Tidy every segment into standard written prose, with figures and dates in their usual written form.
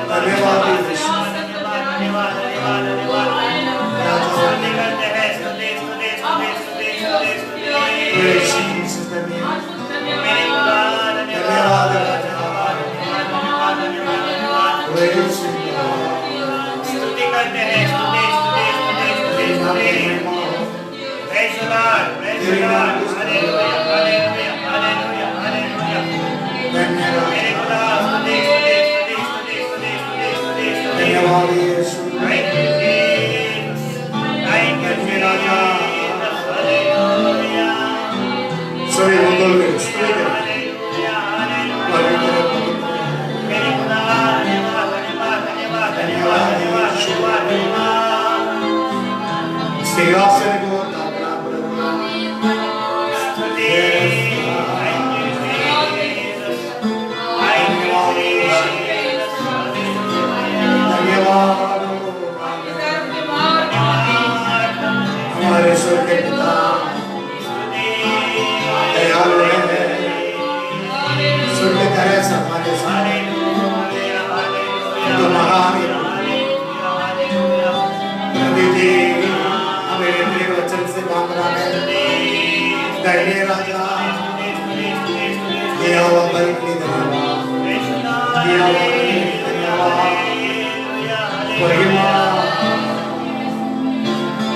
धन्यवाद यीशु, धन्यवाद धन्यवाद धन्यवाद स्तुति करते हैं, स्तुति स्तुति स्तुति स्तुति स्तुति स्तुति Praise Jesus, धन्यवाद मेरे खुदा धन्यवाद धन्यवाद धन्यवाद Praise you, स्तुति करते हैं, स्तुति स्तुति स्तुति स्तुति स्तुति Praise the Lord, praise the Lord, hallelujah hallelujah hallelujah hallelujah मेरे खुदा स्तुति स्तुति स्तुति स्तुति स्तुति स्तुति स्तुति धन्यवाद यीशु, Thank you Jesus, thank you Jesus, hallelujah सभी मंगल में स्तुति करें। hallelujah hallelujah पवित्र पवित्र मेरे खुदा धन्यवाद धन्यवाद धन्यवाद धन्यवाद धन्यवाद धन्यवाद धन्यवाद सिंहासन को ताकना प्रभु, स्तुति thank you Jesus, thank you Jesus, धन्यवाद हमारे स्वर्ग के पिता, दयालु है, स्वर्ग करे हमारे साथ, तो महान प्रभु हमें तेरे वचन से मांग रहा है, दयालु राजा, दिया हुआ बल के धन्यवाद, दिया हुआ धन्यवाद, महिमा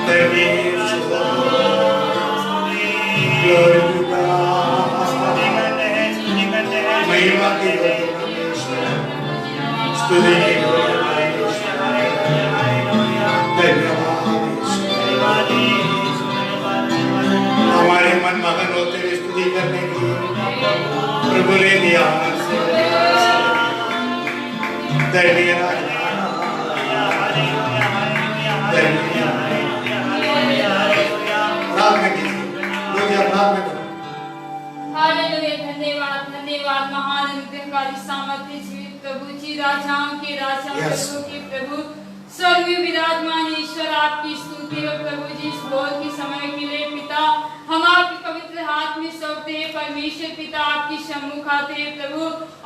तेरी Glory to God, महिमा की परमेश्वर, स्तुति की धन्यवाद यीशु, हमारे मन मगन होते हुए स्तुति करने की प्रभु ने दिया धन्य राजा, प्रार्थना कीजिए, लोग प्रार्थना करें। हालेलुया, धन्यवाद धन्यवाद महान अनुग्रहकारी सामर्थ्य जीवित प्रभु जी, राजाओं के राजा, प्रभु के प्रभु, स्वर्गीय विराजमान ईश्वर, आपकी स्तुति हो प्रभु जी। इस भोर के समय के लिए पिता हम आपके पवित्र हाथ में सौंपते हैं परमेश्वर पिता, आपकी सम्मुख आते हैं प्रभु।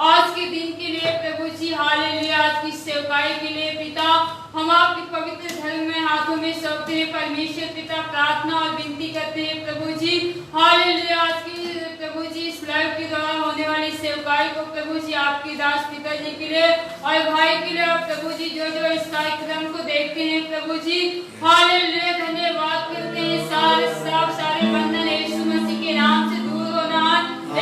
आज के दिन के लिए प्रभु जी, हालेलुया, आज की सेवकाई के लिए पिता हम आपके पवित्र धर्म में हाथों में सौंपते हैं परमेश्वर पिता। प्रार्थना और विनती करते हैं प्रभु जी, हालेलुया, आज की प्रभु जी इस लाइव के द्वारा होने वाली सेवकाई को प्रभु जी आपके दास पिताजी के लिए और भाई के लिए और प्रभु जी जो जो इस कार्यक्रम को देखते हैं प्रभु जी, हालेलुया, धन्यवाद करते हैं। सारे श्राप सारे बंधन यीशु मसीह के नाम से दूर होना,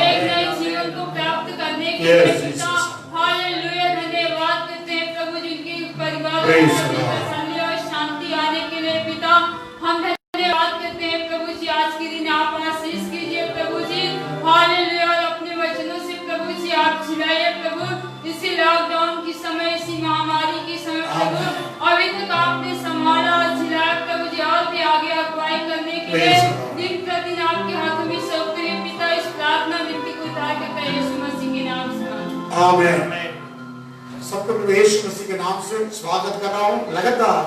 एक नए जीवन को प्राप्त करने के लिए पिता, हालेलुया, धन्यवाद करते हैं प्रभु जी। उनके परिवार में प्रसन्नता और शांति आने के लिए पिता हम धन्यवाद करते हैं प्रभु जी। आज के दिन आप आशीष कीजिए प्रभु जी, हालेलुया, और अपने वचनों से प्रभु जी आप झिलाइए प्रभु। इसी लॉकडाउन के समय, इसी महामारी के समय प्रभु अभी तक आपने संभाला और झिलाया प्रभु जी, और भी आगे अगुवाई करने के लिए दिन प्रतिदिन आपके हाथों में सौंपते हैं पिता। इस प्रार्थना विनती को उतार करता है यीशु मसीह के नाम से, आमीन। सबको प्रभु यीशु मसीह के नाम से स्वागत कर रहा हूँ। लगातार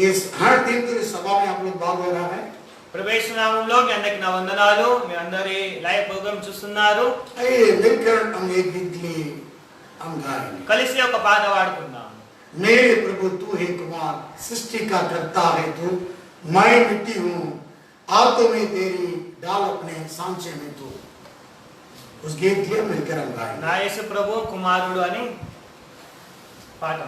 इस हर दिन की सभा में आप लोग भाग हो रहा है। ప్రవేశనామంలో మీ అందరికి నా వందనాలు। మీ అందరి లైవ్ ప్రోగ్రామ్ చూస్తున్నారు। मिलकर हम एक गीत हम गाएंगे। కలిసి ఒక పాట పాడుకుందాం। मेरे प्रभु तू है कुमार, सृष्टि का करता है तू, मैं मिट्टी हूँ, हाथों में तेरी डाल अपने सांचे में तू। उस गीत के मिलकर हम गाएंगे। నా యేసు ప్రభు కుమారుడు అని పాట।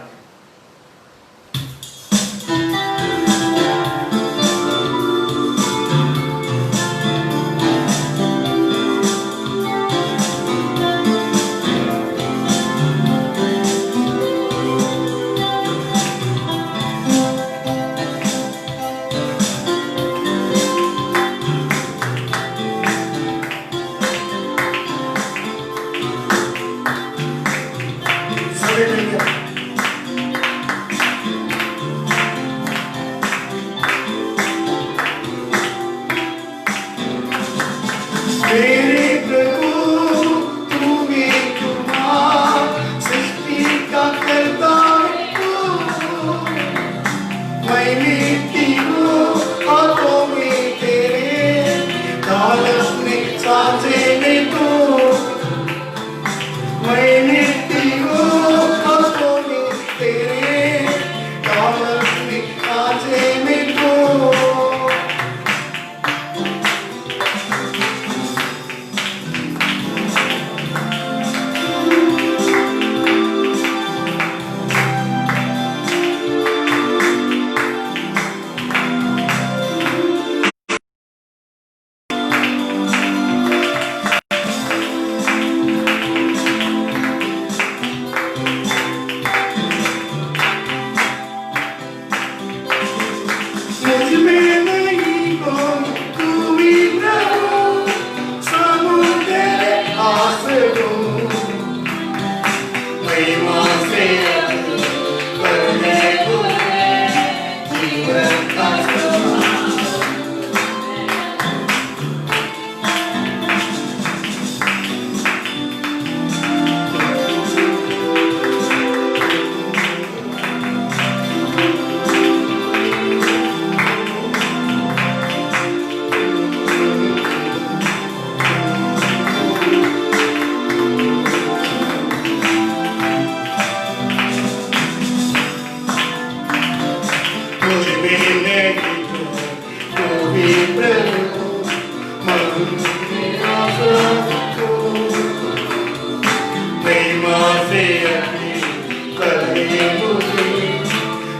सभी मिलकर महिमा से अपनी करे मुझे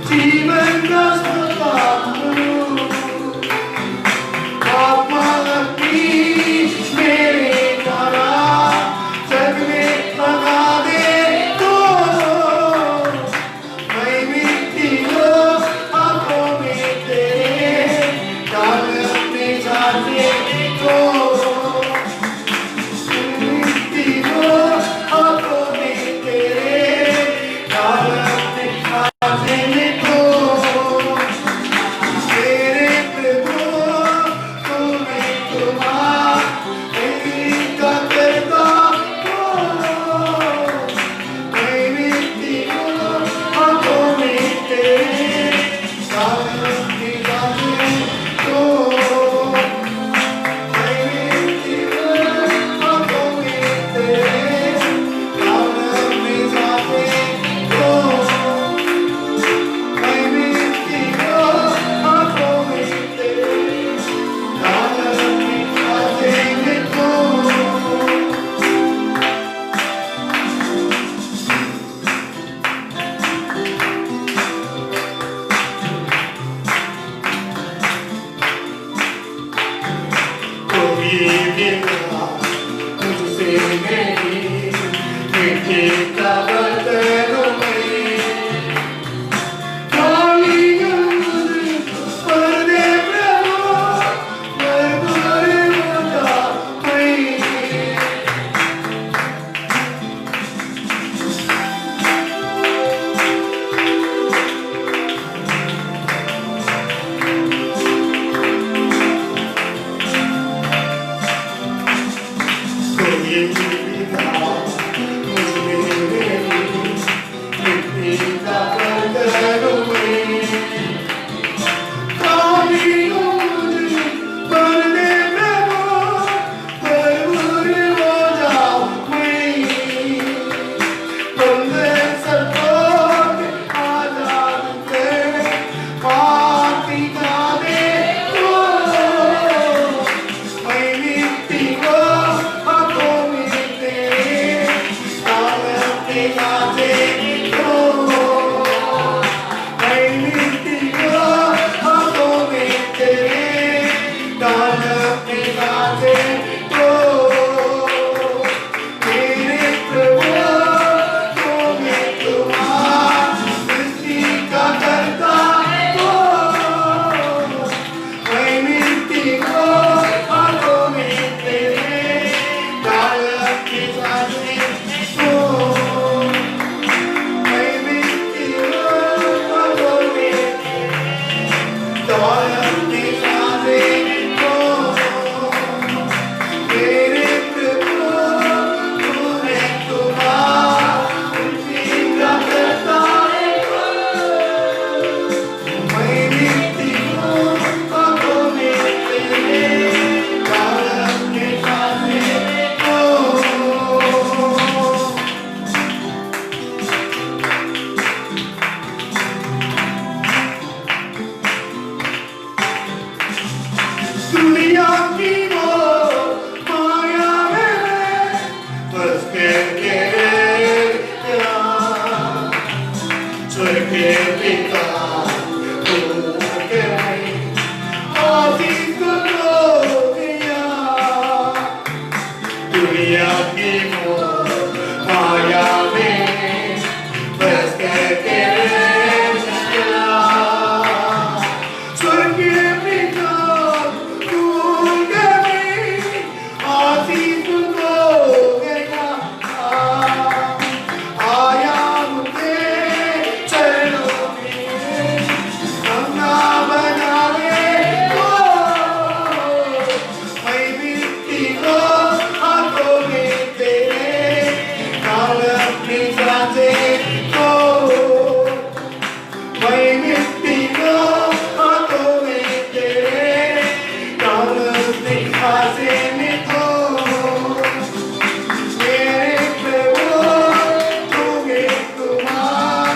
जीवन का आत्मा अपनी मेरे द्वारा जग में लगा दे तो मैं मिट्टी हो आंखों में तेरे डाल अपने जाते तो मिट्टी हो आंखों में तेरे डाल अपने जाते में तो तेरे प्रभु तुम्हें तुम्हारा का करता हो मैं मिट्टी हो आंखों में तेरे डाल अपने जाते तो मैं मिट्टी हो आंखों में तेरे डाल अपने जाते तो मैं मिट्टी हो आंखों में तेरे डाल अपने जाते तो कोई बिना मुझसे मेरी मिट्टी का बर्तन में खाली मुझे पर दे प्रभु भरपूर हो जा मैं कोई बिना मुझसे मेरी मिट्टी का बर्तन में खाली मुझे पर दे प्रभु भरपूर हो जा मैं बंदे सबको आजाद कर पाती का दे तो मैं मिट्टी को आंखों में तेरे डाल अपने जाते तो मैं मिट्टी को आंखों में तेरे डाल अपने जाते तो मेरे प्रभु तुम्हें तुम्हारा सृष्टि का करता हो मैं मिट्टी को आंखों में तेरे डाल अपने जाते तो मैं मिट्टी को आंखों में डाल अपने जाते तो मेरे प्रभु तुम्हें तुम्हारा सृष्टि का करता हो मैं मिट्टी को आंखों में तेरे डाल अपने जाते तो दुनिया की वो माया में फंस के तेरा स्वर्ग के पिता तू के आदि को दिया दुनिया की वो माया में फंस के तेरा स्वर्ग के पिता तू के आदि को गया आया मुझे चरणों में अपना बना ले तो मैं मिट्टी को आंखों में तेरे डाल अपने जाते तो मैं मिट्टी को आंखों में तेरे डाल अपने जाते में तो मेरे प्रभु तुम्हें तुम्हारा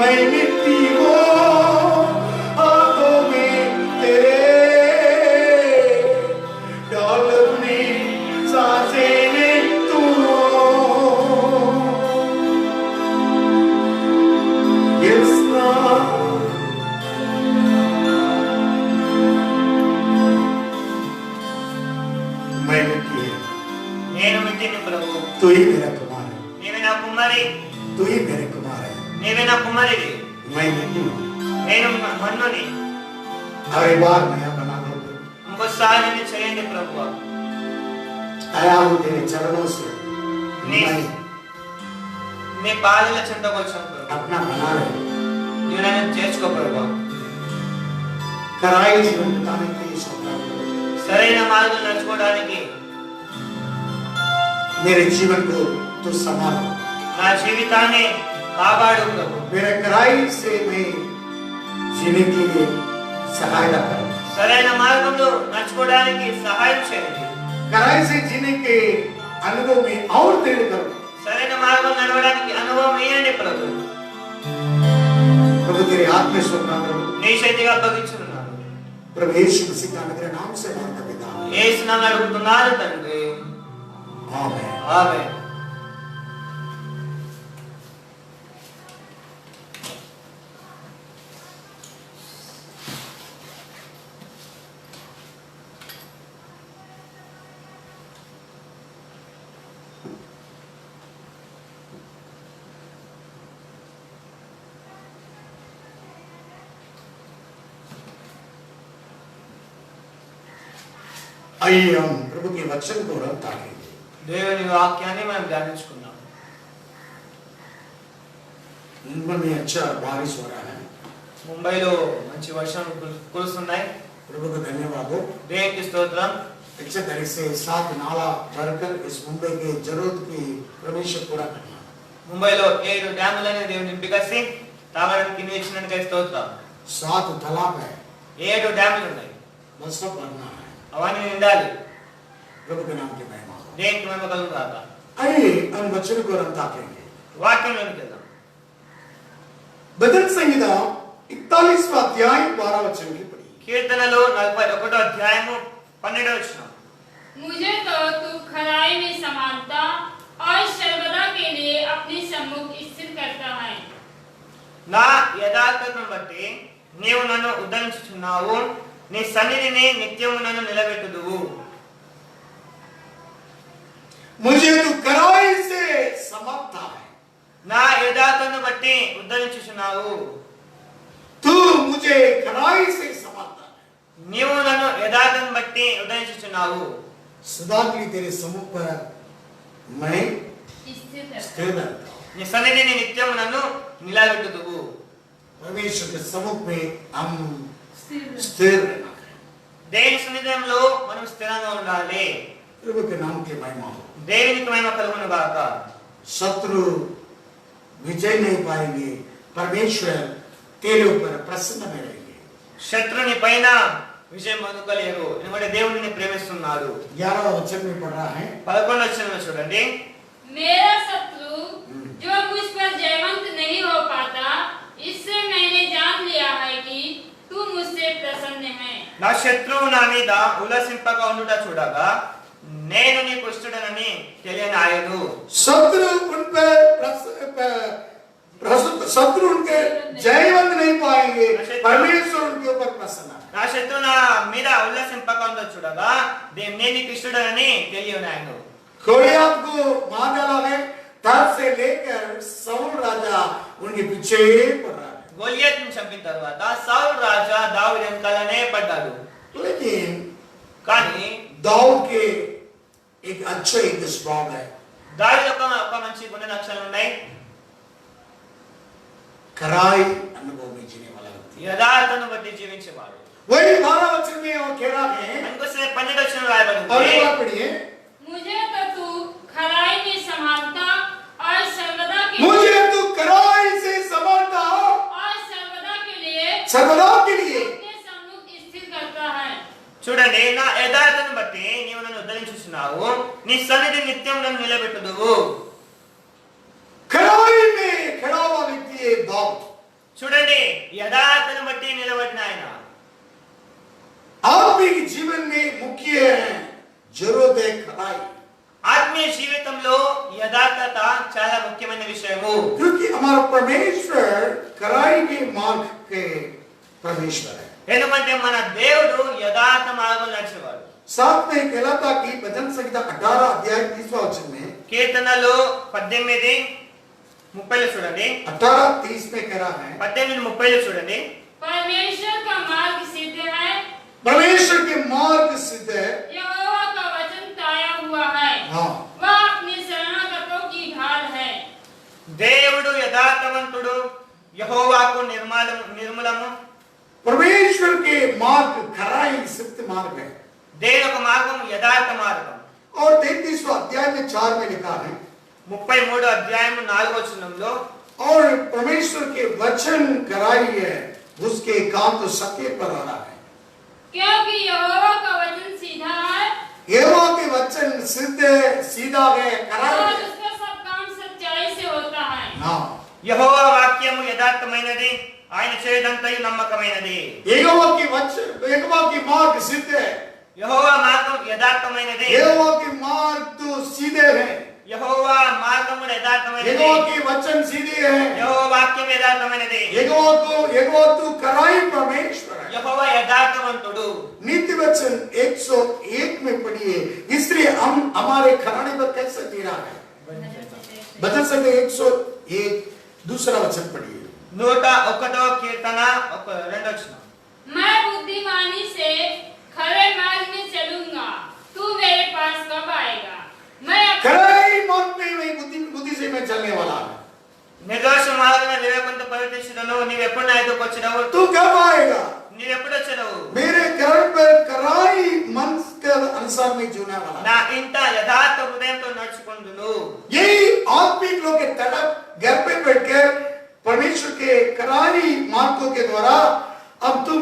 मैं मिट्टी हूँ हाथों में तेरे, डाल अपने सांसे में तू। Yes, Lord. मैं मिट्टी है, నేను మిట్టిని ప్రభు, तू ही मेरा कुमार है, నీవే నా కుమారి, तू ही मेरे कुमार है। నీవే నా కుమారివి, मैं मिट्टी हूँ, నేను మన్నుని। और एक बार नया बना दो। ఇంకోసారి నిన్ను చేయండి ప్రభు। आया हूँ तेरे चरणों से, నీ- मैं నీ పాదల చెంతకు వచ్చాను ప్రభు, अपना बना रहे। నీవు నన్ను చేర్చుకో ప్రభు। कराई जीवन बिताने के लिए सौंपा है। సరైన మార్గం నడుచుకోవడానికి मेरे जीवन को तू संभाल, నా జీవితాన్ని కాపాడు ప్రభు। मेरे कराई से मैं जीने के लिए सहायता कर, సరైన మార్గంలో నడుచుకోవడానికి సహాయం చేయండి। कराई से जीने के अनुभव में और दृढ़ कर। సరైన మార్గం నడవడానికి అనుభవం ఇవ్వండి ప్రభు। प्रभु तेरे हाथ में सौंपा प्रभु, నీ చేతిగా అప్పగించున్నాను। प्रभु यीशु मसीह का तेरे नाम से मांगता पिता, యేసు నామమున అడుగుతున్నాను తండ్రి, आमीन। ఆమేన్। आइए हम प्रभु के वचन को हम ताकेंगे। దేవుని వాక్యాన్ని మనం ధ్యానించుకుందాం। मुंबई में अच्छा बारिश हो रहा है, ముంబైలో మంచి వర్షం కురుస్తున్నాయి। प्रभु को धन्यवाद हो। దేవునికి స్తోత్రం। अच्छे तरह से 7 नाला भरकर इस मुंबई की जरूरत की परमेश्वर पूरा करना। ముంబైలో 7 డ్యాములని దేవుని నింపికసి తాగడానికి నీరు ఇచ్చినందుకు స్తోత్రం। 7 तालाब है, 7 డ్యాములు ఉన్నాయి, बस सब भरना है। అవన్నీ నిండాలి। प्रभु के नाम की महिमा हो। దేవునికి మహిమ కలుగును గాక। आइए हम वचन को हम ताकेंगे। వాక్యంలోనికి వెళ్దాం। भजन संहिता 41वां अध्याय 12 वचन की पढ़ी। కీర్తనలు 41వ అధ్యాయము 12వ వచనం। मुझे तो तू खराई में समानता और सर्वदा के लिए अपने सम्मुख स्थिर करता है। నా యథార్థతను బట్టి నీవు నన్ను ఉద్ధరించుచున్నావు, నీ సన్నిధిని నిత్యము నన్ను నిలబెట్టుదువు। मुझे तू कराई से समाप्ता है, నా యథార్థతను బట్టి ఉద్ధరించుచున్నావు, तू मुझे कराई से समाप्ता है। నీవు నన్ను యథార్థతను బట్టి ఉద్ధరించుచున్నావు। सदा के लिए तेरे सम्मुख पर मैं स्थिर करता स्थिर रहता हूँ। నీ సన్నిధిని నిత్యము నన్ను నిలబెట్టుదువు। परमेश्वर के सम्मुख में हम स्थिर स्थिर रहना है। దేవుని సన్నిధిలో మనం స్థిరంగా ఉండాలి। प्रभु के नाम की महिमा हो। దేవునికి మహిమ కలుగును గాక। शत्रु विजय नहीं पाएंगे, परमेश्वर तेरे ऊपर प्रसन्न में रहेंगे। శత్రుని పైన విజయం పొందుకోలేరు, ఎందుకంటే దేవుడిని ప్రేమిస్తున్నాడు। 11वां वचन में पढ़ रहा है, 11వ వచనంలో చూడండి। मेरा शत्रु जो मुझ पर जयवंत नहीं हो पाता, इससे मैंने जान लिया है कि तू मुझसे प्रसन्न है। నా శత్రువు నా మీద ఉల్లసింపక ఉండుట చూడగా నేను నీకు ఇష్టడనని తెలియనాయను। शत्रु उन पर शत्रु उनके जयवंत नहीं पाएंगे, परमेश्वर उनके ऊपर प्रसन्न है। నా శత్రువు నా మీద ఉల్లసింపక ఉండుట చూడగా నేను నీకు ఇష్టడనని తెలియనాయను। गोलियत को मार डाला है, तब से लेकर साउल राजा उनके पीछे पड़ रहा है। గొలియాతును చంపిన తర్వాత సౌలు రాజా దావీదు వెనకాలనే పడ్డాడు। लेकिन కానీ दाऊद के एक अच्छा एक स्वभाव है, దావీదు ఒక మంచి గుణ లక్షణాలు ఉన్నాయి। कराई अनुभव में जीने वाला व्यक्ति। యథార్థను బట్టి జీవించేవాడు। वही 12 वचन में और कह रहा है, అందుకోసమే 12వ వచనంలో రాయబడింది, और एक बार पढ़िए, मुझे तो तू खराई में समानता और सर्वदा के मुझे तू कराई से समर्था और सर्वदा के लिए सर्वदा के लिए अपने सम्मुख स्थिर करता है। చూడండి, నా యథార్థను బట్టి నీవు నన్ను ఉద్ధరించుచున్నావు, నీ సన్నిధి నిత్యం నన్ను నిలబెట్టుదువు। कराई में खड़ा हुआ व्यक्ति है दाऊद। చూడండి యథార్థను బట్టి నిలబడిన ఆయన आत्मिक जीवन में मुख्य जरूरत है खराई, ఆత్మీయ జీవితంలో యథార్థత చాలా ముఖ్యమైన విషయము. क्योंकि हमारा परमेश्वर खराई के मार्ग के परमेश्वर है. ఎందుకంటే మన దేవుడు యథార్థ మార్గంలో నడిచేవాడు. साथ में कहलाता कि भजन संहिता 18 अध्याय 30वां वचन में కీర్తనలు 18:30 చూడండి. 18:30 में कह रहा है 18:30 చూడండి. परमेश्वर का मार्ग सिद्ध है, परमेश्वर के मार्ग सिद्ध है. यहोवा का वचन ताया हुआ है, हाँ, वह अपने शरणागतों की ढाल है. దేవుడు యథార్థవంతుడు, యెహోవాకు నిర్మలము. परमेश्वर के मार्ग खराई सत्य मार्ग है. దేవుని యొక్క మార్గం యథార్థ మార్గం. और 33वां अध्याय में 4 में लिखा है 33 అధ్యాయం 4వ వచనంలో और परमेश्वर के वचन खराई है, उसके काम तो सत्य पर हो रहा है. क्योंकि यहोवा का वचन सीधा है यहोवा के वचन सिद्ध है, सीधा है, और खराई है. उसका सब काम सच्चाई से होता है. हाँ, యెహోవా వాక్యము యథార్థమైనది, ఆయన చేయదంతయు నమ్మకమైనది. यहोवा के वचन, यहोवा की मार्ग सिद्ध है. యెహోవా మార్గం యథార్థమైనది. यहोवा के मार्ग तो सीधे हैं. యెహోవా మార్గము యథార్థమైనది. यहोवा के वचन सीधे हैं. యెహోవా వాక్యం యథార్థమైనది. यहोवा तो खराई परमेश्वर है. యెహోవా యథార్థవంతుడు. नीति वचन 101 में पढ़िए, इसलिए हम हमारे खराने पर कैसे जी रहा है. भजन संहिता 101 दूसरा वचन पढ़िए. 101వ కీర్తన 2వ వచనం. मैं बुद्धिमानी से खरे मार्ग में चलूंगा, तू मेरे पास कब आएगा. मैं खराई मार्ग में मैं बुद्धि से मैं चलने वाला है. నిర్దోష మార్గమున వివేకంతో ప్రవర్తించుటను నీవు ఎప్పుడు నా ఎదురుకు వచ్చినావు? तू कब आएगा. నీవు ఎప్పుడు వచ్చావు? मेरे घर पर कराई मन के अनुसार में जीने वाला. నా ఇంట యథార్థ హృదయంతో నడుచుకుందును. यही आत्मिक लोग के तड़प घर पे बैठकर परमेश्वर के कराई मार्गों के द्वारा अब तुम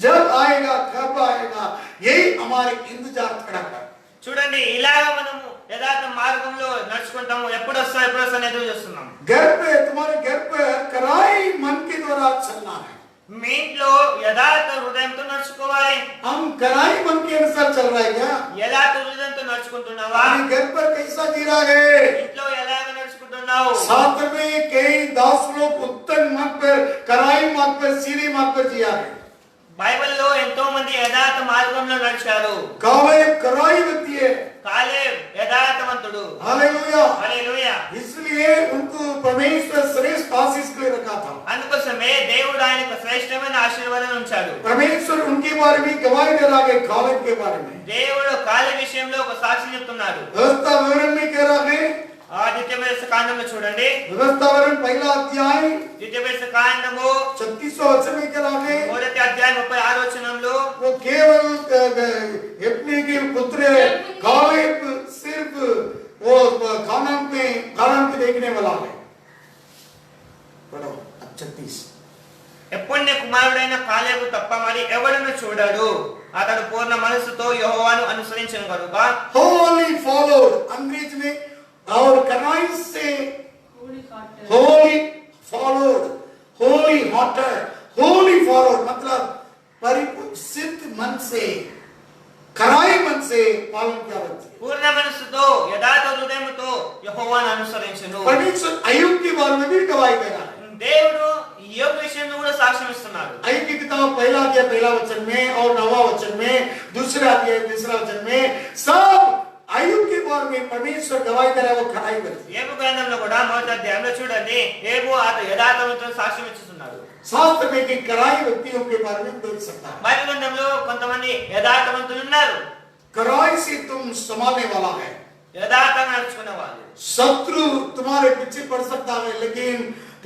जब आएगा कब आएगा, यही हमारे इंतजार तड़प है. చూడండి ఇలాగ మనము యథార్థ మార్గంలో నడుచుకుంటాము. ఎప్పుడు వస్తావు ఎప్పుడు వస్తావు ఎదురు చూస్తున్నాం. घर पे तुम्हारे घर पे कराई मन के द्वारा चलना है. మీ ఇంట్లో యథార్థ హృదయంతో నడుచుకోవాలి. हम कराई मन के अनुसार चल रहे हैं क्या. యథార్థ హృదయంతో నడుచుకుంటున్నావా? अपने घर पर कैसा जी रहा है. ఇంట్లో ఎలాగ నడుచుకుంటున్నావు? शास्त्र में कई दास लोग उत्तम मार्ग पर कराई मार्ग पर सीधे मार्ग पर जिया है. బైబిల్లో ఎంతో మంది యథార్థ మార్గంలో నడిచారు. कालेब कराई व्यक्ति है. కాలేబ్ యథార్థవంతుడు. हालेलुया. హల్లెలూయా. इसलिए उनको परमेश्वर श्रेष्ठ आशीष के लिए रखा था. అందుకోసమే దేవుడు ఆయనకు శ్రేష్టమైన ఆశీర్వాదం ఉంచాడు. परमेश्वर उनके बारे में गवाही दे रहा है, कालेब के बारे में. దేవుడు కాలేబ్ విషయంలో ఒక సాక్షి చెప్తున్నాడు. व्यवस्था विवरण में कह रहा है, ద్వితీయోపదేశ కాండంలో చూడండి. व्यवस्था विवरण पहला अध्याय ద్వితీయోపదేశ కాండము 36वां वचन में कह रहा है, మొదటి అధ్యాయం 36వ వచనంలో वो केवल अपने के पुत्र कालेब सिर्फ वो खानान पे देखने वाला है. पढ़ो 36. ఎప్పుడనే కుమారుడైన కాలేబు తప్ప మరి ఎవడను చూడాడు. అతడు పూర్ణ మనస్సుతో యెహోవాను అనుసరించను కనుక होली फॉलोड अंग्रेज में और कनाई से Holi followed, Holi hearted, Holi followed मतलब परिशुद्ध मन से कराई मन से पालन किया जाता है. పూర్ణ మనస్సుతో యథార్థ హృదయముతో యెహోవాను అనుసరించును. परमेश्वर अय्यूब के बारे में भी गवाही दे रहा है. దేవుడు యోబు విషయంలో కూడా సాక్ష్యం ఇస్తున్నాడు. अय्यूब की किताब पहला अध्याय पहला वचन में और 9वां वचन में, दूसरा अध्याय तीसरा वचन में सब अय्यूब के बारे में परमेश्वर गवाही दे रहा है, वो खराई व्यक्ति. యోబు గ్రంథంలో కూడా మొదటి అధ్యాయంలో చూడండి యోబు యథార్థవంతుడు సాక్ష్యం ఇస్తున్నాడు. शास्त्र में कि कराई व्यक्तियों के बारे में देख सकता है. బైబిల్ గ్రంథంలో కొంతమంది యథార్థవంతులు ఉన్నారు. कराई से तुम संभालने वाला है. యథార్థంగా నడుచుకునే వాళ్ళు. शत्रु तुम्हारे पीछे पड़ सकता है, लेकिन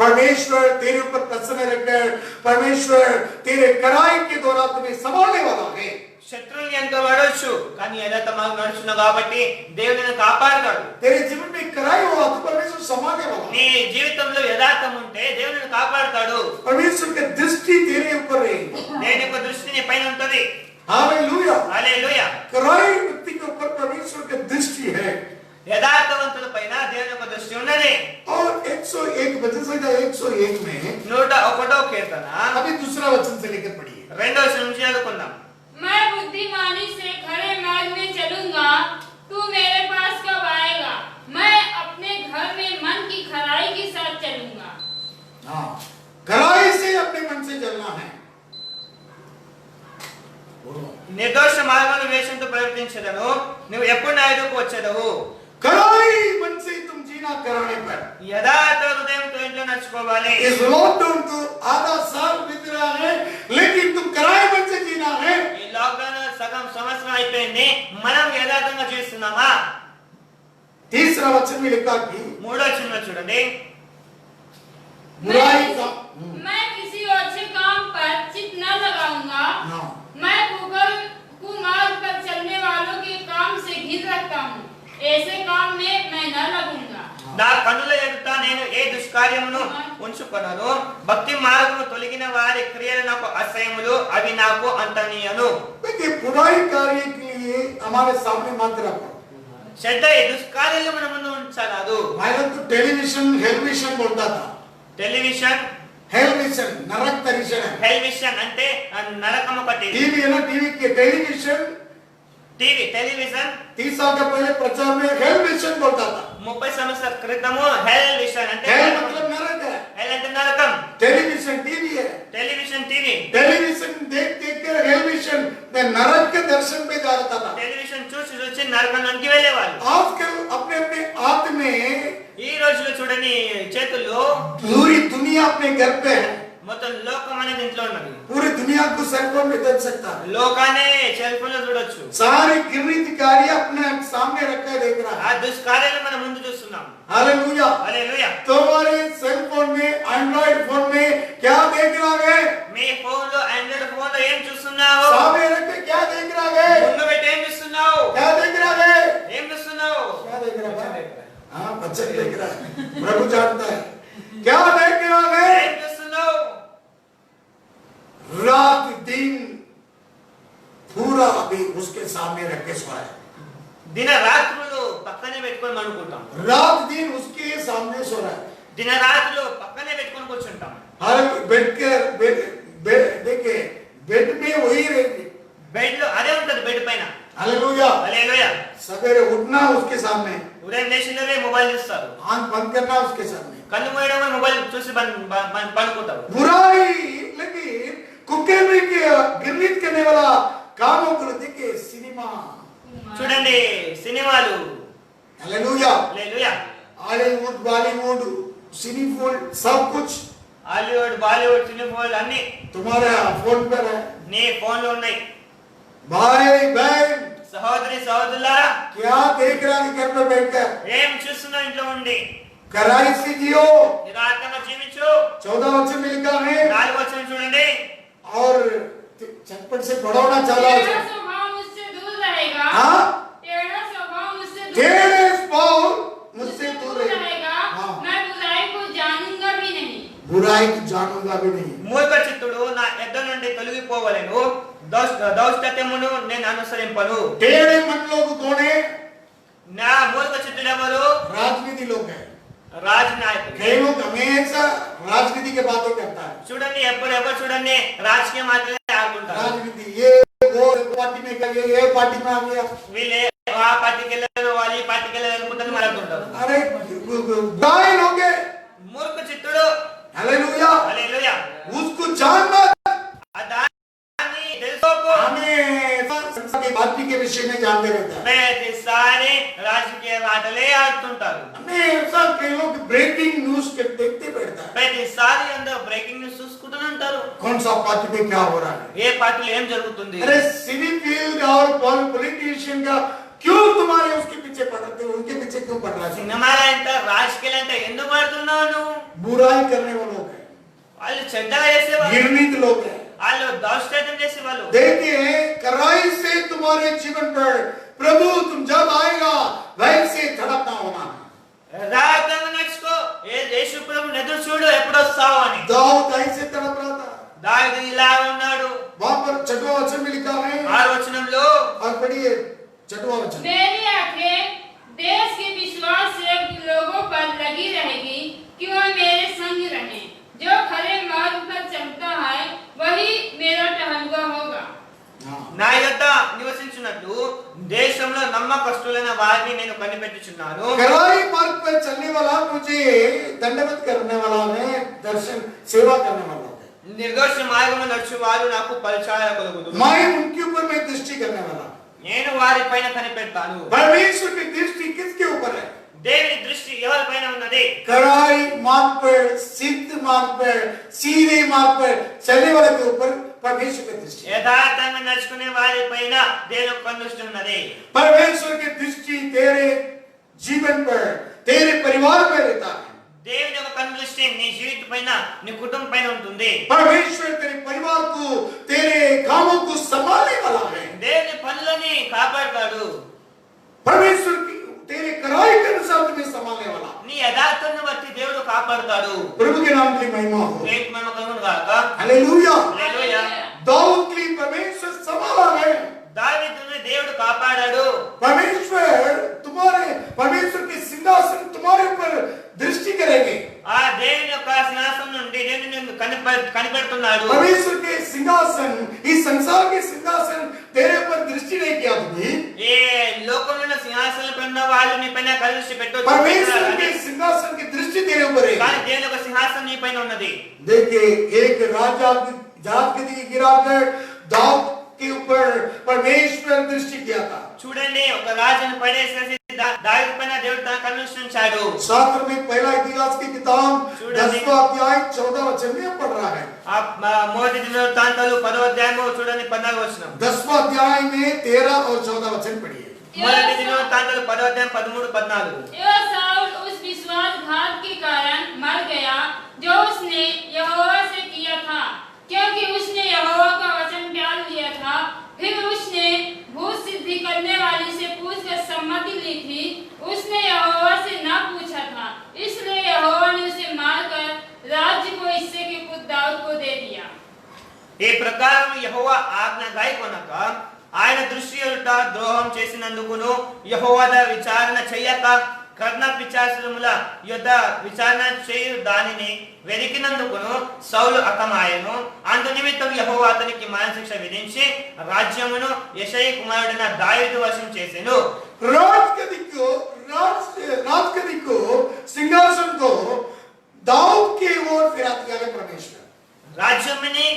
परमेश्वर तेरे ऊपर प्रसन्न रहकर परमेश्वर तेरे कराई के द्वारा तुम्हें संभालने वाला है. శత్రువులు ఎంతో వాడొచ్చు, కానీ యథార్థ మార్గం నడుచున్నావు కాబట్టి దేవుడు నిన్ను కాపాడతాడు. तेरे जीवन में कराई होगा तो परमेश्वर संभालने वाला है. నీ జీవితంలో యథార్థం ఉంటే దేవుడు నిన్ను కాపాడతాడు. परमेश्वर की दृष्टि तेरे ऊपर रहेगी. దేవుని యొక్క దృష్టి నీ పైన ఉంటది. हालेलुया. హల్లెలూయా. कराई व्यक्ति के ऊपर परमेश्वर की दृष्टि है. యథార్థవంతుల పైన దేవుని యొక్క దృష్టి ఉన్నది. और 101 भजन संहिता 101 101 में 101వ కీర్తన अभी दूसरा वचन से लेकर पढ़िए। 2వ వచనం నుంచి చదువుకుందాం. मैं बुद्धिमानी से खरे मार्ग में चलूंगा, तू मेरे पास कब आएगा? मैं अपने घर में मन की खराई के साथ चलूंगा। हाँ, खराई से अपने मन से चलना है। నిర్దోష మార్గంలో వేషంతో ప్రవర్తించదను, నువ్వు ఎప్పుడు నా ఎదురుకు వచ్చేదవు. खराई मन से तुम जीना कराने पर యథార్థ హృదయంతో ఇంట్లో నడుచుకోవాలి. इस लॉकडाउन तो आधा साल बीत रहा है, लेकिन तुम खराई मन से जीना है। ఈ లాక్డౌన్ సగం సంవత్సరం అయిపోయింది, మనం యథార్థంగా చేస్తున్నామా? तीसरा वचन में लिखा कि 3వ వచనంలో చూడండి. बुराई का मैं किसी अच्छे काम पर चित न लगाऊंगा। हाँ, मैं कुमार्ग पर चलने वालों के काम से घिन रखता हूँ, ऐसे काम में मैं न लगूंगा। నా కన్నుల ఎదుట నేను ఏ దుష్కార్యమును ఉంచుకొనను, భక్తి మార్గము తొలగిన వారి క్రియలు నాకు అసహ్యములు, అవి నాకు అంతనీయను. देखिए बुराई कार्य के लिए हमारे सामने मत रखो। చెడ్డ ఈ దుష్కార్యాలు మన ముందు ఉంచరాదు. पहले तो टेलीविजन हेलविजन बोलता था। టెలివిజన్ हेलविजन नरक दर्शन है। టెలివిజన్ అంటే నరకం ఒకటి. टीवी है ना, टीवी के टेलीविजन టీవీ టెలివిజన్ 30 साल के पहले प्रचार में हेलविजन बोलता था। 30 సంవత్సరాల క్రితము హెల్ విషన్ అంటే हेल मतलब नरक है। హెల్ అంటే నరకం. टेलीविजन टीवी है। టెలివిజన్ టీవీ टेलीविजन देख देख कर हेलविजन में नरक के दर्शन पे जाता था। టెలివిజన్ చూసి చూసి నరకంలోకి వెళ్ళేవాళ్ళు. आजकल अपने अपने हाथ में ఈ రోజులో చూడని చేతుల్లో पूरी दुनिया अपने घर पे है। మొత్తం లోకం అనేది ఇంట్లో ఉన్నది. पूरी दुनिया को सेलफोन में देख सकता है। లోకాన్ని సెల్ ఫోన్ లో చూడొచ్చు. सारी गिरनीत कार्य अपने सामने रखा देख रहा ఆ है। దుష్కార్యాలు మనం ముందు చూస్తున్నాం. हालेलुया। హల్లెలూయా. तुम्हारे सेल फोन में एंड्रॉइड फोन में क्या देख रहा है? మీ ఫోన్ లో ఆండ్రాయిడ్ ఫోన్ లో ఏం చూస్తున్నావు? सामने रख के क्या देख रहा है? ముందు పెట్టి ఏం చూస్తున్నావు? क्या देख रहा है? ఏం చూస్తున్నావు? क्या देख रहा है? हाँ, बच्चा देख रहा है। प्रभु जानता है क्या देख रहा है। ఏం చూస్తున్నావు? रात दिन पूरा अभी उसके सामने रख के सोया है। దిన రాత్రులు పక్కనే పెట్టుకొని అనుకుంటాం. रात दिन उसके सामने सो रहा है। దిన రాత్రులు పక్కనే పెట్టుకొని కూర్చుంటాం. हर बेड के बेड देखिए बेड में वही रहेगी। బెడ్ లో అదే ఉంటది బెడ్ పైన. हालेलुया। హల్లెలూయా. सवेरे उठना उसके सामने, ఉదయం లేచినవే మొబైల్ చూస్తారు. आंख बंद करना उसके सामने। కళ్ళు మూయడమే మొబైల్ చూసి పడుకుంటారు. बुराई लेकिन कुकेमी के गिरनीत करने वाला कामों को देखिए सिनेमा। చూడండి సినిమాలు. हालेलुया। హల్లెలూయా. हॉलीवुड बॉलीवुड सिनेफोन सब कुछ హాలీవుడ్ బాలీవుడ్ సినిమాలు అన్ని तुम्हारे फोन पर है। నీ ఫోన్ లో ఉన్నాయి. भाई बहन సహోదరి సహోదరులారా, क्या देख रहा है घर में बैठकर? ఏం చూస్తున్నావు ఇంట్లో ఉండి? कराई से जियो। యథార్థంగా జీవించు. 14 वचन में लिखा है 4వ వచనం చూడండి. और चटपट से पढ़ोना चाला। टेढ़ा स्वभाव मुझसे दूर रहेगा। हाँ? टेढ़ा स्वभाव मुझसे टेढ़े स्वभाव मुझसे दूर रहेगा। रहेगा। हाँ। मैं बुराई को जानूंगा भी नहीं। बुराई को जानूंगा भी नहीं। మూర్ఖ చిత్తుడు నా ఎద్ద నుండి తొలగిపోవలెను, దౌష్టత్యమును నేను అనుసరింపను. टेढ़े मन लोग कौन है? నా మూర్ఖ చిత్తుడు ఎవరు? राजनीति लोग हैं। రాజనాయకులు. कई लोग हमेशा राजनीति के बातें करता है। చూడండి ఎప్పుడు చూడండి రాజకీయ మాటలే ఆడుకుంటారు. राजनीति ये वो पार्टी में गया, ये पार्टी में आ गया। వీళ్ళే ఆ పార్టీకి వెళ్ళారు, వాళ్ళు ఈ పార్టీకి వెళ్ళారు అనుకుంటారు, మాట్లాడుతుంటారు. अरे बुराई लोग हैं। మూర్ఖ చిత్తుడు. हालेलुया। హల్లెలూయా. उसको जान मत। దాన్ని తెలుసుకోకు. हमेशा की पार्टी के विषय में जानते रहता है। ప్రతిసారి రాజకీయ మాటలే ఆడుతుంటారు. हमेशा कई लोग ब्रेकिंग न्यूज के देखते बैठता है। ప్రతిసారి అందరూ బ్రేకింగ్ న్యూస్ చూసుకుంటూనే ఉంటారు. कौन सा पार्टी में क्या हो रहा है? ఏ పార్టీలో ఏం జరుగుతుంది? अरे सिविल फील्ड और पॉलिटिशियन का क्यों तुम्हारे उसके पीछे पड़ रहे हो? उनके पीछे क्यों पड़ रहा है? సినిమాలు ఎంత రాజకీయాలు ఎంత ఎందుకు పడుతున్నావు నువ్వు? बुराई करने वाले लोग हैं, వాళ్ళు చెడ్డగా చేసేవాళ్ళు, घृणित लोग हैं। వాళ్ళు దౌష్ట్యం చేసేవాళ్ళు. देखिए कराई से तुम्हारे जीवन पर प्रभु तुम जब आएगा वैसे धड़कना होना। యథార్థంగా నడుచుకో. యేసు ప్రభువుని ఎదురు చూడు ఎప్పుడు వస్తావు అని. दाऊद ऐसे तड़प रहा था। దావీదు ఇలా ఉన్నాడు. वहां पर 6वां वचन में लिखा है 6వ వచనంలో और पढ़िए 6वां वचन। मेरी आंखें देश के विश्वास से लोगों पर लगी रहेगी कि वह मेरे संग रहें, जो దేశంలో నమ్మకస్తులైన వారిని నేను కనిపెట్టుచున్నాను. कड़ाई मार्ग पर चलने वाला मुझे दंडवत करने वाला है, दर्शन सेवा करने वाला है. నిర్దోష మార్గంలో నడుచువారు నాకు పరిచయ కలుగును. मैं उनके ऊपर मैं दृष्टि करने वाला. నేను వారిపైన కనిపెడతాను. परमेश्वर की दृष्टि किसके ऊपर है? దేవుని దృష్టి ఎవరిపైన ఉన్నది? कड़ाई मार्ग पर, सिद्ध मार्ग पर, सीधे मार्ग पर चलने वाले के ऊपर परमेश्वर की दृष्टि. యథార్థంగా నడుచుకునే వారిపైన దేవుని కన్నుదృష్టి ఉన్నది. परमेश्वर की दृष्टि तेरे जीवन पर, तेरे परिवार पर रहता है. దేవుని యొక్క కన్నుదృష్టి నీ జీవితం పైన, నీ కుటుంబం పైన ఉంటుంది. परमेश्वर तेरे परिवार को, तेरे कामों को संभालने वाला है. దేవుని పనులని కాపాడతాడు. परमेश्वर की तेरे कड़ाई के अनुसार तुम्हें संभालने वाला. నీ యథార్థతను బట్టి దేవుడు కాపాడతాడు. प्रभु के नाम की महिमा हो. దేవుని మహిమ కలుగును గాక. हालेलुया. హల్లెలూయా. दाऊद की परमेश्वर संभाला है. దావీదుని దేవుడు కాపాడాడు. परमेश्वर तुम्हारे, परमेश्वर के सिंहासन तुम्हारे ऊपर दृष्टि करेंगे. ఆ దేవుని యొక్క సింహాసనం నుండి దేవుని నిన్ను కనిపెడుతున్నాడు. परमेश्वर के सिंहासन, इस संसार के सिंहासन तेरे ऊपर दृष्टि नहीं किया तुमने. ఏ లోకంలో సింహాసనం పైన వాళ్ళు నీ పైన కళ్ళదృష్టి పెట్టొచ్చు. परमेश्वर के सिंहासन की दृष्టి तेरे ऊपर है. కానీ దేవుని యొక్క సింహాసనం నీ పైన ఉన్నది. देखिए, एक राजा की जात के गिराकर दाऊद के ऊपर परमेश्वर दृष्टि किया था. చూడండి, ఒక రాజును పడేసేసి దావీదు పైన దేవుడు తన కన్ను ఉంచాడు. शास्त्र में पहला इतिहास की किताब 10वां अध्याय 14 वचन में पढ़ रहा है. మొదటి దినవృత్తాంతాలు 10వ అధ్యాయము చూడండి 14వ వచనం. 10वां अध्याय में 13 और 14 वचन पढ़िए. మొదటి దినవృత్తాంతాలు 10వ అధ్యాయం 13 14. यह साउल उस विश्वासघात के कारण मर गया जो उसने यहोवा से किया था, क्योंकि उसने यहोवा का वचन टाल लिया था. फिर उसने भूत सिद्धि करने वाली से पूछकर सम्मति ली थी. उसने यहोवा से न पूछा था, इसलिए यहोवा ने उसे मारकर राज्य को इस्से के पुत्र दाऊद को दे दिया. ఈ ప్రకారం యెహోవా ఆజ్ఞ గాయకొనక ఆయన దృష్టి ఎదుట ద్రోహం చేసినందుకును యెహోవా విచారణ చెయ్యక కర్ణ పిశాచముల యొద్ద విచారణ చేయు దానిని వెరికినందుకును సౌలు అకమాయను. అందు నిమిత్తం యెహోవా అతనికి మరణశిక్ష విధించి రాజ్యమును యెషయి కుమారుడైన దావీదు వశం చేసెను. राजगद्दी को, सिंहासन को दाऊद के ओर फिरा दिया है परमेश्वर. రాజ్యముని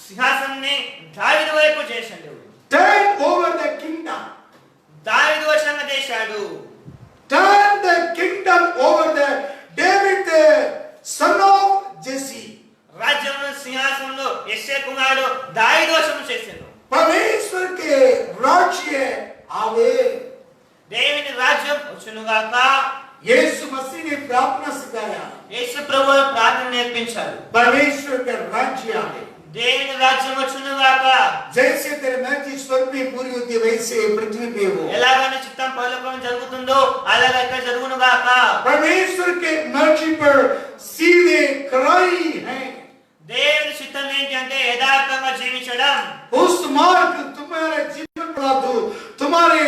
సింహాసనాన్ని దావీదు వైపు చేశాడు. Turn over the kingdom. దావీదు వశంగా చేశాడు. Turn the kingdom over the David, the son of Jesse. రాజ్యమును సింహాసనంలో యెషయి కుమారుడు దావీదు వశం చేశాడు. परमेश्वर के राज्य आवे. దేవుని రాజ్యం వచ్చునుగాక. यीशु मसीह ने प्रार्थना सिखाया. యేసు ప్రభువు ప్రార్థన నేర్పించారు. परमेश्वर का राज्य आवे. దేవుని రాజ్యం వచ్చునుగాక. जैसे तेरे मर्जी स्वर्ग में पूरी होती है वैसे पृथ्वी पे हो. ఎలాగని చిత్తం పరలోకంలో జరుగుతుందో అలాగే ఇక్కడ జరుగునుగాక. परमेश्वर के मर्जी पर सीधे कड़ाई है. దేవుని చిత్తం ఏంటి అంటే యథార్థంగా జీవించడం. उस मार्ग तुम्हारे जीवन पर तुम्हारे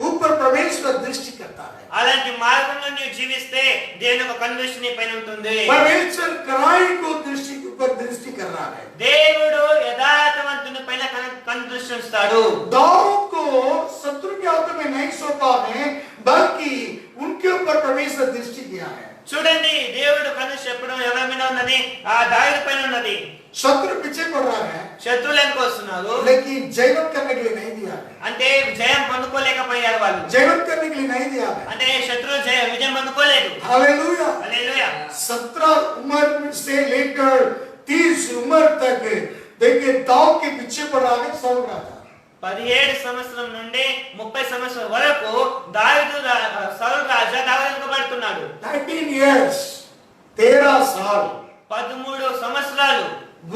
ऊपर परमेश्वर दृष्टि करता है. అలాంటి మార్గంలో నీవు జీవిస్తే దేవుని యొక్క కన్నుదృష్టి నీ పైన ఉంటుంది. परमेश्वर कड़ाई को दृष्टि ऊपर दृष्टि कर रहा है. దేవుడు యథార్థవంతుని పైన కన్నుదృష్టి ఉంచుతాడు. दाऊद को शत्रु के हाथों में नहीं सौंपा है, बल्कि उनके ऊपर परमेश्वर दृष्टि किया है. చూడండి, దేవుడు కన్ను చెప్పడం ఎవరి మీద ఉన్నది? ఆ దావీదు పైన ఉన్నది. शत्रु पीछे पड़ रहा है, శత్రువులు ఎందుకు వస్తున్నారు? लेकिन जयवंत करने के लिए नहीं दिया है. అంటే జయం పొందుకోలేకపోయారు వాళ్ళు. जयवंत करने के लिए नहीं दिया है. అంటే శత్రువు విజయం పొందుకోలేదు. हालेलुया. హల్లెలూయా. 17 उम्र से लेकर 30 उम्र तक देखिए दाऊद के पीछे पड़ रहा है साउल राजा. 17 సంవత్సరం నుండి 30 సంవత్సరం వరకు దావీదు సౌలు రాజా దావీదు వెనుకబడుతున్నాడు. 19 years, 13 साल 13 సంవత్సరాలు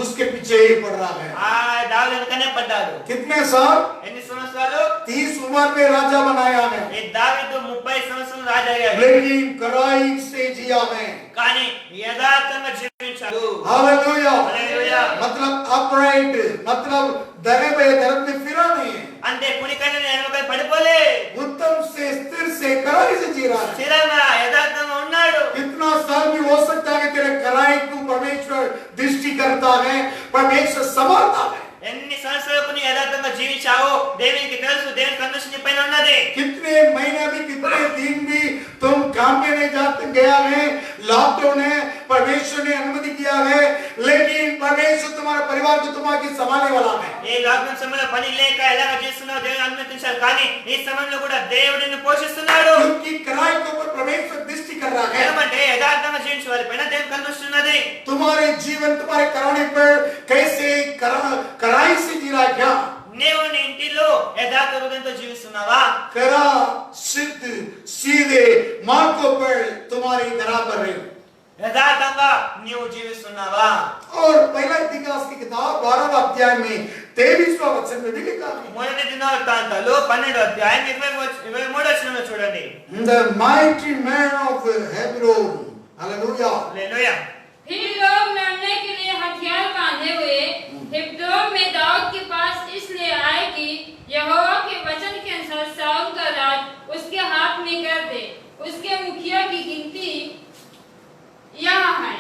उसके पीछे ही पड़ रहा है. ఆ దావీదు వెనుకనే పడ్డాడు. कितने साल? ఎన్ని సంవత్సరాలు? 30 उम्र में राजा बनाया है, ఈ దావీదు 30 సంవత్సరం రాజా అయ్యాడు. लेकिन कड़ाई से जिया है. కానీ యథార్థంగా జీవించాడు. हालेलुया. హల్లెలూయా. मतलब अपराइट, मतलब दरे पे दरद में फिरा नहीं है. అంటే కుడికైన ఎడమకై పడిపోలే. उत्तम से स्थिर से कड़ाई से जी रहा है. స్థిరంగా యథార్థంగా ఉన్నాడు. इतना साल भी हो सकता है कि तेरे कड़ाई को परमेश्वर दृष्टि करता है, परमेश्वर संभालता है. ఎన్ని సంవత్సరాలకు నీ యథార్థంగా జీవించావో దేవునికి తెలుసు, దేవుని కన్నుదృష్టి నీ పైన ఉన్నది. कितने महीने भी कितने दिन भी तुम काम पे नहीं जाते गया है, लॉकडाउन है, परमेश्वर ने अनुमति किया है, लेकिन परमेश्वर तुम्हारे परिवार को तुम्हारी संभालने वाला है. ఈ లాక్డౌన్ సమయంలో పని లేక ఎలాగ చేస్తున్నావు దేవుని అనుమతించారు, కానీ ఈ సమయంలో కూడా దేవుడు నిన్ను పోషిస్తున్నాడు. क्योंकि कराई के ऊपर परमेश्वर दृष्टि कर रहा है. ఎందుకంటే యథార్థంగా జీవించే వారి పైన దేవుని కన్నుదృష్టి ఉన్నది. तुम्हारे जीवन तुम्हारे कराने पर कैसे कराई से जी रहा है क्या? నీవు నీ ఇంటిలో యథార్థ హృదయంతో జీవిస్తున్నావా? करा सिद्ध सीधे मार्गों पर तुम्हारी धरा पर रहे. యథార్థంగా నీవు జీవిస్తున్నావా? और पहला इतिहास की किताब 12वां अध्याय में 23वां वचन में भी लिखा है. మొదటి దినవృత్తాంతాలు 12వ అధ్యాయం 23వ వచనంలో చూడండి. The mighty man of Hebron. Hallelujah. Hallelujah. फिर लोग लड़ने के लिए हथियार बांधे हुए हेब्रोन में दाऊद के पास इसलिए आए कि यहोवा के वचन के अनुसार शाऊल का राज उसके हाथ में कर दे. उसके मुखिया की गिनती यहाँ है.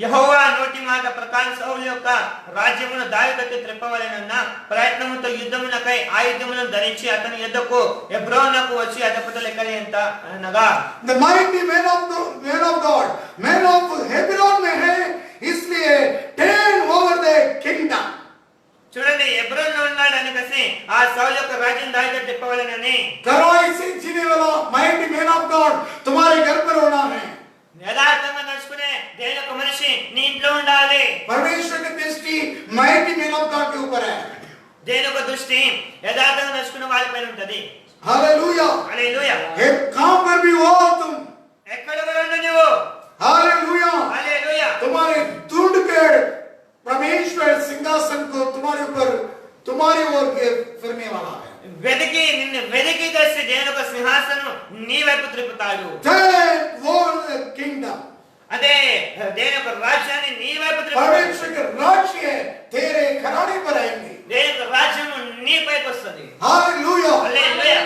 యెహోవా నోటి మాట ప్రకారం సౌలు యొక్క రాజ్యమును దావీదుకు త్రిప్పవలెనన్న ప్రయత్నముతో యుద్ధమునకై ఆయుధములను ధరించి అతని యుద్ధకు హెబ్రోనుకు వచ్చి అధిపతుల లెక్కలు ఎంత అనగా The mighty man of God, man of Hebron में है, इसलिए turn over the kingdom. చూడండి, హెబ్రోనులో ఉన్నాడు అనేసి ఆ సౌలు యొక్క రాజ్యం దావీదుకు తిప్పవలెనని. कराई से जीने वाला mighty man of God तुम्हारे घर पर होना है. యథార్థంగా నడుచుకునే దేవుని యొక్క మనిషి నీ ఇంట్లో ఉండాలి. परमेश्वर की दृष्टि mighty man of God के ऊपर है. దేవుని యొక్క దృష్టి యథార్థంగా నడుచుకునే వారిపైన ఉంటది. हालेलुया. హల్లెలూయా. कहां पर भी हो तुम, ఎక్కడ కూడా ఉండు నువ్వు. हालेलुया. హల్లెలూయా. तुम्हारे ढूंढ कर परमेश्वर सिंहासन को तुम्हारे ऊपर तुम्हारी ओर के फिरने वाला है. నిన్ను వెతికి తెచ్చి దేవుని యొక్క సింహాసనం నీ వైపు త్రిప్పుతాడు. Take over the kingdom. అదే దేవుని యొక్క రాజ్యాన్ని నీ వైపు త్రిప్పుతాడు. परमेश्वर का राज्य तेरे घराने पर आएंगे. దేవుని యొక్క రాజ్యం నీ పైకి వస్తది. हालेलुया. హల్లెలూయా.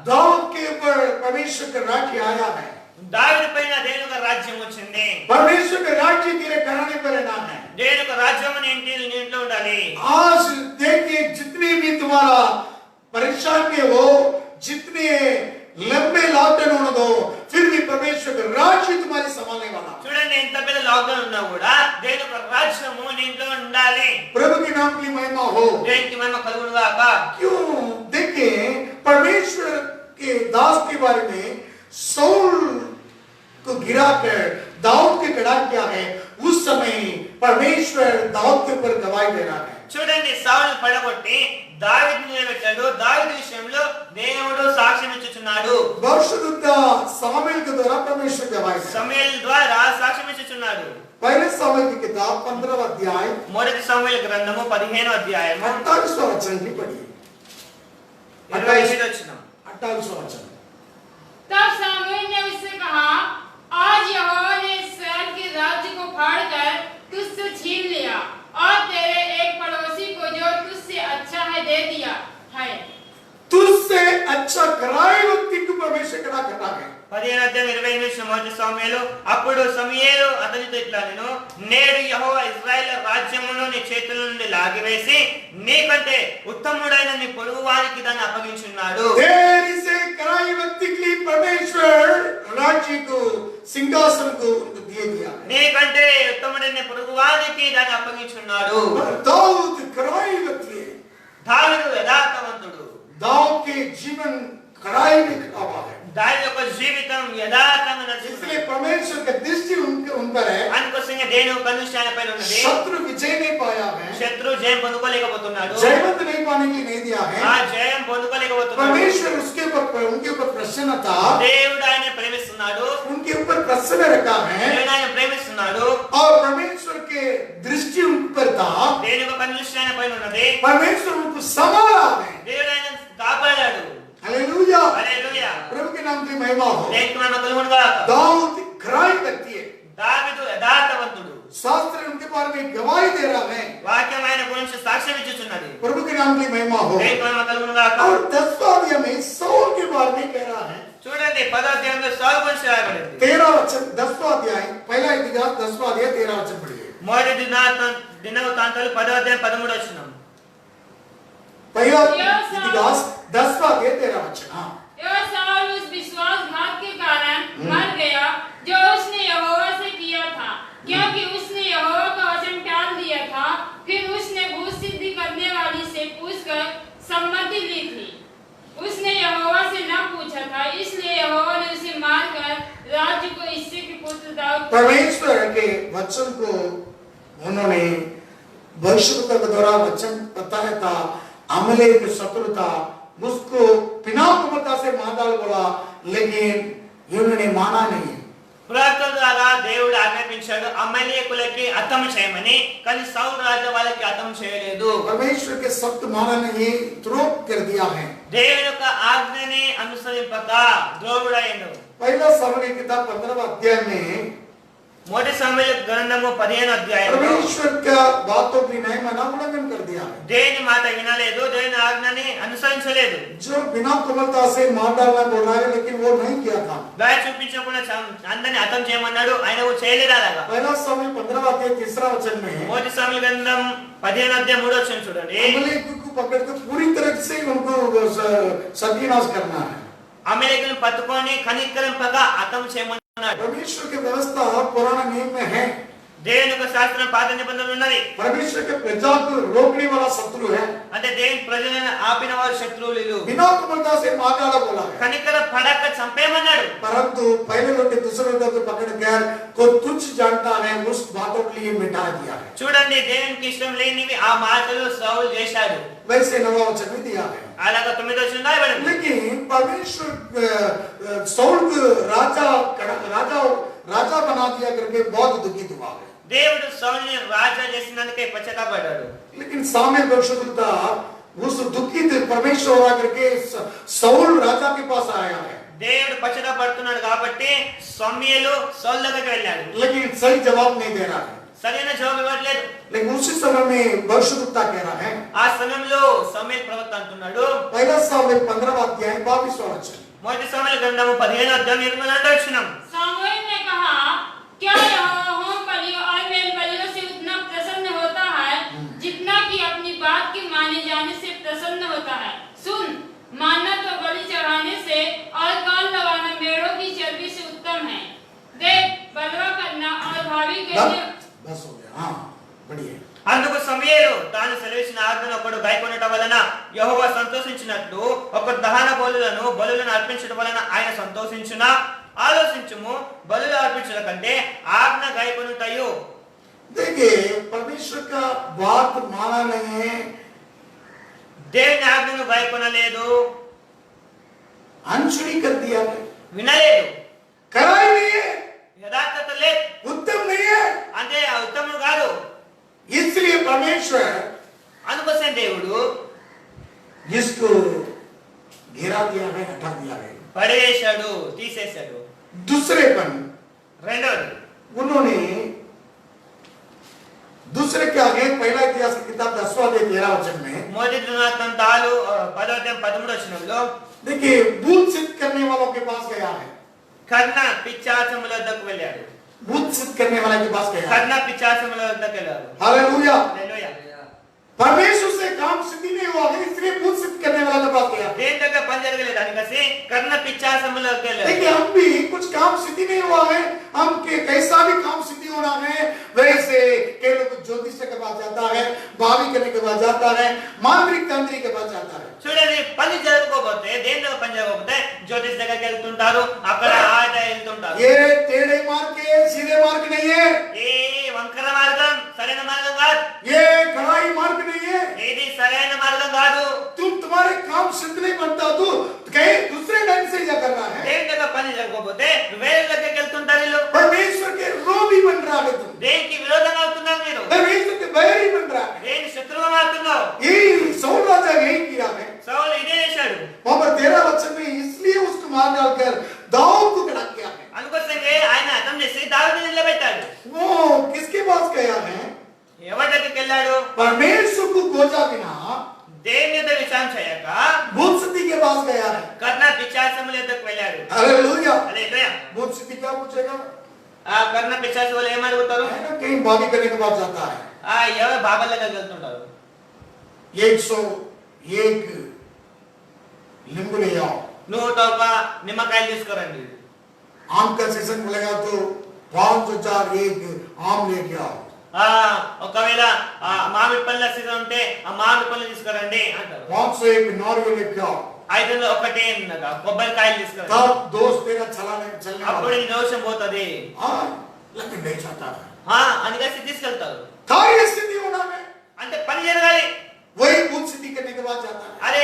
दाऊद के ऊपर परमेश्वर का राज्य आया है. దావీదు పైన దేవుని యొక్క రాజ్యం వచ్చింది. परमेश्वर का राज्य तेरे घराने पर रहना है. దేవుని యొక్క రాజ్యం నీ ఇంట్లో ఉండాలి. आज देखिए, जितने भी तुम्हारा परेशान में हो, जितने लंबे लॉकडाउन होने दो, फिर भी परमेश्वर का राज्य तुम्हारी संभालने वाला. చూడండి, ఎంత పెద్ద లాక్డౌన్ ఉన్నా కూడా దేవుని యొక్క రాజ్యము నీ ఇంట్లో ఉండాలి. प्रभु के नाम की महिमा हो. దేవునికి మహిమ కలుగును గాక. क्यों? देखिए, परमेश्वर के दास के बारे में साउल को गिराकर दाऊद के खड़ा किया है. उस समय परमेश्वर दाऊद के ऊपर गवाही दे रहा है. చూడండి, సౌలును పడగొట్టి దావీదును నిలబెట్టాడు. దావీదు విషయంలో దేవుడు సాక్ష్యం ఇచ్చుచున్నాడు. भविष्यद्वक्ता सामुएल के द्वारा परमेश्वर गवाही दे. సమూయేలు ద్వారా సాక్ష్యం ఇచ్చుచున్నాడు. पहले सामुएल की किताब 15वां अध्याय మొదటి సమూయేలు గ్రంథము 15వ అధ్యాయము 28वां वचन भी पढ़िए. 28వ వచనం. 28वां वचन. तब सामुएल ने उससे कहा, आज यहोवा ने इस्राएल के राज्य को फाड़कर तुझसे छीन लिया और तेरे एक पड़ोसी को जो तुझसे अच्छा है दे दिया है. तुझसे अच्छा कराए व्यक्ति को परमेश्वर खड़ा करना है. 15వ అధ్యాయం 28వ మొదటి సమూయేలు. అప్పుడు సమూయేలు అతనితో ఇట్లా నేను, నేడు యెహోవా ఇశ్రాయేలు రాజ్యమును నీ చేతుల నుండి లాగివేసి నీకంటే ఉత్తముడైన నీ పొరుగువానికి దాన్ని అప్పగించున్నాడు. तेरी से कराई व्यक्ति के लिए परमेश्वर राज्य को सिंहासन को उनको दे दिया. నీకంటే ఉత్తముడైన పొరుగువానికి దాన్ని అప్పగించున్నాడు. दाऊद कराई व्यक्ति है. దావీదు యథార్థవంతుడు. दाऊद के जीवन कड़ाई में खड़ा हुआ है. దావీదు యొక్క జీవితం యథార్థంగా నడుచుకున్నాడు. इसलिए परमेश्वर का दृष्टि उन पर है. అందుకోసంగా దేవుని కన్నుదృష్టి ఆయన పైన ఉన్నది. शत्रु विजय नहीं पाया है. శత్రు జయం పొందుకోలేకపోతున్నాడు. जयवंत नहीं पाने के लिए नहीं दिया है. ఆ జయం పొందుకోలేకపోతున్నాడు. परमेश्वर उसके ऊपर उनके ऊपर प्रसन्न था. దేవుడు ఆయన ప్రేమిస్తున్నాడు. उनके ऊपर प्रसन्न रखा है. దేవుడు ఆయన ప్రేమిస్తున్నాడు. और परमेश्वर के दृष्टि उन पर था. దేవుని యొక్క కన్నుదృష్టి ఆయన పైన ఉన్నది. परमेश्वर उनको संभाला है. దేవుడు ఆయన కాపాడాడు. हालेलुया. హల్లెలూయా. प्रभु के नाम की महिमा हो. దేవునికి మహిమ కలుగును గాక. दाऊद खराई व्यक्ति है. దావీదు యథార్థవంతుడు. शास्त्र उनके बारे में गवाही दे रहा है. వాక్యం ఆయన గురించి సాక్ష్యం ఇచ్చుచున్నది. प्रभु के नाम की महिमा हो. దేవునికి మహిమ కలుగును గాక. और 10वां अध्याय में साउल के बारे में कह रहा है. చూడండి, 10వ అధ్యాయంలో సౌలు గురించి రాయబడింది. 13 वचन 10वां अध्याय पहला इतिहास 10वां अध्याय 13 वचन पढ़िए. మొదటి దినవృత్తాంతాలు 10వ అధ్యాయం 13వ వచనం. पहला इतिहास 10वां अध्याय 13 वचन। हाँ, यह साउल उस विश्वासघात के कारण मर गया जो उसने यहोवा से किया था, क्योंकि उसने यहोवा का वचन टाल दिया था। फिर उसने भूत सिद्धि करने वाली से पूछकर सम्मति ली थी। उसने यहोवा से न पूछा था, इसलिए यहोवा ने उसे मारकर राज्य को इस्से के पुत्र दाऊद परमेश्वर के वचन को उन्होंने भविष्यवक्ता के द्वारा वचन बताया था। अमलेक शत्रु था, उसको बिना कुमता से मार डाल बोला, लेकिन उन्होंने माना नहीं। ప్రవక్తల ద్వారా దేవుడు ఆజ్ఞాపించాడు అమలేకులకి హతం చేయమని, కానీ సౌలు రాజు వాళ్ళకి హతం చేయలేదు. परमेश्वर के शब्द माना नहीं, द्रोह कर दिया है। దేవుని యొక్క ఆజ్ఞని అనుసరింపక ద్రోహుడయ్యాడు. पहला सामुएल की किताब 15वां अध्याय में మొదటి సమూయేలు గ్రంథము 15వ అధ్యాయంలో परमेश्वर का बातों की न्याय माना उल्लंघन कर दिया है। దేవుని మాట వినలేదు, దేవుని ఆజ్ఞని అనుసరించలేదు. जो बिना कुमलता से मार डालना बोल रहा है, लेकिन वो नहीं किया था। దయ చూపించకుండా అందరిని హతం చేయమన్నాడు, ఆయన చేయలేదు అలాగా. पहला सामुएल 15वां अध्याय 3 वचन में మొదటి సమూయేలు గ్రంథం 15వ అధ్యాయం 3వ వచనం చూడండి. अमलेक को पकड़ के पूरी तरह से उनको सत्यानाश करना है। అమలేకులను పట్టుకొని కనికరింపక హతం చేయమన్నాడు. परमेश्वर की व्यवस्था पुराना नियम में है। దేవుని యొక్క శాస్త్రం పాత నిబంధనలు ఉన్నది. परमेश्वर के प्रजा को रोकने वाला शत्रु है, అంటే దేవుని ప్రజలను ఆపిన వారు శత్రువులు. बिना कुमलता से मार डाला बोला है। కనికర పడక చంపేయమన్నాడు. परंतु पहले लोग दूसरे लोगों को पकड़कर को तुच्छ जानता है, उस बातों के लिए मिटा दिया है। చూడండి, దేవునికి ఇష్టం లేనివి ఆ మాటలు సౌలు చేశాడు. वैसे नवा वचन भी दिया है। అలాగా 9వ వచనం రాయబడింది. लेकिन परमेश्वर सौल को राजा बना दिया करके बहुत दुखित हुआ है। దేవుడు సౌలుని రాజా చేసినందుకే పశ్చాత్తాపడ్డాడు. लेकिन सामूएल भविष्यवक्ता उस दुखित परमेश्वर होगा करके सौल राजा के पास आया है। దేవుడు పశ్చాత్తాపడుతున్నాడు కాబట్టి సమూయేలు సౌలు దగ్గరికి వెళ్ళాడు. लेकिन सही जवाब नहीं दे रहा है। సరైన జవాబు ఇవ్వట్లేదు. लेकिन उसी समय में भविष्यवक्ता कह रहा है। ఆ సమయంలో సమూయేలు ప్రవక్త అంటున్నాడు, पहला सामुएल 15वां अध्याय 22वां वचन। మొదటి సమూయేలు గ్రంథము 15వ అధ్యాయం 22వ వచనం. सामुएल ने कहा, क्या यहोवा होम बलियों और मेल बलियों से उतना प्रसन्न होता है जितना कि अपनी बात के माने जाने से प्रसन्न होता है? सुन, मानना तो बलि चढ़ाने से और कान लगाना मेढ़ों की चर्बी से उत्तम है। देख, बलवा करना और भावी के लिए बस हो गया। हाँ, बढ़िया। అందుకు సమూయేలు తాను సెలవిచ్చిన ఆజ్ఞను ఒకడు గైకొనట వలన యెహోవా సంతోషించినట్లు ఒకడు దహన బలులను అర్పించడం వలన ఆయన సంతోషించునా? ఆలోచించుము, బలులు అర్పించడం కంటే ఆజ్ఞ గైకొనుటయు. देखिए, परमेश्वर का बात माना नहीं है, దేవుని ఆజ్ఞను గైకొనలేదు, अनसुनी कर दिया है, వినలేదు, कराई नहीं है, యథార్థత లేదు, उत्तम नहीं है। అంటే ఆ ఉత్తముడు కాదు. इसलिए परमेश्वर అందుకోసం దేవుడు जिसको गिरा दिया है, हटा दिया है। పడేశాడు, తీసేశాడు. दूसरेपन రెండవది, उन्होंने दूसरे के आगे पहला इतिहास की किताब 10वां अध्याय 13 वचन में మొదటి దినవృత్తాంతాలు 10వ అధ్యాయం 13వ వచనంలో देखिए, भूत सिद्ध करने वालों के पास गया है। కర్ణ పిచ్చాచముల వద్దకు వెళ్ళాడు. भूत सिद्ध करने वाले के पास गया है। కర్ణ పిచ్చాచముల వద్దకు వెళ్ళాడు. हालेलुया। హల్లెలూయా. परमेश्वर से काम सिद्धि नहीं हुआ है, इसलिए भूत सिद्ध करने वाला के पास गया। దేని దగ్గర పని జరగలేదు అందుకసి కర్ణ పిచ్చాచముల వద్దకు వెళ్ళాడు. देखिए, हम भी कुछ काम सिद्धि नहीं हुआ है, हम के कैसा भी काम सिद्धि होना है, वैसे के लोग ज्योतिष के पास जाता है, भावी करने के पास जाता है, मांत्रिक तांत्रिक के पास जाता है। చూడండి, పని జరగకపోతే దేని దగ్గర పని జరగకపోతే జ్యోతిష్ దగ్గరికి వెళ్తుంటారు, అక్కడ ఆట వెళ్తుంటారు. ये टेढ़े मार्ग के सीधे मार्ग नहीं है, ఏ వంకర మార్గం సరైన మార్గం కాదు. ये कड़ाई मार्ग नहीं है। ఇది సరైన మార్గం కాదు. तुम्हारे काम सिद्ध नहीं बनता, तू कहीं दूसरे ढंग से जा कर रहा है। దేని దగ్గర పని జరగకపోతే వేరే దగ్గరికి వెళ్తుంటారు వీళ్ళు. परमेश्वर के रोगी बन रहा है तुम, దేనికి విరోధంగా అవుతున్నారు మీరు? परमेश्वर के बैरी बन रहा है। దేని శత్రువుగా మారుతున్నావు? ये सौल राजा यही किया है। సౌలు ఇదే చేశాడు. वहां पर 13 वचन में इसलिए उसको मार डालकर दाऊद को खड़ा किया है। అందుకోసమే ఆయన హతం చేసి దావీదుని నిలబెట్టాడు. वो किसके पास गया है? ఎవరి దగ్గరికి వెళ్ళాడు? परमेश्वर को खोजा बिना దేవుని యొక్క విచారణ చేయక भूत सिद्धि के पास गया है। కర్ణ పిశాచముల దగ్గరికి వెళ్ళాడు. हालेलुया। హల్లెలూయా. भूत सिद्धि क्या पूछेगा? ఆ కర్ణ పిశాచములు ఏం అడుగుతారు? है ना, कहीं भागी करने के बाद जाता है। ఎవరు బాబాల దగ్గరికి వెళ్తుంటారు. 100 एक नींबू ले आओ। నువ్వు ఒక నిమ్మకాయలు తీసుకురండి. आम का सीजन मिलेगा तो 5,000 एक आम लेके आओ। ఒకవేళ మామిడి పళ్ళ సీజన్ ఉంటే ఆ మామిడి పళ్ళు తీసుకురండి అంటారు. 500 एक नारियल लेके आओ। 500 ఒకటి కొబ్బరికాయలు తీసుకురండి. तब दोस्त तेरा चलने అప్పుడు నీ దోషం పోతది. लेकिन नहीं चाहता है। అందుకని తీసుకెళ్తారు. कार्य सिद्धि होना है, అంటే పని జరగాలి. वही भूत सिद्धि करने के बाद जाता है। అరే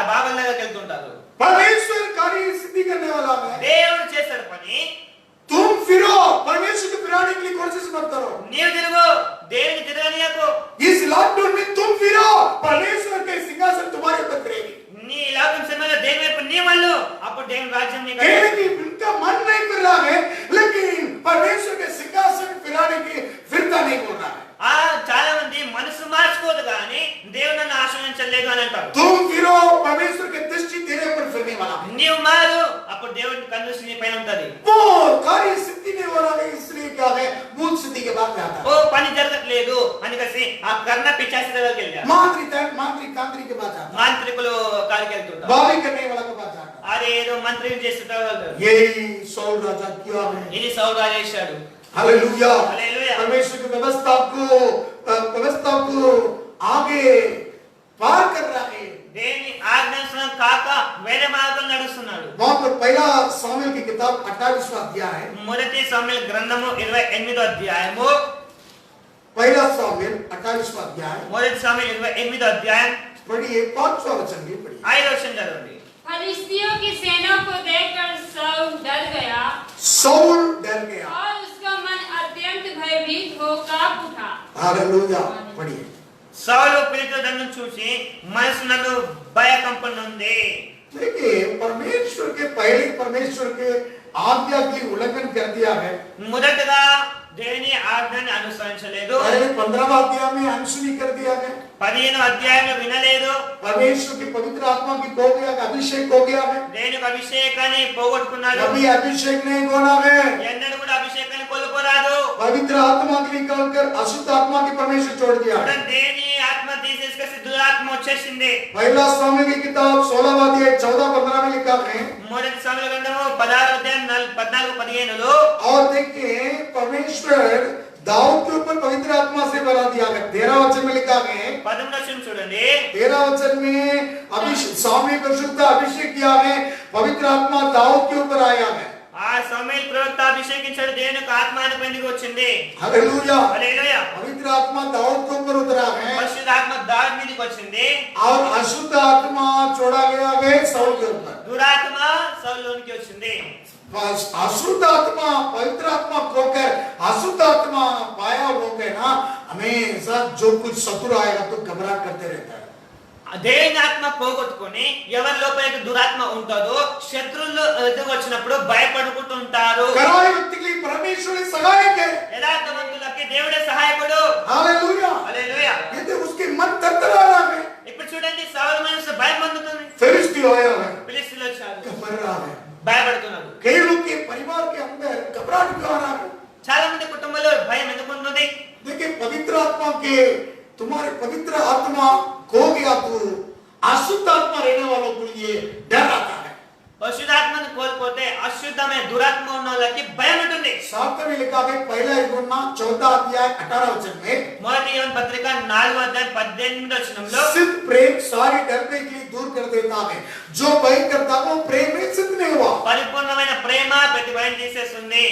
బాబాల దగ్గరికి వెళ్తుంటారు. परमेश्वर कार्य सिद्धि करने वाला है। దేవుడు చేస్తాడు పని. तुम फिरो, परमेश्वर के फिराने के लिए कोशिश मत करो। నీవు తిరుగు, దేవుని తిరగనీయకు. इस लॉकडाउन में तुम फिरो, परमेश्वर के सिंहासन तुम्हारे ऊपर करेगी। నీ లాభం సమయంలో దేవుని వైపు నీ వాళ్ళు, అప్పుడు దేవుని రాజ్యం నీకు कि उनका मन नहीं फिर रहा है, लेकिन परमेश्वर के सिंहासन फिराने की फिरता नहीं बोल रहा है। చాలా మంది మనసు మార్చుకోదు కానీ దేవుడు నన్ను ఆశ్రయించలేదు అని అంటారు. तुम फिरो, परमेश्वर की दृष्टि तेरे ऊपर फिरने वाला है। నీవు మారు, అప్పుడు దేవుడి కన్ను నీ పైన ఉంటది. वो कार्य सिद्धि नहीं हो रहा है, इसलिए क्या है, भूत सिद्धि के बाद में आता ఓ है। పని జరగట్లేదు అని కలిసి ఆ కర్ణ పిచాసి దగ్గరికి వెళ్ళారు. मांत्रिक तांत्रिक के बाद आता है। మాంత్రికులు కాడికి వెళ్తుంటారు. बावी करने वाला के बाद आता है। అరే ఏదో మంత్రం చేస్తుంటారు. यही सौल राजा किया है। ఇది సౌలు రాజు చేశాడు. हालेलुया। हालेलुया। परमेश्वर की व्यवस्था को आगे पार कर रहा है। దేవుని ఆజ్ఞానుసారం కాక వేరే మార్గం నడుస్తున్నాడు. वहां पर पहला सामुएल की किताब 28वां अध्याय है। మొదటి సమూయేలు గ్రంథము 28వ అధ్యాయము. पहला सामुएल 28वां अध्याय। మొదటి సమూయేలు 28వ అధ్యాయం पढ़िए 5वां वचन भी पढ़िए। 5వ వచనం చదవండి. फलिस्तियों की सेना को देखकर साउल डर गया साउल डर गया और उसका मन अत्यंत भयभीत हो कांप उठा। हालेलुया। पढ़िए। సౌలు ఫిలిష్తీయులను చూసి మనసు నందు భయకంపన ఉంది. देखिए, परमेश्वर के पहले परमेश्वर के आज्ञा की उल्लंघन कर दिया है। మొదటగా దేవుని ఆజ్ఞని అనుసరించలేదు. पहले 15वां अध्याय में अनसुनी कर दिया है। 15వ అధ్యాయంలో వినలేదు. परमेश्वर की पवित्र आत्मा की खो गया, अभिषेक हो गया है। దేవుని అభిషేకాన్ని పోగొట్టుకున్నాడు. कभी अभिषेक नहीं होना है। ఎన్నడూ కూడా అభిషేకాన్ని కోల్పోరాదు. पवित्र आत्मा के निकलकर अशुद्ध आत्मा की परमेश्वर छोड़ दिया। దేవుని ఆత్మ తీసేసుకొని దురాత్మ వచ్చేసింది. पहला सामुएल की किताब 16वां अध्याय 14-15 में लिखा है। మొదటి సమూయేలు గ్రంథము 16వ అధ్యాయం 14-15లో और देखिए, परमेश्वर दाऊद के ऊपर पवित्र आत्मा से बना दिया है। 13 वचन में लिखा है। 11వ వచనం చూడండి. 13 वचन में सामुएल को शुद्ध अभिषेक किया है, पवित्र आत्मा दाऊद के ऊपर आया है। ఆ సమూయేలు ప్రవక్త అభిషేకించాడు, దేవుని యొక్క ఆత్మ ఆయన పైకి వచ్చింది. हालेलुया। హల్లెలూయా. पवित्र आत्मा दाऊद के ऊपर उतरा है పరిశుద్ధాత్మ దావీదు మీదకి వచ్చింది. और अशुद्ध आत्मा छोड़ा गया है साउल के ऊपर। దురాత్మ సౌలులోనికి వచ్చింది. अशुद्ध आत्मा पवित्र आत्मा खोकर अशुद्ध आत्मा पाया हो गए ना, हमेशा जो कुछ शत्रु आएगा तो घबराहट करते रहता है। దేవుని ఆత్మ పోగొట్టుకొని ఎవరి లోపలికి దురాత్మ ఉంటుందో శత్రువులు ఎదురు వచ్చినప్పుడు భయపడుకుంటూ ఉంటారు. कराए व्यक्ति के लिए परमेश्वर सहायक है। యథార్థవంతులకి దేవుడే సహాయకుడు. हालेलुया। హల్లెలూయా. यदि उसके मन तरतरा रहा है, ఇప్పుడు చూడండి సౌలు మనసు భయం పొందుతుంది. फिलिस्ती आया है, ఫిలిష్తీయులు వచ్చారు, घबरा रहा है। భయపడుతున్నారు. कई लोग के परिवार के अंदर घबराहट क्यों आ रहा है? చాలా మంది కుటుంబంలో భయం ఎందుకు ఉంటుంది? देखिए, पवित्र आत्मा के तुम्हारे पवित्र आत्मा खो गया तो अशुद्ध आत्मा रहने वालों के लिए डर आता है। పరిశుద్ధాత్మను కోల్పోతే అశుద్ధమైన దురాత్మ ఉన్న వాళ్ళకి భయం ఉంటుంది. शास्त्र में लिखा है पहला यूहन्ना 14 अध्याय 18 वचन में, మొదటి యోహాను పత్రిక 4వ అధ్యాయం 18వ వచనంలో सिद्ध प्रेम सारी डरने के लिए दूर कर देता है, जो भय करता वो प्रेम में सिद्ध नहीं हुआ। పరిపూర్ణమైన ప్రేమ ప్రతి భయం తీసేస్తుంది.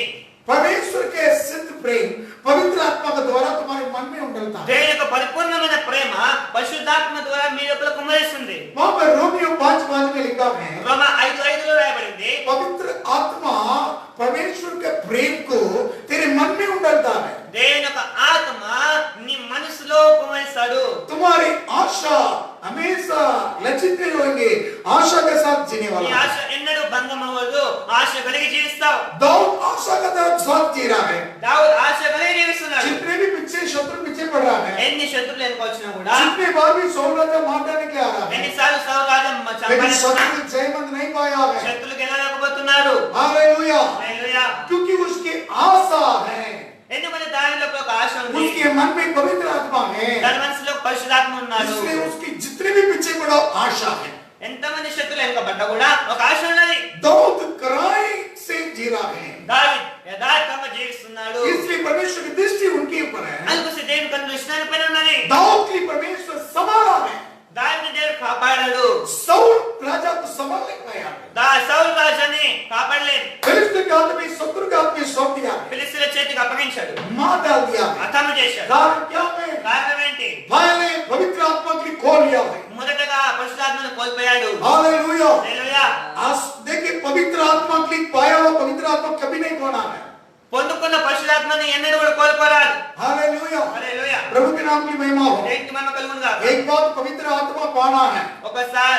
परमेश्वर के सिद्ध प्रेम पवित्र आत्मा के द्वारा तुम्हारे मन में उंडलता है। దేవుని యొక్క పరిపూర్ణమైన ప్రేమ పరిశుద్ధాత్మ ద్వారా మీ లోపల కుమ్మరిస్తుంది. वहां पर रोमियो 5:5 में लिखा है, రోమా 5:5లో రాయబడింది, पवित्र आत्मा परमेश्वर के प्रेम को तेरे मन में उंडलता है। దేవుని యొక్క ఆత్మ నీ మనసులో కుమ్మరిస్తాడు. तुम्हारी आशा हमेशा लज्जित नहीं होंगे, आशा के साथ जीने నీ वाला है। ఆశ ఎన్నడూ భంగం అవ్వదు, ఆశ కలిగి జీవిస్తావు. दाऊद आशा का साथ जी रहा है। దావీదు ఆశ కలిగి జీవిస్తున్నాడు. जितने भी पीछे शत्रु पीछे पड़ रहा है, ఎన్ని శత్రువులు వెనుక వచ్చినా కూడా, जितने बार भी सौल राजा मारने के आ रहा है, ఎన్నిసార్లు సౌలు రాజు लेकिन చంపాలనుకున్నా शत्रु जयमंद नहीं पाया है। శత్రులు గెలవలేకపోతున్నారు. हालेलुया। హల్లెలూయా. क्योंकि उसकी आशा है, ఎందుకంటే దాని లోపల ఒక ఆశ ఉంది, उसके मन में पवित्र आत्मा है, దాని మనసులో పరిశుద్ధాత్మ ఉన్నాడు. इसलिए उसके जितने भी पीछे पड़ा को आशा है। ఎంతమంది శత్రులు వెనుకబడ్డ కూడా ఒక ఆశ ఉన్నది. दाऊद कराई से जी रहा है, దావీదు యథార్థంగా జీవిస్తున్నాడు. इसलिए परमेश्वर की दृष्टि उनके ऊपर है। అందుకోసం దేవుని కన్ను దృష్టి ఆయన పైన ఉన్నది. दाऊद की परमेश्वर संभाला है, దావీదుని దేవుడు కాపాడాడు. साउल राजा को संभाल नहीं पाया, సౌలు రాజుని కాపాడలేదు. फिलिस्तीन के हाथ में, शत्रु के हाथ में सौंप दिया, ఫిలిష్తీయుల చేతికి అప్పగించాడు, मार डाल दिया। హతము చేశాడు. कारण क्या है? కారణం ఏంటి? पहले पवित्र आत्मा की खो लिया है। మొదటగా పరిశుద్ధాత్మను కోల్పోయాడు. हालेलुया। హల్లెలూయా. आज देखिए, पवित्र आत्मा की पाया हुआ पवित्र आत्मा कभी नहीं खोना है। పొందుకున్న పరిశుద్ధాత్మని ఎన్నడూ కూడా కోల్పోరాదు. हालेलुया। హల్లెలూయా. प्रभु के नाम की महिमा हो। దేవునికి మహిమ కలుగును గాక. एक बात पवित्र आत्मा पाना है,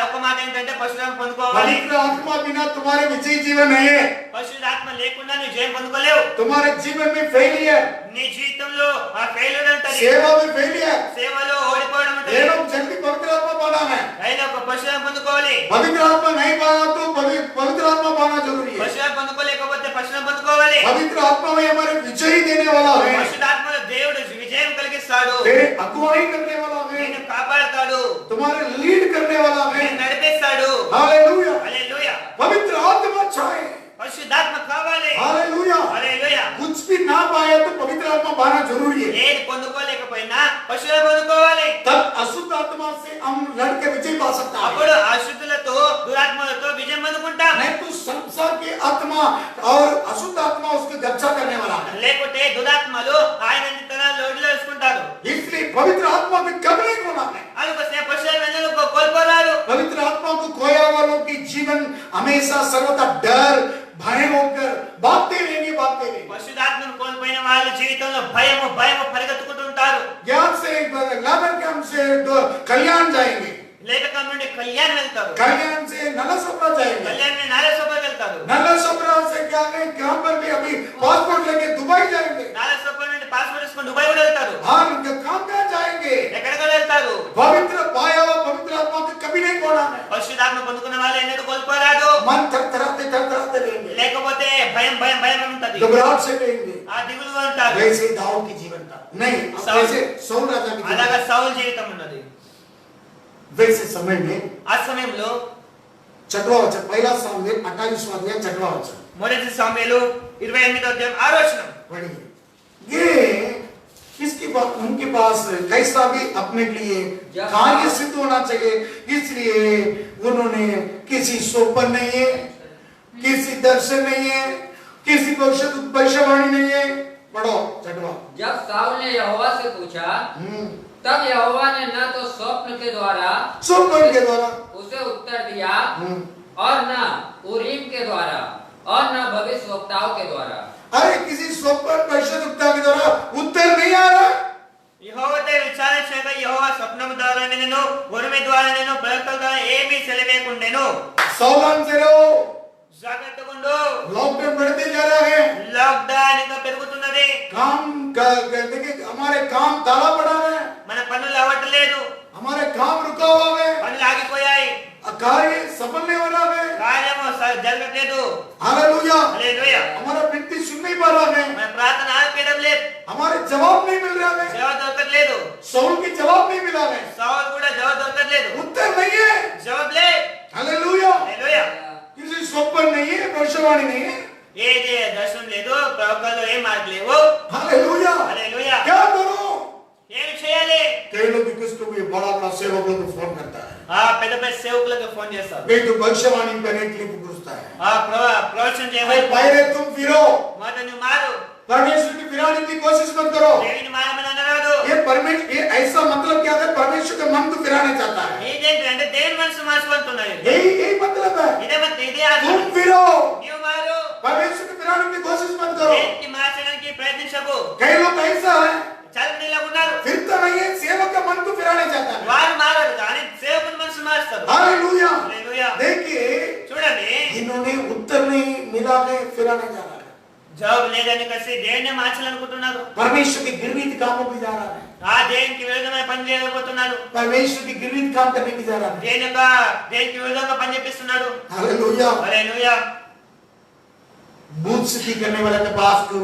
ఒక మాట ఏంటంటే పరిశుద్ధాత్మ పొందుకోవాలి. पवित्र आत्मा बिना तुम्हारे विजय जीवन नहीं है। పరిశుద్ధాత్మ లేకుండా నువ్వు జయం పొందుకోలేవు. तुम्हारे जीवन में फेलियर, నీ జీవితంలో ఆ ఫెయిల్యూర్ ఉంటది. सेवा में फेलियर। సేవలో ఓడిపోవడం ఉంటది. ये लोग जल्दी पवित्र आत्मा पाना है। అయినా ఒక పరిశుద్ధాత్మ పొందుకోవాలి. पवित्र आत्मा नहीं पाना तो पवित्र आत्मा पाना जरूरी है। పరిశుద్ధాత్మ పొందుకోలేకపోతే పరిశుద్ధాత్మ పొందుకోవాలి. पवित्र आत्मा में हमारे विजय देने वाला है, పరిశుద్ధాత్మలో దేవుడు విజయం కలిగిస్తాడు. तेरे अगुवाई करने वाला है, నిన్ను కాపాడతాడు. तुम्हारे लीड करने वाला है। నిన్ను నడిపిస్తాడు. हालेलुया। హల్లెలూయా. पवित्र आत्मा चाहे, పరిశుద్ధాత్మ కావాలి. हालेलुया। హల్లెలూయా. कुछ भी ना पाया तो पवित्र आत्मा पाना जरूरी है। ఏది పొందుకోలేకపోయినా పరిశుద్ధాత్మ పొందుకోవాలి. तब अशुद्ध आत्मा से हम लड़के विजय पा सकता है। అప్పుడు అశుద్ధులతో దురాత్మలతో విజయం పొందుకుంటాం. नहीं तो संसार की आत्मा और अशुद्ध आत्मा उसको गच्चा करने वाला है। లేకుంటే దురాత్మలు ఆయన తన లోడిలో వేసుకుంటారు. इसलिए पवित्र आत्मा में कभी नहीं खोना है। అందుకోసం పరిశుద్ధాత్మను కోల్పోరారు. पवित्र आत्मा को खोया वालों की जीवन हमेशा सर्वदा डर भय होकर भागते रहेंगे। పరిశుద్ధాత్మను కోల్పోయిన వాళ్ళ జీవితంలో భయము పరిగెత్తుకుంటుంటారు. ज्ञान से लाभ कैंप से कल्याण जाएंगे, లేఖకం నుండి కళ్యాణ్ వెళ్తారు. कल्याण से नलसपरा जाएंगे, కళ్యాణ్ నాలసోపర్ వెళ్తారు. नलसपरा से क्या है, यहाँ पर भी अभी पासपोर्ट लेके दुबई जाएंगे। నాలసోపర్ నుండి పాస్పోర్ట్ తీసుకొని దుబాయ్ కూడా వెళ్తారు. हाँ, उनके काम कहाँ जाएंगे? ఎక్కడికి వెళ్తారు? पवित्र पाया हुआ पवित्र आत्मा को कभी नहीं खोना है। పరిశుద్ధాత్మ పొందుకున్న వాళ్ళు ఎన్నడూ కోల్పోరాదు. मन थरथराते रहेंगे, లేకపోతే భయం ఉంటది. घबराहट से रहेंगे। ఆ దిగులుగా ఉంటారు. वैसे दाऊद की जीवन था नहीं, वैसे सौल राजा की जीवन అలాగా था। సౌలు జీవితం ఉన్నది. वैसे समय में ఆ సమయంలో छठवां वचन, पहला सामुएल 28वां अध्याय 6वां वचन మొదటి సమూయేలు 28వ అధ్యాయం 6వ వచనం. पढ़िए। ये किसकी बात, उनके पास कैसा भी अपने लिए कार्य सिद्ध होना चाहिए, इसलिए उन्होंने किसी सोपन नहीं है, किसी दर्शन नहीं है, किसी भविष्यवाणी नहीं है। पढ़ो 6वां। जब साउल ने यहोवा से पूछा, तब यहोवा ने न तो स्वप्न के द्वारा उसे उत्तर दिया और न उरीम के द्वारा और न भविष्यवक्ताओं के द्वारा। अरे किसी स्वप्न भविष्यवक्ता के द्वारा उत्तर नहीं आ रहा। యెహోవాతో విచారణ చేయగా యెహోవా స్వప్నము ద్వారా నేను ఉరిమి ద్వారా నేను ప్రవక్తల ద్వారా ఏమీ సెలవేకుండెను. सावधान से रहो, జాగ్రత్తగా ఉండు. लॉकडाउन बढ़ते जा रहा है, లాక్డౌన్ ఇంకా పెరుగుతున్నది. देखिए हमारे काम ताला पड़ा है, మన పనులు అవ్వట్లేదు. हमारे काम रुका हुआ है, పనులు ఆగిపోయాయి. कार्य सफल नहीं हो रहा है। కార్యము జరగట్లేదు. हालेलुया। హల్లెలూయా. हमारा विनती सुन नहीं पा रहा है, మన ప్రార్థన ఆగిపోవడం లేదు. हमारे जवाब नहीं मिल रहा है, జవాబు దొరకట్లేదు. सौल की जवाब नहीं मिला है, సౌలు కూడా జవాబు దొరకట్లేదు. उत्तर नहीं है। జవాబు లేదు. हालेलुया। హల్లెలూయా. किसी स्वप्न नहीं है, भविष्यवाणी नहीं है। ఏది దర్శనం లేదు, ప్రవక్తలు ఏం మాటలేవు. हालेलुया। హల్లెలూయా. क्या करो? ఏం చేయాలి? कई लोग किसको भी बड़ा सेवक लोग को फोन करता है, ఆ పెద్ద పెద్ద సేవకులకు ఫోన్ చేస్తారు. कई तो भविष्यवाणी करने के लिए पूछता है, ఆ ప్రవచనం भाई చేయమని पहले तुम फिरो, మాట నువ్వు మారు. परमेश्वर की फिराने की कोशिश मत करो। దేవుని మారమని అనరాదు. ये परमेश्वर, ये ऐसा मतलब क्या है, परमेश्वर का मन को फिराने चाहता है, ఇదేంటి అంటే దేవుని మనసు మార్చుకుంటున్నాడు. यही मतलब है। ఇదే तुम అర్థం. फिरो, నీవు మారు. परमेश्वर की फिराने की कोशिश मत करो। దేవుని మార్చడానికి ప్రయత్నించకు. कई लोग ऐसा है, చలనీలా ఉన్నారు. फिरता नहीं है, सेवक का मन को फिराने चाहता है। వారు మారరు కానీ సేవకుని మనసు మారుస్తారు. हालेलुया। హల్లెలూయా. देखिए, చూడండి, इन्होंने उत्तर नहीं मिला है, फिराने जा रहा है, జవాబు లేదని కలిసి దేవుని మార్చాలనుకుంటున్నారు. परमेश्वर के गिरवित कामों पे जा रहा है, ఆ దేవునికి విరుద్ధమైన పని చేయబోతున్నాడు. परमेश्वर की गिरवित काम करने की जा रहा है। దేవునికి విరుద్ధంగా పని చేపిస్తున్నాడు. हालेलुया। హల్లెలూయా. भूत सिद्धि करने वाले के पास को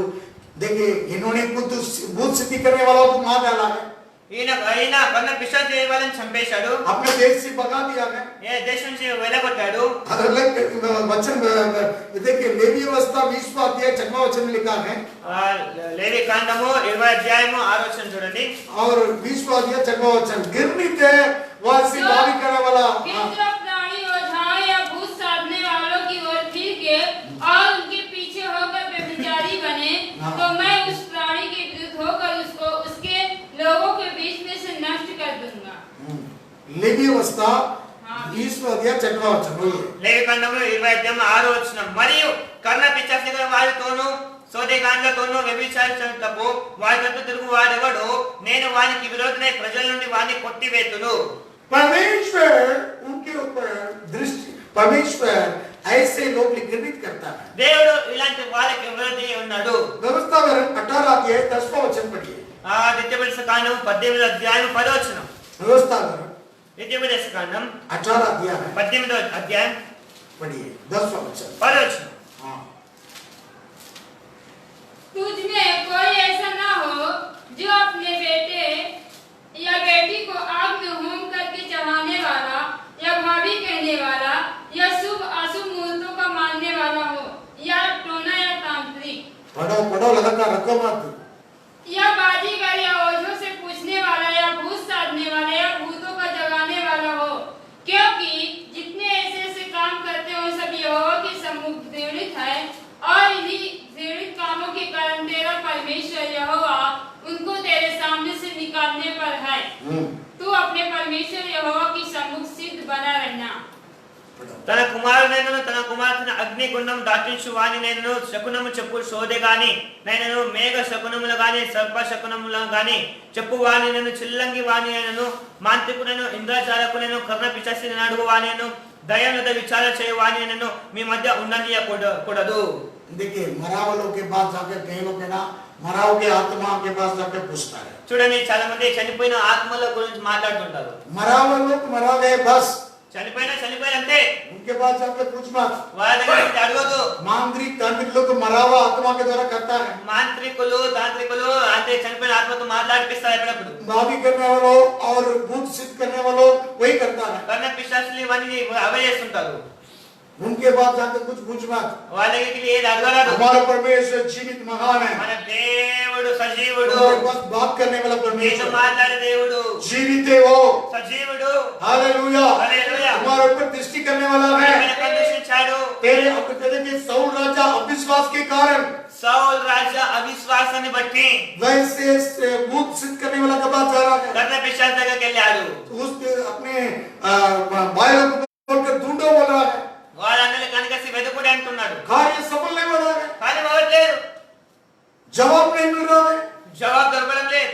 देखिए, इन्होंने खुद भूत सिद्धि करने वालों को मार डाला है। ఈయన కన్న పిశాచి వాళ్ళని చంపేశాడు, अपने देश से भगा दिया है। ఏ దేశం నుంచి వెళ్ళగొట్టాడు. वचन देखिए लेवी अवस्था 20वां अध्याय 6वां वचन में लिखा है, లేవి కాండము 20 అధ్యాయము 6వ వచనం చూడండి. और 20वां अध्याय 6वां वचन गिरनीत है वासी बावी करने वाला प्राणी और झाड़ या भूत साधने वालों की ओर फिर के और उनके पीछे होकर व्यभिचारी बने, तो मैं उस प्राणी के विरुद्ध होकर उसको उसके लोगों के बीच में से नष्ट कर दूंगा. लेवी अवस्था 20वां अध्याय 6वां वचन बोलिए। లేవి కాండము 20 అధ్యాయము 6వ వచనం. మరియు కర్ణ పిశాచి గల వారితోను సోదెగాండ్లతోను వ్యభిచారించుటకు వారితో తిరుగు వాడెవడో నేను వానికి విరోధమై ప్రజల నుండి వారిని కొట్టివేతును. परमेश्वर उनके ऊपर दृष्टि, परमेश्वर ऐसे लोग घृणित करता है। దేవుడు ఇలాంటి వాళ్ళకి విరోధి ఉన్నాడు. व्यवस्थावरण 18 अध्याय 10वां वचन पढ़िए। ద్వితీయోపదేశ కాండం 18వ అధ్యాయం 10వ వచనం. व्यवस्थावरण ద్వితీయోపదేశ కాండం 18 अध्याय 18వ అధ్యాయం पढ़िए 10वां वचन। 10వ వచనం. हाँ, तुझ में कोई ऐसा ना हो जो अपने बेटे या बेटी को आग में होम करके चढ़ाने वाला या भाभी कहने वाला या शुभ अशुभ मुहूर्तों का मानने वाला हो, या टोना या तांत्रिक, पढ़ो लगातार रखो मत। या बाजीगर या ओझों से पूछने वाला या भूत साधने वाला या भूतों का जगाने वाला हो, क्योंकि जितने ऐसे ऐसे काम करते हो सब यहोवा के सम्मुख घृणित है, और इन्हीं घृणित कामों के कारण तेरा परमेश्वर यहोवा उनको तेरे सामने से निकालने पर है। तू अपने परमेश्वर यहोवा की सम्मुख सिद्ध बना रहना। తన కుమారునైనను తన కుమార్తెను అగ్నిగుండం దాటించు వాని నేను శకునము చెప్పు శోధె గాని నేను మేఘ శకునములు గాని సర్ప శకునములు గాని చెప్పు వాని నేను చిల్లంగి వాని నేను మాంత్రికునను ఇంద్రజాలకునను కర్ణ పిశాచిని అడుగు వాని నేను దయానుద విచార చేయు వాని నేను మీ మధ్య ఉండనీయకూడదు. देखिए मरा वालों के पास जाकर कई लोग ना मराओ के आत्मा के पास जाकर पूछता है। చూడండి చాలా మంది చనిపోయిన ఆత్మల గురించి మాట్లాడుతుంటారు. मरा वाले लोग मरा गए बस, చనిపోయిన అంతే, उनके पास जाकर पूछ मत। వాళ్ళ దగ్గర అడగదు. मांत्रिक तांत्रिक लोग मरा हुआ आत्मा के द्वारा करता है। మాంత్రికులు తాంత్రికులు అంటే చనిపోయిన ఆత్మతో మాట్లాడిపిస్తారు ఎప్పుడప్పుడు. भाभी करने वालों और भूत सिद्ध करने वालों वही करता है। కర్ణ పిశాచులు ఇవన్నీ అవే చేస్తుంటారు. उनके पास जाकर कुछ पूछ मत। వాళ్ళ దగ్గరికి ఏది అడగరాదు. हमारा परमेश्वर जीवित महान है, మన దేవుడు సజీవుడు, उनके पास बात करने वाला నీతో परमेश्वर మాట్లాడే దేవుడు जीवित है वो। సజీవుడు. हालेलुया, హల్లెలూయా. हमारे ऊपर दृष्टि करने वाला है। ఆయన కండిషించాడు. तेरे अपने कहते कि सौल राजा अविश्वास के कारण సౌల్ రాజా అవిశ్వాసాన్ని బట్టి वैसे भूत सिद्ध करने वाला के पास जा रहा है। కర్ణ పిశాచు దగ్గరికి వెళ్ళాడు. उस अपने भाई को बोलकर ढूंढो बोल रहा है, వాళ్ళందరూ కనకసి వెతుకుడి అంటున్నాడు. कार्य सफल नहीं हो रहा है, కానీ అవ్వట్లేదు, जवाब नहीं मिल रहा है, జవాబు దొరకడం లేదు,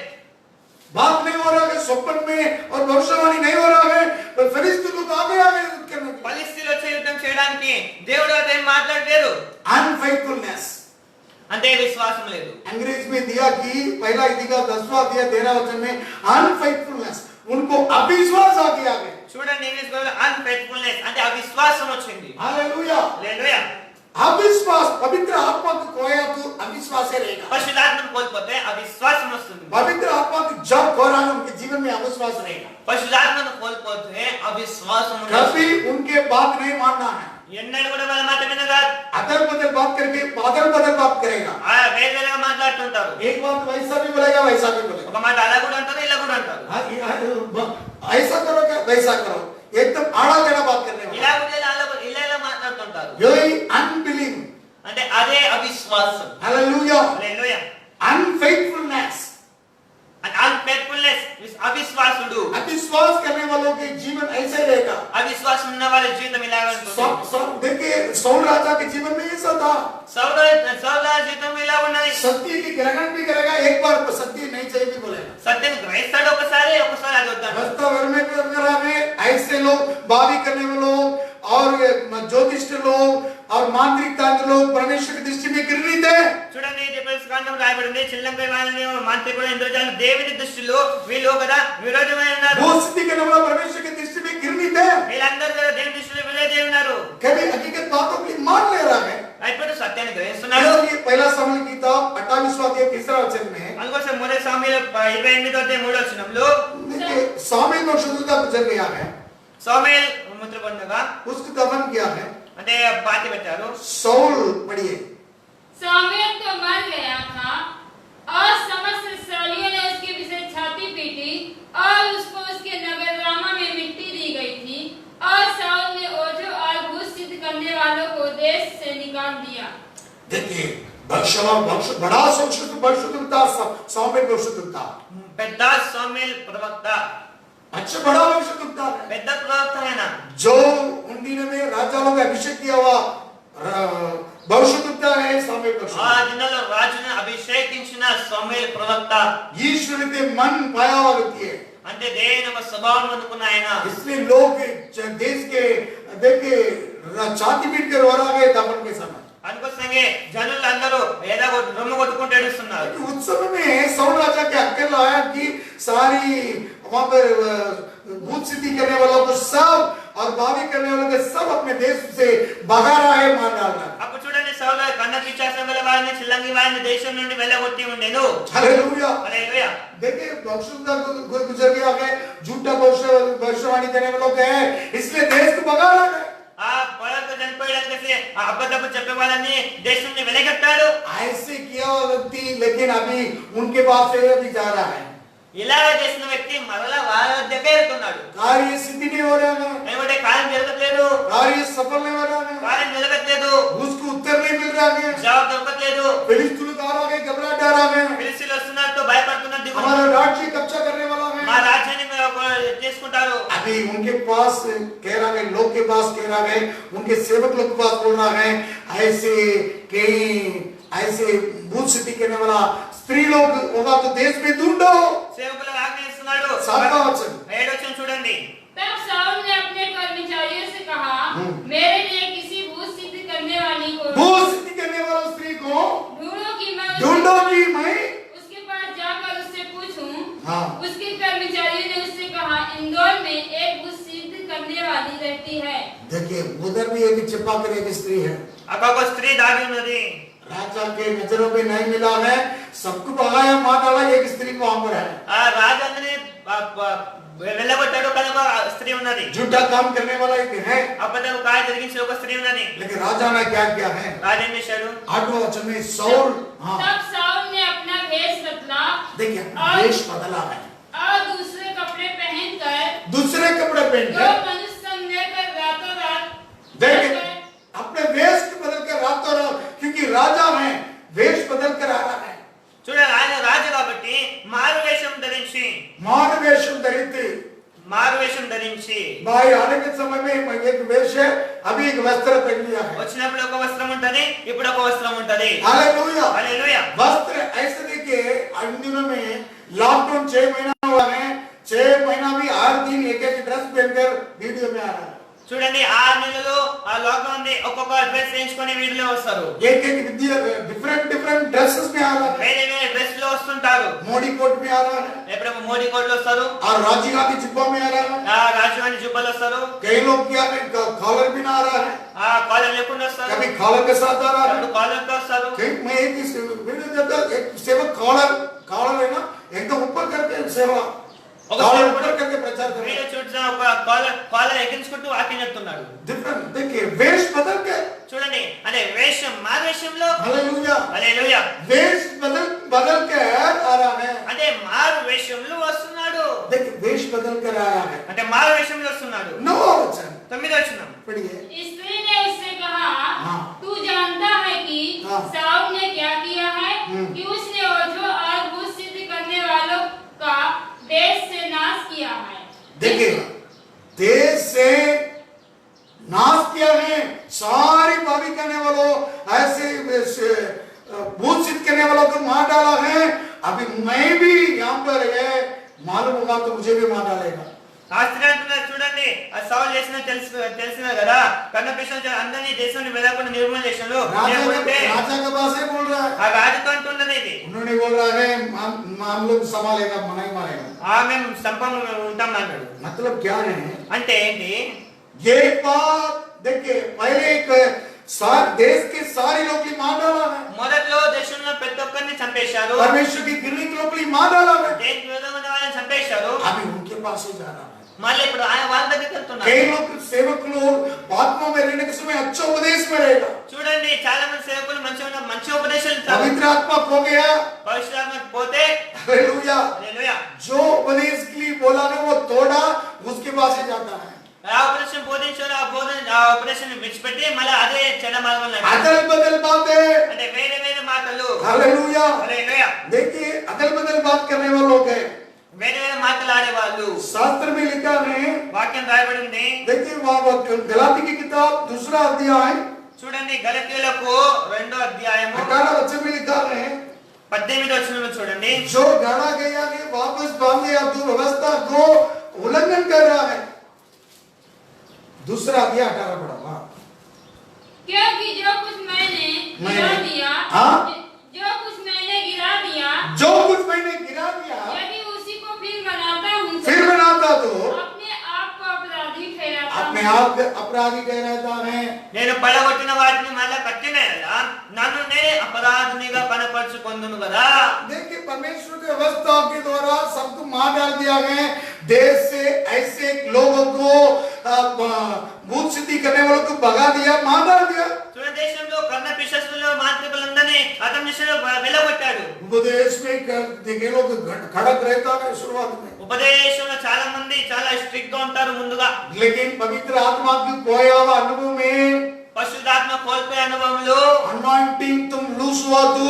बात नहीं हो रहा है, स्वप्न में और भविष्यवाणी नहीं हो रहा है, पर फरिश्ते लोग आगे युद्ध करने के लिए। ఫలిష్తీయులు వచ్చి యుద్ధం చేయడానికి దేవుడు అయితే ఏం మాట్లాడలేదు. अनफेथफुलनेस అంటే విశ్వాసం లేదు. अंग्रेज में दिया कि पहला इदिका 10वां अध्याय 13 वचन में अनफेथफुलनेस, उनको अविश्वास आ गया है। చూడండి ఇంగ్లీష్ బైబిల్ అన్ఫెయిత్ఫుల్నెస్ అంటే అవిశ్వాసం వచ్చింది. हालेलुया, హల్లెలూయా. अविश्वास पवित्र आत्मा को खोया तो अविश्वास ही रहेगा। పరిశుద్ధాత్మను కోల్పోతే అవిశ్వాసం వస్తుంది. पवित्र आत्मा को जब खोया उनके जीवन में अविश्वास रहेगा। పరిశుద్ధాత్మను కోల్పోతే అవిశ్వాసం ఉంటుంది. कभी उनके बात नहीं मानना है, ఎన్నడూ కూడా వాళ్ళ మాట వినరాదు. अदल बदल बात करके बादल बदल बात करेगा। వేరేగా మాట్లాడుతుంటారు. एक बात वैसा भी बोलेगा वैसा भी बोलेगा, ఒక మాట అలా కూడా అంటారు ఇలా కూడా అంటారు. ऐसा करो क्या वैसा करो, एकदम आड़ा टेढ़ा बात करने ఇలా वाला, కూడా ఇలా ఇలా మాట్లాడుతుంటారు. यही अनबिलीव। అంటే అదే అవిశ్వాసం. Hallelujah, hallelujah. अनफेथफुलनेस, అన్ఫెయిత్ఫుల్నెస్ అవిశ్వాసుడు. अविश्वास करने वालों के जीवन ऐसे रहेगा। అవిశ్వాసం ఉన్న వాళ్ళ జీవితం ఇలాగే ఉంటుంది. देखिए सौल राजा के जीवन में ऐसा था, సౌల జీవితం ఇలా ఉన్నది. सत्य की ग्रहण भी करेगा, एक बार सत्य नहीं चाहिए भी बोलेगा। సత్యం గ్రహిస్తాడు ఒకసారి అది వద్దాడు. वास्तव में ऐसे लोग बावी करने वाले लोग और ज्योतिष लोग और मांत्रिक तांत्रिक लोग परमेश्वर की दृष्टि में घृणित है। చూడండి ఎఫెసీయుల కాండం రాయబడింది, చిల్లంపై వాళ్ళని మాంత్రికుడు ఇంద్రజాలం దేవుని దృష్టిలో వీళ్ళు కదా విరోధమైన ఉన్నారు. वो सिद्धि करने वाला परमेश्वर की दृष्टि में घृणित है। వీళ్ళందరూ కూడా దేవుని దృష్టిలో విరోధి ఉన్నారు. कभी हकीकत बातों को मान ले रहा है, ఇప్పుడు సత్యాన్ని గ్రహిస్తున్నాడు. इसलिए पहला सामुएल की किताब 28वां अध्याय 3रा वचन में అందుకోసం మొదటి సాముయేలు 28వ అధ్యాయం 3వ వచనంలో देखिए सामुएल को शुद्धता गुजर गया है, సాముయేలు ముద్ర పొందగా उसको दफन किया है। అంటే పాతి పెట్టారు. शाऊल पढ़िए, सामुएल तो मर गया था और समस्त इस्राएलियों ने उसके विषय छाती पीटी और उसको उसके नगर रामा में मिट्टी दी गई थी और शाऊल ने ओझों और भूत सिद्ध करने वालों को देश से निकाल दिया। देखिए बड़ा शुद्धता सामुएल को शुद्धता, పెద్ద సాముయేలు ప్రవక్త, अच्छा बड़ा शुद्धता है పెద్ద ప్రవక్త ఆయన. जो उन दिनों में राजा लोग अभिषेक किया हुआ भविष्यवक्ता है सामुएल को। ఆ దినాల్లో రాజును అభిషేకించిన సాముయేలు ప్రవక్త. ईश्वर के मन पाया हुआ व्यक्ति है, అంటే దేవుని యొక్క స్వభావం అందుకున్న ఆయన. इसलिए लोग देश के देखिए छाती पीट के रो रहा है दफन के समय। అందుకోసమే జనులందరూ ఏదో రొమ్ము కొట్టుకుంటూ ఏడుస్తున్నారు. उस समय में साउल राजा के अकेला आया कि सारी वहां पर भूत सिद्धि करने वालों को सब और बावी करने वालों के सब अपने देश से भगा रहा है, मार डाल रहा है। అప్పుడు చూడండి సౌలు కన్న పిశాచం గల వారిని చిల్లంగి వారిని దేశం నుండి వెళ్ళగొట్టి ఉండెను. हालेलुया। హల్లెలూయా. देखिए भविष्यवक्ता को गुजर गया है, झूठा भविष्यवाणी करने वालों के है, इसलिए देश को भगा रहा है। ఆ పొలంలో చనిపోయడానికి ఆ అబద్ధపు చెప్పే వాళ్ళని దేశం నుండి వెలగొట్టాడు. ऐसे किया हुआ व्यक्ति लेकिन अभी उनके पास से अभी जा रहा है, ఇలా చేసిన వ్యక్తి మరలా వారి వద్దకే వెళ్తున్నాడు. कार्य सिद्धि नहीं हो रहा है, ఏమంటే కార్యం జరగట్లేదు, कार्य सफल नहीं हो रहा है, కార్యం జరగట్లేదు, उसको उत्तर नहीं मिल रहा है, జవాబు దొరకట్లేదు. फिलिस्तीन आ रहा है, घबराहट आ रहा है, ఫిలిష్తీయులు వస్తున్నారు, భయపడుతున్నారు, దిగులు. हमारा राज्य कब्जा करने वाला మా है। రాజ్యాన్ని చేసుకుంటారు. अभी उनके पास कह रहा है, लोग के पास कह रहा है, उनके सेवक लोग के पास बोल रहा है, ऐसे कई ऐसे भूत सिद्धि करने वाला स्त्री लोग होगा तो देश में ढूंढो। సేవకులకు ఆజ్ఞాపిస్తున్నాడు. 7वां वचन, 7వ వచనం చూడండి. तब शाऊल ने अपने कर्मचारियों से कहा, मेरे लिए किसी भूत सिद्ध करने वाली को भूत सिद्धि करने वाला स्त्री को ढूंढो कि मैं ढूंढो कि मैं उसके पास जाकर उससे पूछूं। हाँ। उसके कर्मचारियों ने उससे कहा, इंदौर में एक भूत सिद्ध करने वाली रहती है। देखिए उधर भी एक छिपा कर एक स्त्री है, అక్కడ ఒక స్త్రీ దాగి ఉన్నది. राजा के नजरों में नहीं मिला है, सबको भगाया मार डाला, एक स्त्री को वहां पर है। ఆ రాజందరిని వెళ్ళగొట్టాడు, కనుక స్త్రీ ఉన్నది. झूठा काम करने वाला एक है, అబద్ధపు కార్యం జరిగించే ఒక స్త్రీ ఉన్నది. लेकिन राजा ने क्या किया है? రాజు ఏం చేశాడు? 8वां वचन में साउल, हाँ तब शाऊल ने अपना भेष बदला देखिए और- वेश बदला है, और दूसरे कपड़े पहनकर दूसरे कपड़े पहन दो के मनुष्य संग लेकर रातों रात देखिए अपने वेश को बदल कर रातों रात, क्योंकि राजा है वेश बदल कर आ रहा है, చూడండి ఆయన రాజు కాబట్టి మారు వేషం ధరించి मान वेशम धरित भाई आने के समय में एक वेश है, अभी एक वस्त्र पहन लिया है। వచ్చినప్పుడు ఒక వస్త్రం ఉంటది, ఇప్పుడు ఒక వస్త్రం ఉంటది. हालेलुया। హల్లెలూయా. वस्त्र ऐसे देखिए इन दिनों में लॉकडाउन 6 महीना हुआ है, 6 महीना भी हर दिन एक एक ड्रेस पहनकर वीडियो में आ रहा है। చూడండి 6 నెలలు ఆ లాక్డౌన్ ది ఒక్కొక్క డ్రెస్ వేయించుకొని వీడియోలో వస్తారు. एक एक डिफरेंट ड्रेसेस में आ रहा है, వేరే వేరే డ్రెస్ లో వస్తుంటారు. मोदी कोट में आ रहा है ఎప్పుడేమో మోడీ కోట్లు వస్తారు, और राजीव गांधी जिब्बा में आ रहा है, ఆ రాజధాని జుబ్బలు వస్తారు, कई लोग क्या है कॉलर भी ना आ रहा है, ఆ కాలర్ లేకుండా వస్తారు, कभी कॉलर के साथ आ रहा है, అప్పుడు కాలర్ తో వస్తారు. कई मैं एक वीडियो देता एक सेवक कॉलर है ना एकदम ऊपर करके सेवा कॉलर ऊपर करके प्रचार कर रहा వీడియో है। చూడ్డా ఒక కాలర్ ఎక్కించుకుంటూ వాక్యం చెప్తున్నాడు. डिफरेंट देखिए वेश बदल के, చూడండి అంటే వేషం మారు వేషంలో. हालेलुया, హల్లెలూయా. वेश बदल के आ रहा है। అంటే మారు వేషంలో వస్తున్నాడు. देखिए वेश बदल कर आया है। అంటే మారు వేషంలో వస్తున్నాడు. 9वां वचन 9వ వచనం पढ़िए। स्त्री ने उससे कहा, हाँ। तू जानता है कि हाँ। शाऊल ने क्या किया है, कि उसने ओझों और भूत सिद्ध करने वालों का देश से नाश किया है। देखिए देश से नाश किया है, सारी पापी करने वालों ऐसे भूत सिद्ध करने वालों को मार डाला है। अभी मैं भी यहाँ पर है, मालूम होगा तो मुझे भी मार डालेगा। ఆ స్త్రీ అంటున్నారు చూడండి, ఆ సౌలు చేసిన తెలిసిన కదా, కన్నపిశాచం అందరినీ దేశం నుండి వెళ్ళకుండా నిర్మూలన చేశాడు. राजा के पास है बोल रहा है, ఆ రాజుతో అంటున్నది ఇది. उन्होंने बोल रहा है हम लोग संभालेगा मना ही मारेगा। మేము సంపం ఉంటాం అన్నాడు. मतलब क्या है? అంటే ఏంటి? ये बात देखिए पहले एक देश के सारे लोग की मार डाला है। మొదట్లో దేశంలో ప్రతి ఒక్కరిని చంపేశారు. परमेश्वर की गिरनी लोग की मार डाला है। దేవునికి విరోధమైన వాళ్ళని చంపేశారు. अभी उनके पास ही जा रहा है। మళ్ళీ ఇప్పుడు ఆయన వాళ్ళ దగ్గరికి వెళ్తున్నారు. कई लोग सेवक लोग आत्मा में रहने के समय अच्छा उपदेश में रहेगा। చూడండి చాలా మంది సేవకులు మంచి ఉపదేశాలు ఇస్తారు. पवित्र आत्मा खो गया, పరిశుద్ధాత్మ పోతే हालेलुया, హల్లెలూయా, जो उपदेश के लिए बोला ना वो तोड़ा, उसके पास ही जाता है। ఆ ఉపదేశం బోధించారు, ఆ ఉపదేశం విడిచిపెట్టి మళ్ళీ అదే చెడ్డ మార్గంలో अदल बदल बातें, అంటే వేరే వేరే మాటలు. हालेलुया। హల్లెలూయా, देखिए अदल बदल बात करने वाले लोग हैं। వేరే వేరే మాటలు ఆడేవాళ్ళు. शास्त्र में लिखा है, వాక్యం రాయబడి ఉంది. देखिए वहाँ गलाती की किताब 2 अध्याय చూడండి గలతీయులకు 2వ అధ్యాయము 18 वचन में लिखा है, 18వ వచనంలో చూడండి. जो गाड़ा गया है वापस बांधे या दुर्व्यवस्था को उल्लंघन कर रहा है। 2 अध्याय 18 पढ़ा। क्योंकि जो कुछ मैंने गिरा दिया, हाँ? जो कुछ मैंने गिरा दिया, जो कुछ मैंने गिरा दिया यदि उसी को फिर बनाता हूँ, फिर बनाता तो अपने आप को अपराधी ठहराता अपने हूँ। आप अपराधी कहलाता है। నేను పడగొట్టిన వాటిని మళ్ళా కట్టిన ఎడల నన్ను నేనే అపరాధునిగా కనపరుచుకొందును కదా. देखिए परमेश्वर की व्यवस्था के द्वारा सबको मार डाल दिया है। देश से ऐसे लोगों को भूत सिद्धि करने वालों को भगा दिया, मार डाल दिया। చూడండి దేశంలో కర్ణ పిశాచులు మాంత్రికులందరినీ హతం చేశాడు, వెలగొట్టాడు. उपदेश में देखे लोग खड़क रहता है शुरुआत में, ఉపదేశంలో చాలా మంది చాలా స్ట్రిక్ట్ గా ఉంటారు ముందుగా. लेकिन पवित्र आत्मा की खोया हुआ अनुभव में పరిశుద్ధాత్మ కోల్పోయే అనుభవంలో अनॉइंटिंग तुम लूज हुआ तू,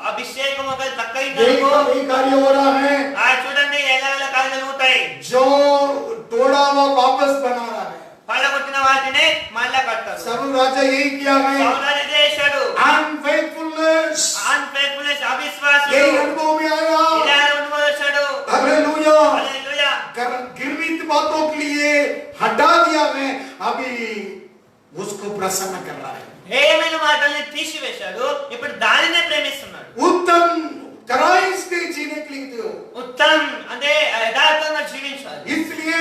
అభిషేకం ఒక यही తక్కువ कार्य हो रहा है। చూడండి ఎలా ఎలా కార్యాలు జరుగుతాయి. जो तोड़ा हुआ वापस बना रहा है। పడగొట్టిన వాటిని మళ్ళా కట్టారు. सब राजा यही किया है। సౌందర్య చేశాడు. अनफेथफुलनेस, అన్ఫేత్ఫుల్నెస్, అవిశ్వాసం यही अनुभव में आया। ఇలా అనుభవించాడు. हालेलुया। హల్లెలూయా. गिरवित बातों के लिए हटा दिया है, अभी उसको प्रसन्न कर रहा है। ఏమైన మాటల్ని తీసివేశాడు, ఇప్పుడు దానినే ప్రేమిస్తున్నాడు. उत्तम क्राइस्ट के जीने के लिए दो, ఉత్తమం అంటే యథార్థంగా జీవించాలి. इसलिए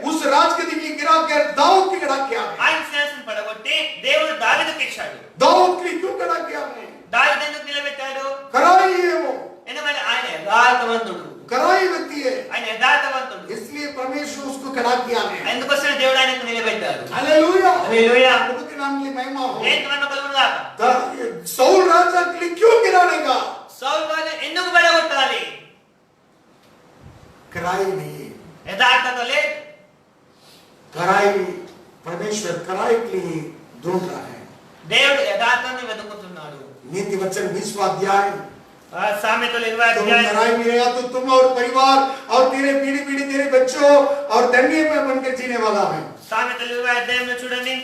उस राजगद्दी की गिरा कर दाऊद की खड़ा किया है। ఆయన సింహాసనం పడగొట్టి దేవుడు దావీదుకి ఇచ్చాడు. दाऊद के लिए क्यों खड़ा किया है? దావీదు ఎందుకు నిలబెట్టాడు? कराई है वो, ఎందుకంటే ఆయన యథార్థవంతుడు, कराई व्यक्ति है, ఆయన యథార్థవంతుడు. इसलिए परमेश्वर उसको खड़ा किया है। ఎందుకోసం దేవుడు ఆయనకు నిలబెట్టాడు. हालेलुया, హల్లెలూయా. प्रभु के नाम की महिमा हो। దేవుని నామం కలుగును గాక. साउल राजा के लिए क्यों गिराने का? సౌలు రాజు ఎందుకు పడగొట్టాలి? कराई नहीं, యథార్థత లేదు. कराई परमेश्वर कराई के लिए ढूंढ रहा है। దేవుడు యథార్థాన్ని వెతుకుతున్నాడు. नीति वचन 20वां अध्याय, సామెతలు तुम 20వ అధ్యాయం. लड़ाई में रहा तो तुम और परिवार और तेरे पीढ़ी पीढ़ी तेरे बच्चों और धन्य में बनकर जीने वाला है। సామెతలు 20వ అధ్యాయంలో చూడండి.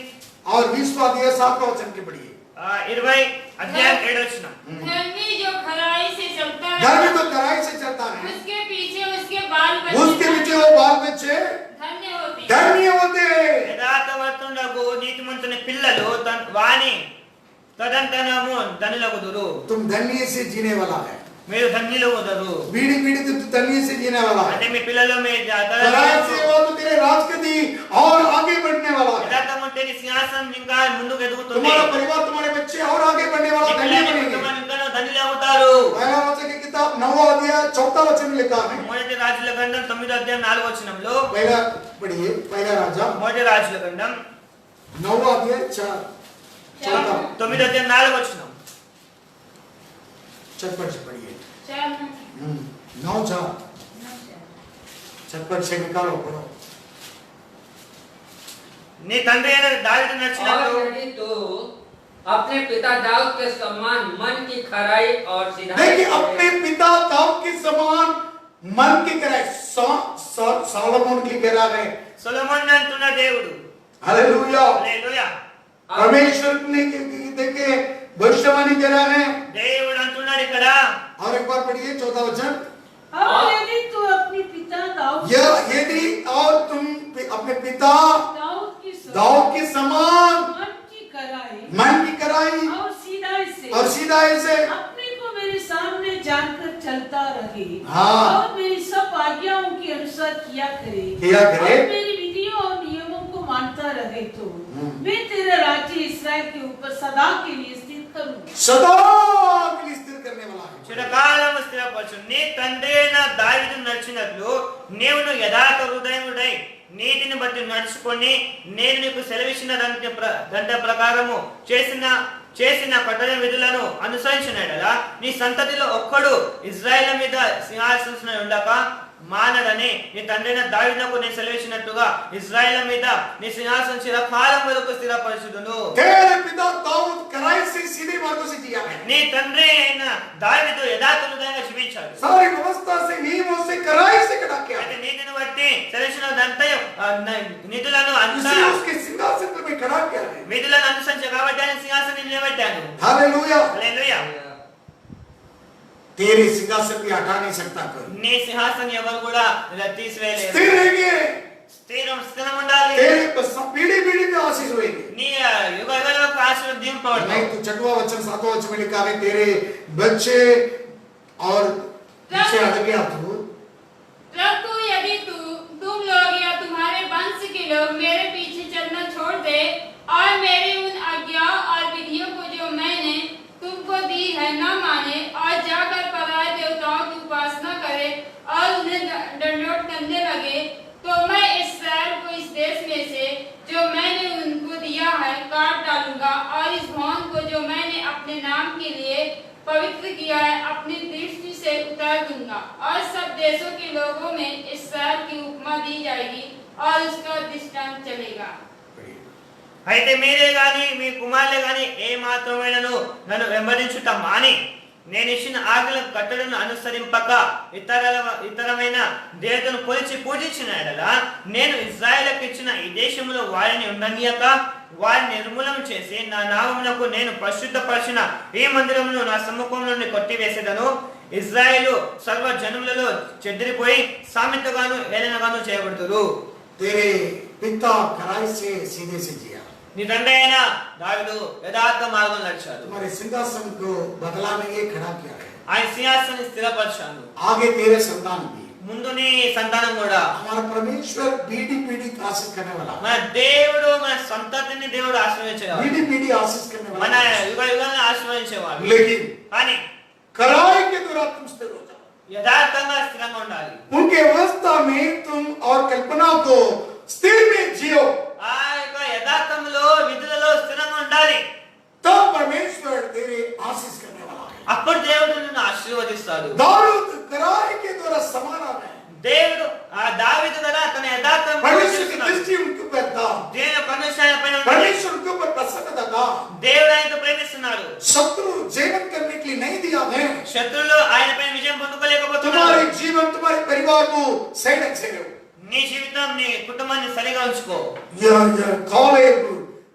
और 20वां अध्याय 7वां वचन के पढ़िए। 20 అధ్యాయం 7వ వచనం. धर्मी जो खराई से चलता धर्मी है, तो कराई से चलता है, उसके पीछे उसके बाल उसके पीछे वो बाल बच्चे धन्य होते हैं। धन्य होते हैं। యథార్థవంతుడగు నీతిమంతుని పిల్లలు వాని తదంతనము ధనులగుదురు. तुम धन्य से जीने वाला है, మీరు ధన్యులు అవుతారు. पीढ़ी पीढ़ी तो धन्य से जीने वाला है। అంటే మీ పిల్లలు మీ कराई से वो तो तेरे राजगद्दी और आगे बढ़ने वाला है। యథార్థం ఉంటే నీ సింహాసనం ఇంకా ముందుకు ఎదుగుతుంది. तुम्हारा परिवार तुम्हारे बच्चे और आगे बढ़ने वाला धन्य बनेंगे। ఇంకా ధన్యులు అవుతారు. पहला राजा की किताब 9वां अध्याय 4वां वचन में लिखा है। మొదటి రాజుల గ్రంథం 9వ అధ్యాయం 4వ వచనంలో, पहला पढ़िए, पहला राजा మొదటి రాజుల గ్రంథం 9वां अध्याय 4 9వ అధ్యాయం 4వ వచనం. चटपट से पढ़िए। 9 4 चटपट से निकालो, पढ़ो। నీ తండ్రి అయిన దావీదు और నచ్చినట్టు यदि तू अपने पिता दाऊद के समान मन की खराई और सिधाई देखिए अपने पिता दाऊद के समान मन की कराए सॉलोमन की करा है। సొలొమోను అంటున్న దేవుడు. हालेलुया। హల్లెలూయా. परमेश्वर ने देखे भविष्यवाणी करा है। దేవుడు అంటున్నాడు ఇక్కడ. और एक बार पढ़िए 14वां वचन। और यदि तू अपने पिता यदि और तुम अपने पिता दाऊद के समान मन की कराई और सीधाई से अपने को मेरे सामने जानकर चलता रहे। हाँ। और मेरी सब आज्ञाओं के अनुसार किया करे और मेरी विधियों और नियमों को मानता रहे तो मैं तेरा राज्य इस्राएल के ऊपर सदा के लिए स्थिर करूंगा। सदा के लिए स्थिर करने वाला है। చిరకాలము స్థిరపరచు. నీ తండ్రి అయిన దావీదు నడిచినట్లు నీవును యథార్థ హృదయముడై నీతిని బట్టి నడుచుకొని నేను నీకు సెలవిచ్చిన దండ ప్రకారము చేసిన కఠిన విధులను అనుసరించినడలా నీ సంతతిలో ఒక్కడు ఇజ్రాయేలు మీద సింహాసనం ఉండక మానడని నీ తండ్రైన దావీదునకు నేను సెలవిచ్చినట్టుగా ఇజ్రాయేలు మీద నీ సింహాసనం చిరకాలం వరకు స్థిరపరచుదును. तेरे पिता दाऊद कराई से सीधे मार्गों से जिया है। నీ తండ్రి అయిన దావీదు యథార్థ హృదయంగా జీవించాడు. सारी व्यवस्था से नियमों से कराई से कटा के అయితే నీతిని బట్టి సెలవిచ్చినదంతయు నిధులను అంతా इसे उसके सिंहासन पे खड़ा किया है। విధులను అనుసరించి కాబట్టి ఆయన సింహాసనం నిలబెట్టాడు. हालेलुया। హల్లెలూయా. तेरे सिंहासन भी हटा नहीं सकता कोई। నీ సింహాసనం ఎవరు కూడా తీసివేయలేరు. स्थिर रहेंगे। స్థిరం ఉండాలి. तेरे पीढ़ी पीढ़ी में आशीष होएगी। నీ యుగ యుగాలకు ఆశీర్వదింపబడతావు. नहीं तो 6वां वचन 7वां वचन में लिखा है तेरे बच्चे और पीछे हट गया तू। परंतु यदि तुम लोग या तुम्हारे वंश के लोग मेरे पीछे चलना छोड़ दे और मेरी उन आज्ञाओं और विधियों को जो मैंने तुमको दी है न माने और जाकर पराये देवताओं की उपासना करे और उन्हें दंडवत करने लगे तो मैं इस्राएल को इस देश में से जो मैंने उनको दिया है काट डालूंगा और इस भवन को जो मैंने अपने नाम के लिए पवित्र किया है अपनी दृष्टि से उतार दूंगा और सब देशों के लोगों में इस्राएल की उपमा दी जाएगी और उसका दृष्टांत चलेगा. అయితే మీరే గాని మీ కుమారులే గాని ఏ మాత్రమైనను నన్ను వెంబడించుట మాని నేను ఇచ్చిన ఆజ్ఞల కట్టడను అనుసరింపక ఇతరమైన దేవతను కొలిచి పూజించిన ఎడల నేను ఇశ్రాయేలుకు ఇచ్చిన ఈ దేశంలో వారిని ఉండనీయక వారిని నిర్మూలన చేసి నా నామమునకు నేను పరిశుద్ధపరిచిన ఈ మందిరమును నా సమ్ముఖం నుండి కొట్టివేసేదను. ఇశ్రాయేలు సర్వ జనములలో చెదిరిపోయి సామెతగాను ఏలనగాను చేయబడుతురు. तेरे पिता कराई से सीधे से जिया। నీ తండ్రి అయిన దావీదు యథార్థ మార్గంలో నడిచాడు. तुम्हारे सिंहासन को बदलाने ये खड़ा किया है। ఆయన సింహాసనాన్ని స్థిరపరిచాడు. आगे तेरे संतान भी। ముందు నీ సంతానం కూడా. हमारा परमेश्वर पीढ़ी पीढ़ी आशीष करने वाला। మన దేవుడు మన సంతతిని దేవుడు ఆశీర్వదించేవాడు. पीढ़ी पीढ़ी आशीष करने वाला। మన యుగ యుగాలను ఆశీర్వదించేవాడు. लेकिन కానీ कराई के द्वारा तुम स्थिर हो जाओ। యథార్థంగా స్థిరంగా ఉండాలి. उनके अवस्था में तुम और कल्पना को स्थिर में जियो। ఆ యొక్క యథార్థంలో విధులలో స్థిరంగా ఉండాలి. तब परमेश्वर तेरे आशीष करने वाला है। అప్పుడు దేవుడు నిన్ను ఆశీర్వదిస్తాడు. दाऊद कराई के द्वारा समाना है। దేవుడు ఆ దావీదు కదా తన యథార్థం परमेश्वर की दृष्टि उनके ऊपर था। దేవుని పరమేశ్వర పైన ఉంది. परमेश्वर उनके ऊपर प्रसन्न था। దేవుడు ఆయనతో ప్రేమిస్తున్నాడు. शत्रु जीवन करने के लिए नहीं दिया है। శత్రువులు ఆయన పైన విజయం పొందుకోలేకపోతున్నారు. तुम्हारे जीवन तुम्हारे परिवार को सही ढंग से रहो। నీ జీవితం నీ కుటుంబాన్ని సరిగా ఉంచుకో. यह कालेब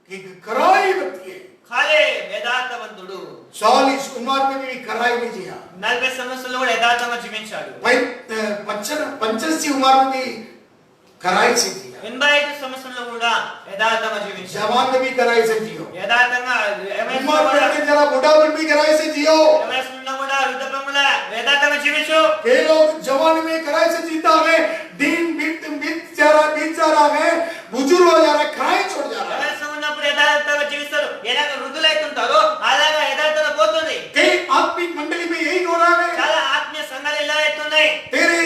की कराई व्यक्ति है। కాలే యథార్థవంతుడు. 40 उम्र में भी कराई नहीं जिया। 40 సంవత్సరాలు కూడా యథార్థంగా జీవించాడు. 85 उम्र में भी कराई से जिया। 85 సంవత్సరాలు కూడా యథార్థంగా జీవించాడు. जवान में भी कराई से जियो। యథార్థంగా उम्र में जरा बुढ़ापन भी कराई से जियो। కూడా వృద్ధాప్యంలో యథార్థంగా జీవించు. कई लोग जवान में कराई से जीता है, दिन बीत जा रहा है, बुजुर्ग हो जा रहा है, कराई छोड़ जा रहा है। ఉన్నప్పుడు యథార్థంగా జీవిస్తారు. ఎలాగ వృద్ధులైతుంటారో అలాగా యథార్థంగా పోతుంది. कई आत्मिक मंडली में यही हो रहा है। చాలా ఆత్మీయ సంఘాలు ఇలా అవుతున్నాయి. तेरे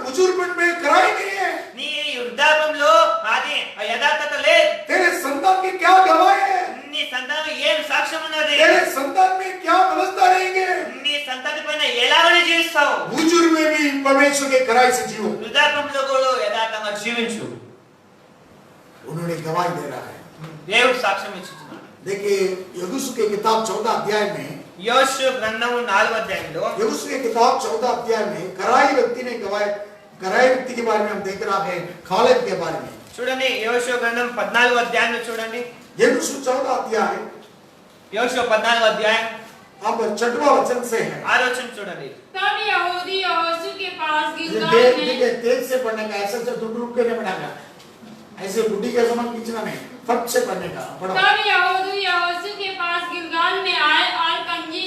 बुजुर्गपन में कराई नहीं है। నీ వృద్ధాప్యంలో అది యథార్థత లేదు. तेरे संतान की क्या गवाही है? నీ సంతానం ఏం సాక్ష్యం ఉన్నది? तेरे संतान में क्या व्यवस्था रहेंगे? నీ సంతతి పైన ఎలాగని జీవిస్తావు? बुजुर्ग में भी परमेश्वर के कराई से जियो। వృద్ధాప్యంలో కూడా యథార్థంగా జీవించు. उन्होंने गवाही दे रहा है। దేవుడు సాక్ష్యం ఇచ్చుచున్నాడు. देखिए यहोशू के किताब 14 अध्याय में, యోషువ గ్రంథము 4వ అధ్యాయంలో यहोशू के किताब 14 अध्याय में कराई व्यक्ति ने गवाही, कराई व्यक्ति के बारे में हम देख रहा है, कालेब के बारे में। చూడండి యోషువ గ్రంథం 14వ అధ్యాయంలో చూడండి. यहोशू 14 अध्याय యోషువ 14వ అధ్యాయం अब 6वां वचन से है। ఆలోచన చూడండి. तब यहूदी यहोशू के पास गिलगाल देख में देखिए तेज से पढ़ने का, ऐसे से रुक के नहीं पढ़ेगा, ऐसे बुढ़ी के समान खींचना नहीं, फट से पढ़ने का। पढ़ो। तब यहूदी यहोशू के पास गिलगाल में आए और कनजी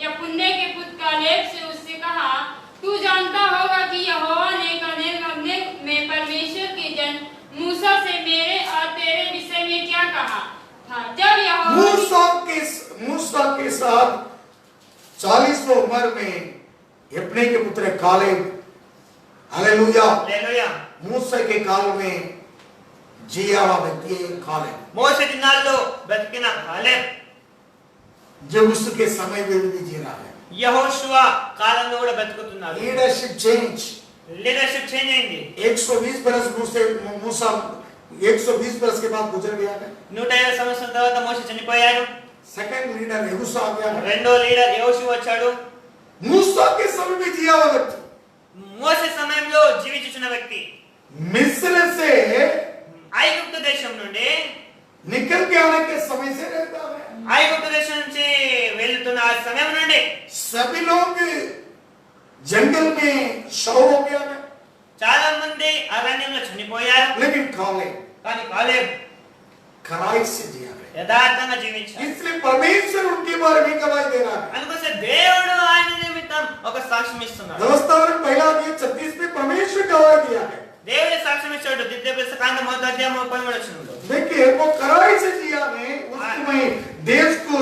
यपुन्ने के पुत्र कालेब से उससे कहा, तू जानता होगा कि यहोवा ने करने में परमेश्वर के जन मूसा से मेरे और तेरे विषय में क्या कहा था। जब यहोवा मूसा के यिप्ने के पुत्र कालेब, हालेलुया। హల్లెలూయా. मूसा के काल में जिया हुआ व्यक्ति है कालेब, మోషే దినాల్లో బ్రతికిన కాలేబ్ जो उसके समय में भी जी रहा है। యెహోషువ కాలంలో కూడా బ్రతుకుతున్నాడు. लीडरशिप चेंज, లీడర్షిప్ చేంజ్ అయింది. 120 बरस मूसा 120 बरस के बाद गुजर गया है। 150 సంవత్సరాల తర్వాత మోషే చనిపోయాడు. सेकंड लीडर यहोशू आ गया है। రెండో లీడర్ యెహోషువ వచ్చాడు. मूसा के समय में जिया हुआ व्यक्ति, మోషే సమయంలో జీవించుచున్న వ్యక్తి मिस्र से ఐగుప్తు దేశం నుండి निकल के आने के समय से रहता है। ఐగుప్తు దేశం నుంచి వెళ్తున్న ఆ సమయం నుండి सभी लोग जंगल में शव हो गया है, చాలా మంది అరణ్యంలో చనిపోయారు. लेकिन कालेब కానీ కాలేబ్ खराई से जिया है। యథార్థంగా జీవించాడు. इसलिए परमेश्वर उनके बारे में गवाही दे रहा है। అందుకోసం దేవుడు ఆయన నిమిత్తం ఒక సాక్ష్యం ఇస్తున్నాడు. व्यवस्थापन पहला अध्याय 36 में परमेश्वर गवाही दिया है। దేవుడి సాక్ష్యం ఇచ్చాడు. ద్వితీయోపదేశకాండ మొదటి అధ్యాయం 33వ వచనంలో. देखिए वो कराई से जिया है, उसको मैं देश को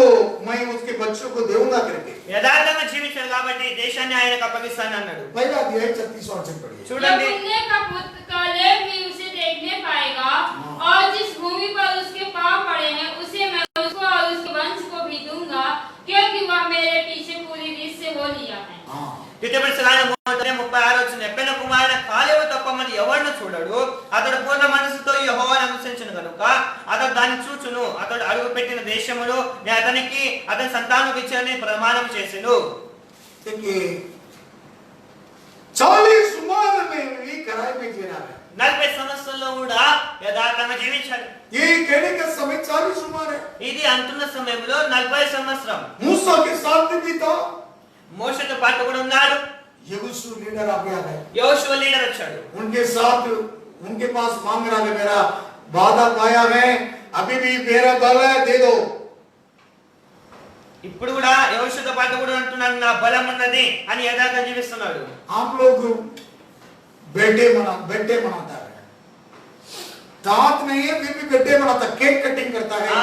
मैं उसके बच्चों को दूंगा करके। యథార్థంగా జీవించాడు కాబట్టి దేశాన్ని ఆయనకు అప్పగిస్తాను అన్నాడు. पहला अध्याय 36 वचन पढ़िए। చూడండి, यफुन्ने का पुत्र कालेब भी उसे देखने पाएगा और जिस भूमि पर उसके पांव पड़े हैं उसे मैं उसको और उसके वंश को भी दूंगा क्योंकि वह मेरे पीछे पूरी रीत से हो लिया है। हाँ, ద్వితీయోపదేశకాండ మొదటి అధ్యాయం 36వ వచనం. ఎప్పైన కుమారుడు కాలేబు తప్ప మరి ఎవరిని చూడడు. అతడు పూర్ణ మనసుతో యెహోవాను అనుసరించును కనుక అతడు దాన్ని చూచును. అతడు అడుగు పెట్టిన దేశములో నేను అతనికి అతని సంతానం ఇచ్చానని ప్రమాణం చేసెను. देखिए 40 उम्र में भी कराई में जी रहा है। 40 సంవత్సరాల్లో కూడా యథార్థంగా జీవించాడు. ये कहने का समय 40 उम्र है। ఇది అంటున్న సమయంలో 40 సంవత్సరం. मूसा के साथ भी था, మోషేతో పాటు కూడా ఉన్నాడు. यहोशू लीडर आ गया है, యెహోషువ లీడర్ వచ్చాడు. उनके साथ उनके पास मांग रहा है, मेरा वादा पाया है, अभी भी मेरा बल है, दे दो। ఇప్పుడు కూడా యెహోషువతో పాటు కూడా అంటున్నాడు, నా బలం ఉన్నది అని యథార్థంగా జీవిస్తున్నాడు. आप लोग बेटे मनाता है, दांत नहीं है फिर भी बेटे मनाता, केक कटिंग करता है।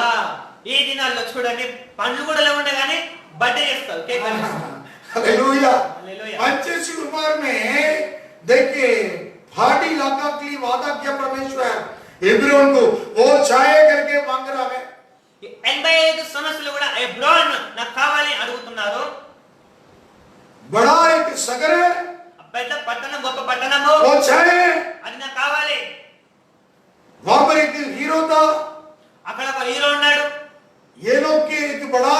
ఈ దినాల్లో చూడండి, పండ్లు కూడా లేవుండే కానీ బర్త్డే చేస్తారు, కేక్ కట్ చేస్తారు. हालेलुया। हालेलुया। 25 उम्र में देखिए पहाड़ी इलाका के लिए वादा किया परमेश्वर हेब्रोन को, वो चाहे करके मांग रहा है। 85 సంవత్సరాలు కూడా హెబ్రోన్ నాకు కావాలి అడుగుతున్నారు. बड़ा एक सगर है, పెద్ద పట్టణం, గొప్ప పట్టణము, वो चाहे। అది నాకు కావాలి. वहां पर एक हीरो था, అక్కడ ఒక హీరో ఉన్నాడు. ये लोग के एक बड़ा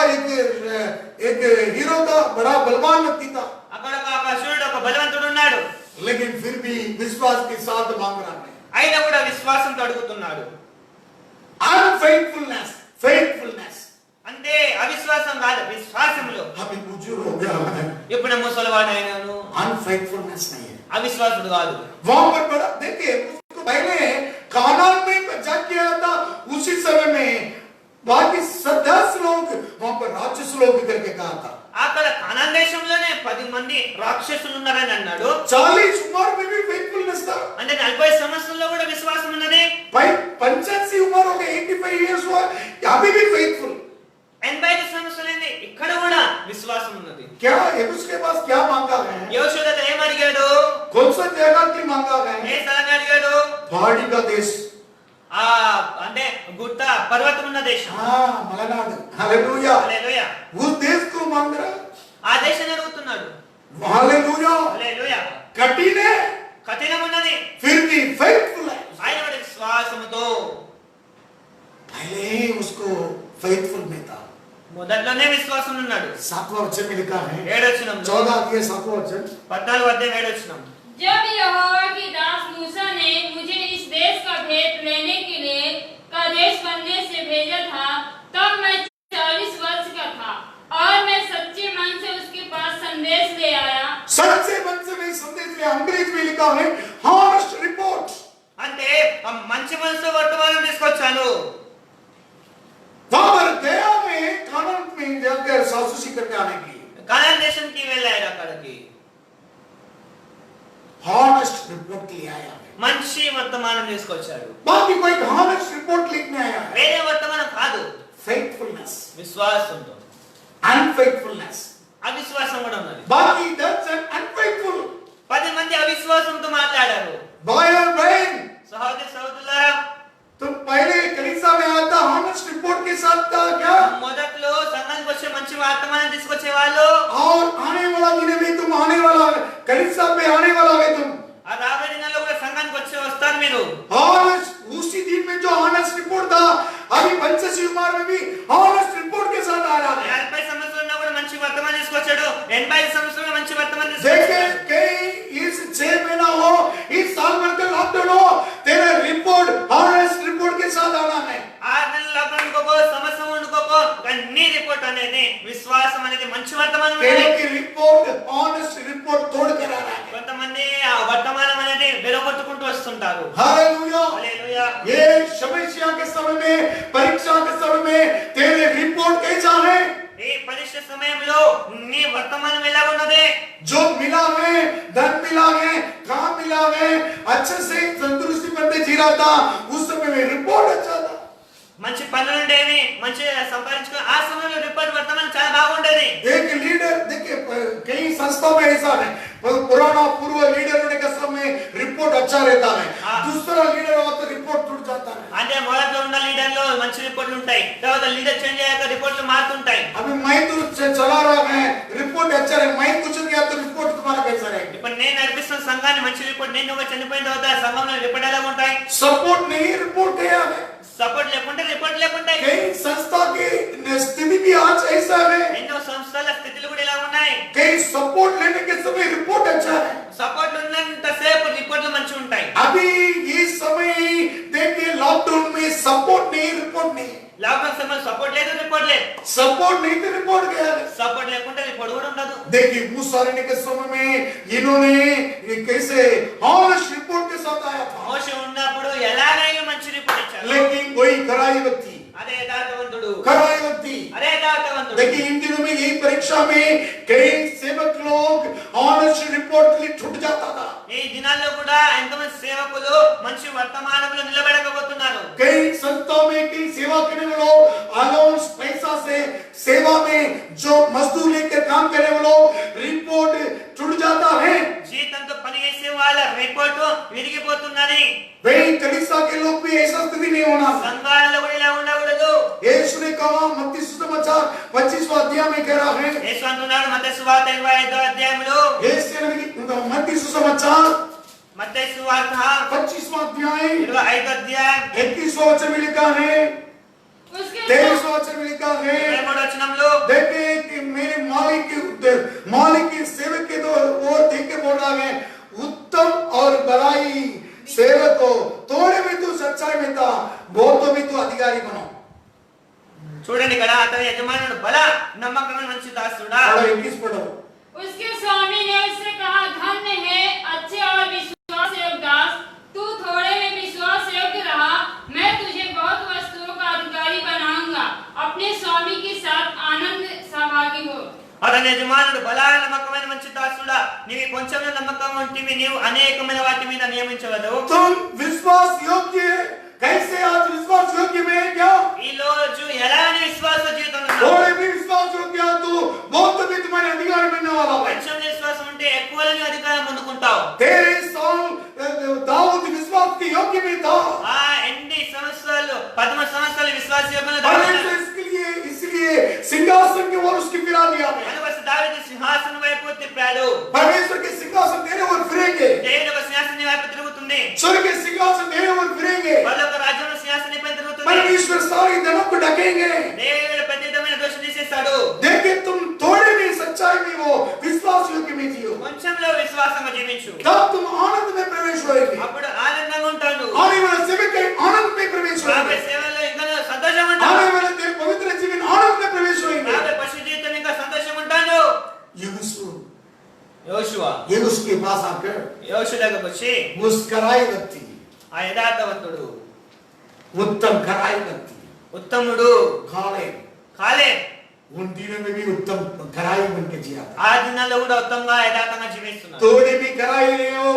एक हीरो था, बड़ा बलवान व्यक्ति था, అక్కడ ఒక శూరుడు, ఒక బలవంతుడు ఉన్నాడు. लेकिन फिर भी विश्वास के साथ मांग रहा है। అయినా కూడా విశ్వాసంతో అడుగుతున్నాడు. Unfaithfulness, faithfulness. అంటే అవిశ్వాసం కాదు, విశ్వాసంలో. अभी बुजुर्ग हो गया है, ఇప్పుడు ముసలివాడు అయినాను, अनफेथफुलनेस नहीं है। అవిశ్వాసుడు కాదు. वहां पर बड़ा देखिए, उसको पहले कानान में बचा किया था, उसी समय में बाकी 10 लोग वहां पर राक्षस लोग करके कहा था। అక్కడ కనాన్ దేశంలోనే 10 మంది రాక్షసులు ఉన్నారని అన్నాడు. 40 उम्र में भी फेथफुलनेस था, అంటే 40 సంవత్సరాల్లో కూడా విశ్వాసం ఉన్నది. 85 उम्र हो गई, 85 इयर्स हुआ, अभी भी फेथफुल। 85 సంవత్సరాలైంది, ఇక్కడ కూడా విశ్వాసం ఉన్నది. क्या है उसके पास क्या मांगा है? యోషువ దగ్గర ఏం అడిగాడు? कौन सा जगह की मांगा ఏ है? స్థలాన్ని అడిగాడు? पहाड़ी का देश, అంటే గుట్ట పర్వతం ఉన్న దేశం. हाँ मलनाड, हालेलुया। హల్లెలూయా. उस देश को मांग रहा, ఆ దేశాన్ని అడుగుతున్నాడు. हालेलुया। హల్లెలూయా. कठिन है కఠినం ఉన్నది, फिर भी फेथफुल है। ఆయన కూడా విశ్వాసముతో. पहले ही उसको फेथफुल में था। మొదట్లోనే విశ్వాసం ఉన్నాడు. 7वां वचन में लिखा है, 7వ వచనంలో, 14 अध्याय 7वां वचन, 14వ అధ్యాయం 7వ వచనం. जब यहोवा की दास मूसा ने मुझे इस देश का भेद लेने के लिए कादेश बनने से भेजा था, तब मैं 40 वर्ष का था और मैं सच्चे मन से उसके पास संदेश ले आया। सच्चे मन से मैं संदेश ले, अंग्रेज में लिखा है हॉनेस्ट रिपोर्ट। అంటే మంచి మనసు వర్తమానం తీసుకొచ్చాను. वहां पर गया में कानान में जाकर सासुसी करके आने की కనాన్ దేశంకి వెళ్ళాడు. అక్కడికి हॉनेस्ट रिपोर्ट के लिए आया है। మంచి వర్తమానం తీసుకొచ్చాడు. बाकी कोई हॉनेस्ट रिपोर्ट लिखने आया है। వేరే వర్తమానం కాదు, फेथफुलनेस, విశ్వాసంతో. अनफेथफुलनेस, అవిశ్వాసం కూడా ఉన్నది. बाकी 10 and unfaithful. 10 మంది అవిశ్వాసంతో మాట్లాడారు. भाई और बहन, సహోదరి సహోదరులారా, तुम पहले कलीसिया में आता honest report के साथ था क्या? మొదట్లో సంఘానికి వచ్చే మంచి వర్తమానం తీసుకొచ్చే వాళ్ళు, और आने वाला दिन में तुम आने वाला कलीसिया में आने वाला है तुम ఆ రాబోయే దినాల్లో కూడా సంఘానికి వస్తారు మీరు. honest उसी दिन में जो honest report था अभी 85 उम्र में भी honest report के साथ आ रहा है. 40 సంవత్సరాలు కూడా మంచి వర్తమానం తీసుకొచ్చాడు. 85 సంవత్సరాలు మంచి వర్తమానం देखे తీసుకొచ్చాడు. कई इस 6 महीना हो इस साल भर का लॉकडाउन हो तेरा रिपोर्ट honest रिपोर्ट के साथ आना है. 6 నెలలు లాక్డౌన్ ఉండుకోకో, సంవత్సరం ఉండుకోకో, నీ రిపోర్ట్ అనేది విశ్వాసం అనేది మంచి వర్తమానం तेरे అనేది. की रिपोर्ट honest रिपोर्ट तोड़ कर आ रहा है. కొంతమంది ఆ వర్తమానం అనేది వెలగొట్టుకుంటూ వస్తుంటారు. हालेलुया. హల్లెలూయా. ये समस्या के समय में परीक्षा के समय में तेरे रिपोर्ट कैसा है? ఈ పరీక్ష సమయంలో నీ వర్తమానం ఎలా ఉన్నది? जो मिला है धन मिला है काम मिला है अच्छे से तंदुरुस्ती बनते जी रहा था उस समय में रिपोर्ट अच्छा था. మంచి పనులు ఉండేవి, మంచి సంపాదించుకో, ఆ సమయంలో రిపోర్ట్ వర్తమానం చాలా బాగుండేది. एक लीडर देखिए कई संस्था में ऐसा है पुराना पूर्व लीडर होने के समय रिपोर्ट अच्छा रहता है. दूसरा लीडर हुआ तो रिपोर्ट टूट जाता है. అంటే మొదట్లో ఉన్న లీడర్లు మంచి రిపోర్ట్లు ఉంటాయి, తర్వాత లీడర్ చేంజ్ అయ్యాక రిపోర్ట్లు మారుతుంటాయి. अभी मैं तो चला रहा है रिपोर्ट अच्छा है मैं कुछ गया तो रिपोर्ट तुम्हारा कैसा रहेगा? ఇప్పుడు నేను నడిపిస్తున్న సంఘాన్ని మంచి రిపోర్ట్, నేను నువ్వు చనిపోయిన తర్వాత సంఘంలో రిపోర్ట్ ఎలా ఉంటాయి? सपोर्ट नहीं रिपोर्ट गया है. సపోర్ట్ లేకుంటే రిపోర్ట్ లేకుంటాయి. कई संस्था की स्थिति भी आज ऐसा है. ఎన్నో సంస్థల స్థితులు కూడా ఇలా ఉన్నాయి. कई सपोर्ट लेने के समय रिपोर्ट अच्छा है. సపోర్ట్ ఉన్నంత సేపు రిపోర్ట్లు మంచిగా ఉంటాయి. अभी ये समय देखिए लॉकडाउन में सपोर्ट नहीं रिपोर्ट नहीं. లాక్డౌన్ సమయంలో సపోర్ట్ లేదు, రిపోర్ట్ లేదు. सपोर्ट नहीं तो रिपोर्ट गया है. సపోర్ట్ లేకుంటే రిపోర్ట్ కూడా ఉండదు. देखिए मूसा रहने के समय में इन्होंने ये कैसे honest रिपोर्ट के साथ आया था. మోషే ఉన్నప్పుడు ఎలాగైనా మంచి రిపోర్ట్ ఇచ్చారు. लेकिन कोई कराई व्यक्ति అదే యథార్థవంతుడు, कराई व्यक्ति అదే యథార్థవంతుడు. देखिए इन दिनों में यही परीक्षा में कई सेवक लोग ऑनेस्ट रिपोर्ट के लिए छूट जाता था. ఈ దినాల్లో కూడా ఎంతమంది సేవకులు మంచి వర్తమానంలో నిలబడకపోతున్నారు. कई संस्थाओं में कई सेवा करने वाले लोग अलाउंस पैसा से सेवा में जो मजदूर लेकर काम करने वाले लोग रिपोर्ट छूट जाता है. జీతంతో పని చేసే వాళ్ళ రిపోర్టు విరిగిపోతున్నది. वही कलीसिया के लोग भी ऐसा स्थिति नहीं होना. సంఘాలలో కూడా ఇలా ఉండకూడదు. यीशु ने कहा मत्ती सुसमाचार 25वां अध्याय में कह रहा है. యేసు అంటున్నాడు మత్తయి సువార్త 25వ అధ్యాయంలో, मत्ती सुसमाचार మత్తయి సువార్త 25वां अध्याय 25వ అధ్యాయం 21वां वचन में लिखा है उसके 23वां वचन में लिखा है. 23వ వచనంలో, देखिए कि मेरे मालिक के सेवक के तो और देख के बोल रहा है उत्तम और भलाई सेवक को थोड़े में तू सच्चाई में था बहुतों में तू अधिकारी बनो. చూడండి ఇక్కడ అతని యజమానుడు బల నమ్మకమైన మంచి దాసుడా. 21 पढ़ो. उसके स्वामी ने उससे कहा, धन्य है अच्छे और विश्वास योग्य दास, तू थोड़े में विश्वास योग्य रहा, मैं तुझे बहुत वस्तुओं का अधिकारी बनाऊंगा, अपने स्वामी के साथ आनंद सहभागी हो. అతని యజమానుడు బల నమ్మకమైన మంచి దాసుడా, నీవు కొంచెంలో నమ్మకం ఉంటివి, నీవు అనేకమైన వాటి మీద నియమించవద్దు. तुम विश्वास योग्य कैसे आज विश्वास योग्य में है क्या? ఈ రోజు ఎలాంటి విశ్వాస జీవితంలో ఉన్నావు? थोड़े भी विश्वास योग्य तो बहुत भी तुम्हारे अधिकार बनने वाला है. కొంచెం విశ్వాసం ఉంటే ఎక్కువ అధికారం పొందుకుంటావు. तेरे साल दाऊद विश्वास के योग्य में था. ఆ ఎన్ని సంవత్సరాలు 13 సంవత్సరాలు విశ్వాస యోగ్యతలో परमेश्वर इसलिए सिंहासन के ओर उसकी फिरा दिया है. మనవస దావీదు సింహాసనం వైపు తిప్పాడు. परमेश्वर के सिंहासन तेरे ओर फिरेंगे. దేవుని యొక్క సింహాసనం వైపు తిరుగుతుంది. स्वर्ग के सिंहासन तेरे ओर फिरेंगे. పరలోక రాజ్యంలో సింహాసనం పైన తిరుగుతుంది. परमेश्वर सारी धनों को ढकेंगे. దేవుడు ప్రతి విధమైన దోషం తీసేస్తాడు. देखिए तुम थोड़े में सच्चाई में हो विश्वास योग्य में जियो. కొంచెంలో విశ్వాసంగా జీవించు. तब तुम आनंद में प्रवेश होएगे. అప్పుడు ఆనందంగా ఉంటాడు. आने वाला सेवक के आनंद में प्रवेश ఆమె होएगे. సేవలో ఇంకా సంతోషం ఉంటాడు. आने वाले तेरे पवित्र जीवन आनंद में प्रवेश होएंगे. ఆమె పశు జీవితం ఇంకా సంతోషం ఉంటాడు. యోషువ के पास आकर యోషు దగ్గరకు వచ్చి, उस कराई व्यक्ति ఆ యథార్థవంతుడు उत्तम कराई व्यक्ति ఉత్తముడు काले కాలే उन दिनों में भी उत्तम कराई बन के जिया था. ఆ దినాల్లో కూడా ఉత్తమంగా యథార్థంగా జీవిస్తున్నాడు. थोड़े भी कराई नहीं हो.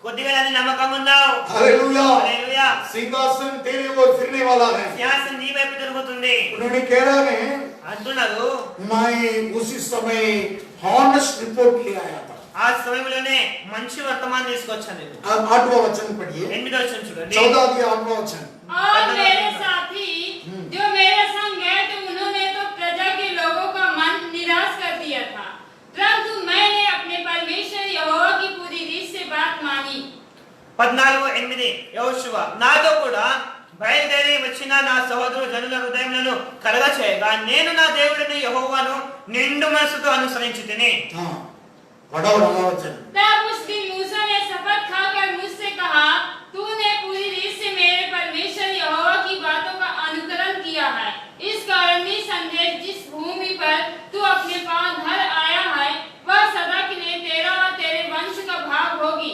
కొద్దిగా నమ్మకం ఉన్నావు. हालेलुया. హల్లెలూయా. सिंहासन तेरे ओर फिरने वाला है. సింహాసనం నీ వైపు తిరుగుతుంది. उन्होंने कह रहे हैं అంటున్నారు मैं उसी समय हॉनेस्ट रिपोर्ट ले आया था। ఆ సమయంలోనే మంచి వర్తమానం తీసుకొచ్చాను నేను. अब 8वां वचन पढ़िए, 8వ వచనం చూడండి. 14 वचन। और मेरे साथी जो मेरे संग गए थे उन्होंने तो प्रजा के लोगों का मन निराश कर दिया था, परंतु मैंने अपने परमेश्वर यहोवा की पूरी रीत से बात मानी। 14:8 యెహోషువ నాతో కూడా బయలుదేరి వచ్చిన నా సహోదరు జనుల హృదయములను కలగ చేయగా నేను నా దేవుడైన యెహోవాను నిండు మనసుతో అనుసరించితిని. हां, पढ़ो 9वां वचन। तब उस दिन मूसा ने शपथ खाकर मुझसे कहा, तूने पूरी रीत से मेरे परमेश्वर यहोवा की बातों का अनुकरण किया है, इस कारण निसंदेह जिस भूमि पर तू अपने पांव धर आया है वह सदा के लिए तेरा और तेरे वंश का भाग होगी।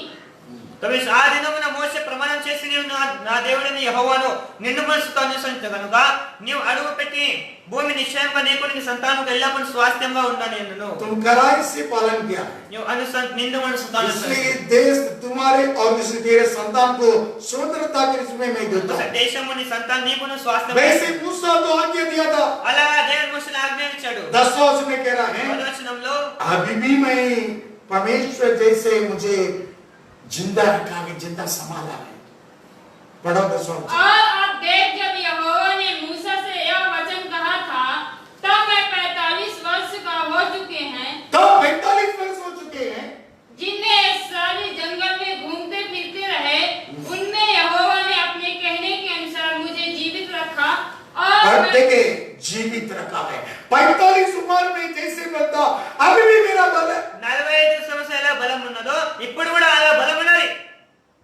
తబి ఆ దినమున మోషే ప్రమాణం చేసి నీవు నా దేవుడైన యెహోవాను నిండు మనసుతో అనుసరించ గనుక నీవు అడుగు పెట్టి భూమి నిశ్చయంగా నీకు నీ సంతానముకు ఎల్లప్పుడూ స్వాస్థ్యంగా ఉండని అన్నాను. तुम कड़ाई से पालन किया, నీవు నిండు మనసుతో इसलिए देश तुम्हारे और इसलिए तेरे संतान को स्वतंत्रता के रूप में देता हूं। దేశము నీ సంతానం నీకును స్వాస్థ్యం. वैसे मूसा तो आज्ञा दिया था, అలా దేవుడు మోషేకి ఆజ్ఞ ఇచ్చాడు. 10वां वचन में कह रहा है, 10వ వచనంలో अभी भी मैं परमेश्वर जैसे मुझे जिंदा रखा है, जिंदा संभाला है। पढ़ो 10वां वचन। और अब देख, जब यहोवा ने मूसा से यह वचन कहा था तब मैं 45 वर्ष का हो चुके हैं, तो 45 वर्ष हो चुके हैं, जिनमें इस्राएली जंगल में घूमते फिरते रहे, उनमें यहोवा ने अपने कहने के अनुसार मुझे जीवित रखा और देखे जीवित रखा है। 45 उम्र में जैसे बता अभी भी मेरा बल है, 45 సంవత్సరాల బలం ఉన్నదో ఇప్పుడు కూడా అలా బలం ఉన్నది.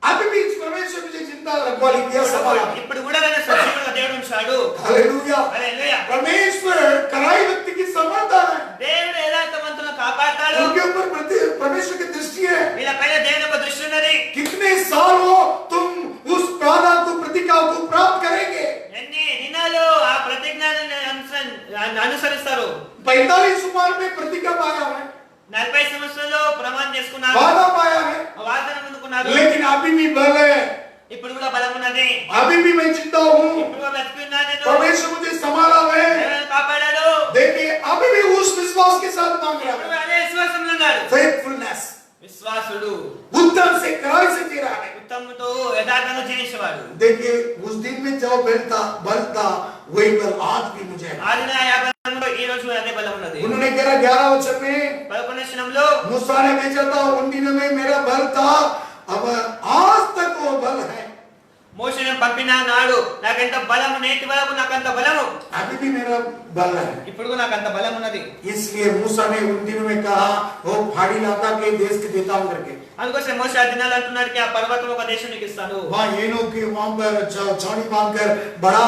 अभी भी परमेश्वर मुझे जिंदा रखवा लिया संभाला। ఇప్పుడు కూడా నన్ను సజీవంగా దేవుడు ఉంచాడు. हालेलुया, హల్లెలూయా. परमेश्वर कराई व्यक्ति की समर्था है, దేవుడు యథార్థవంతులను కాపాడతాడు. उनके ऊपर परमेश्वर की दृष्टि है। వీళ్ళపైన దేవుని యొక్క దృష్టి ఉన్నది. कितने साल हो तुम उस प्रार्थना को प्रतिज्ञा को प्राप्त करेंगे? ఎన్ని దినాలు ఆ ప్రతిజ్ఞను అనుసరిస్తారు. 45 उम्र में प्रतिज्ञा पाया है, 40 సంవత్సరాలు ప్రమాణం చేసుకున్నారు, वादा पाया है, వాదన ముందుకున్నారు. लेकिन अभी भी बल है, ఇప్పుడు కూడా బలం ఉన్నది. अभी भी मैं जिंदा हूँ, ఇప్పుడు కూడా బతికున్నాను నేను. परमेश्वर मुझे संभाला है। దేవుడు కాపాడాడు. देखिए अभी भी उस विश्वास के साथ मांग रहा ఇప్పుడు है, అదే విశ్వాసంలో ఉన్నాడు. फेथफुलनेस, విశ్వాసుడు उत्तम से कराई से जी रहा है। ఉత్తముతో యథార్థంగా జీవించేవాడు. देखिए उस दिन में जो बल था वही बल आज भी मुझे है। ఆ దిన ఆ బలంలో ఈ రోజు అదే బలం ఉన్నది. उन्होंने कहा 11 वचन में 11వ వచనంలో मूसा ने भेजा था, उन दिनों में मेरा बल था, अब आज तक वो बल है। మోషేను పంపిన నాడు నాకంత బలము, నేటి వరకు నాకంత బలము, अभी भी मेरा बल है। ఇప్పుడు కూడా నాకంత బలం ఉన్నది. इसलिए मूसा ने उन दिनों में कहा वो पहाड़ी इलाका के देश के देता हूं करके। అందుకోసం మోషే ఆ దినాలు అంటున్నాడు कि ఆ పర్వతం ఒక దేశానికి ఇస్తాను. वहां एनोक के वहां पर छावनी बांधकर बड़ा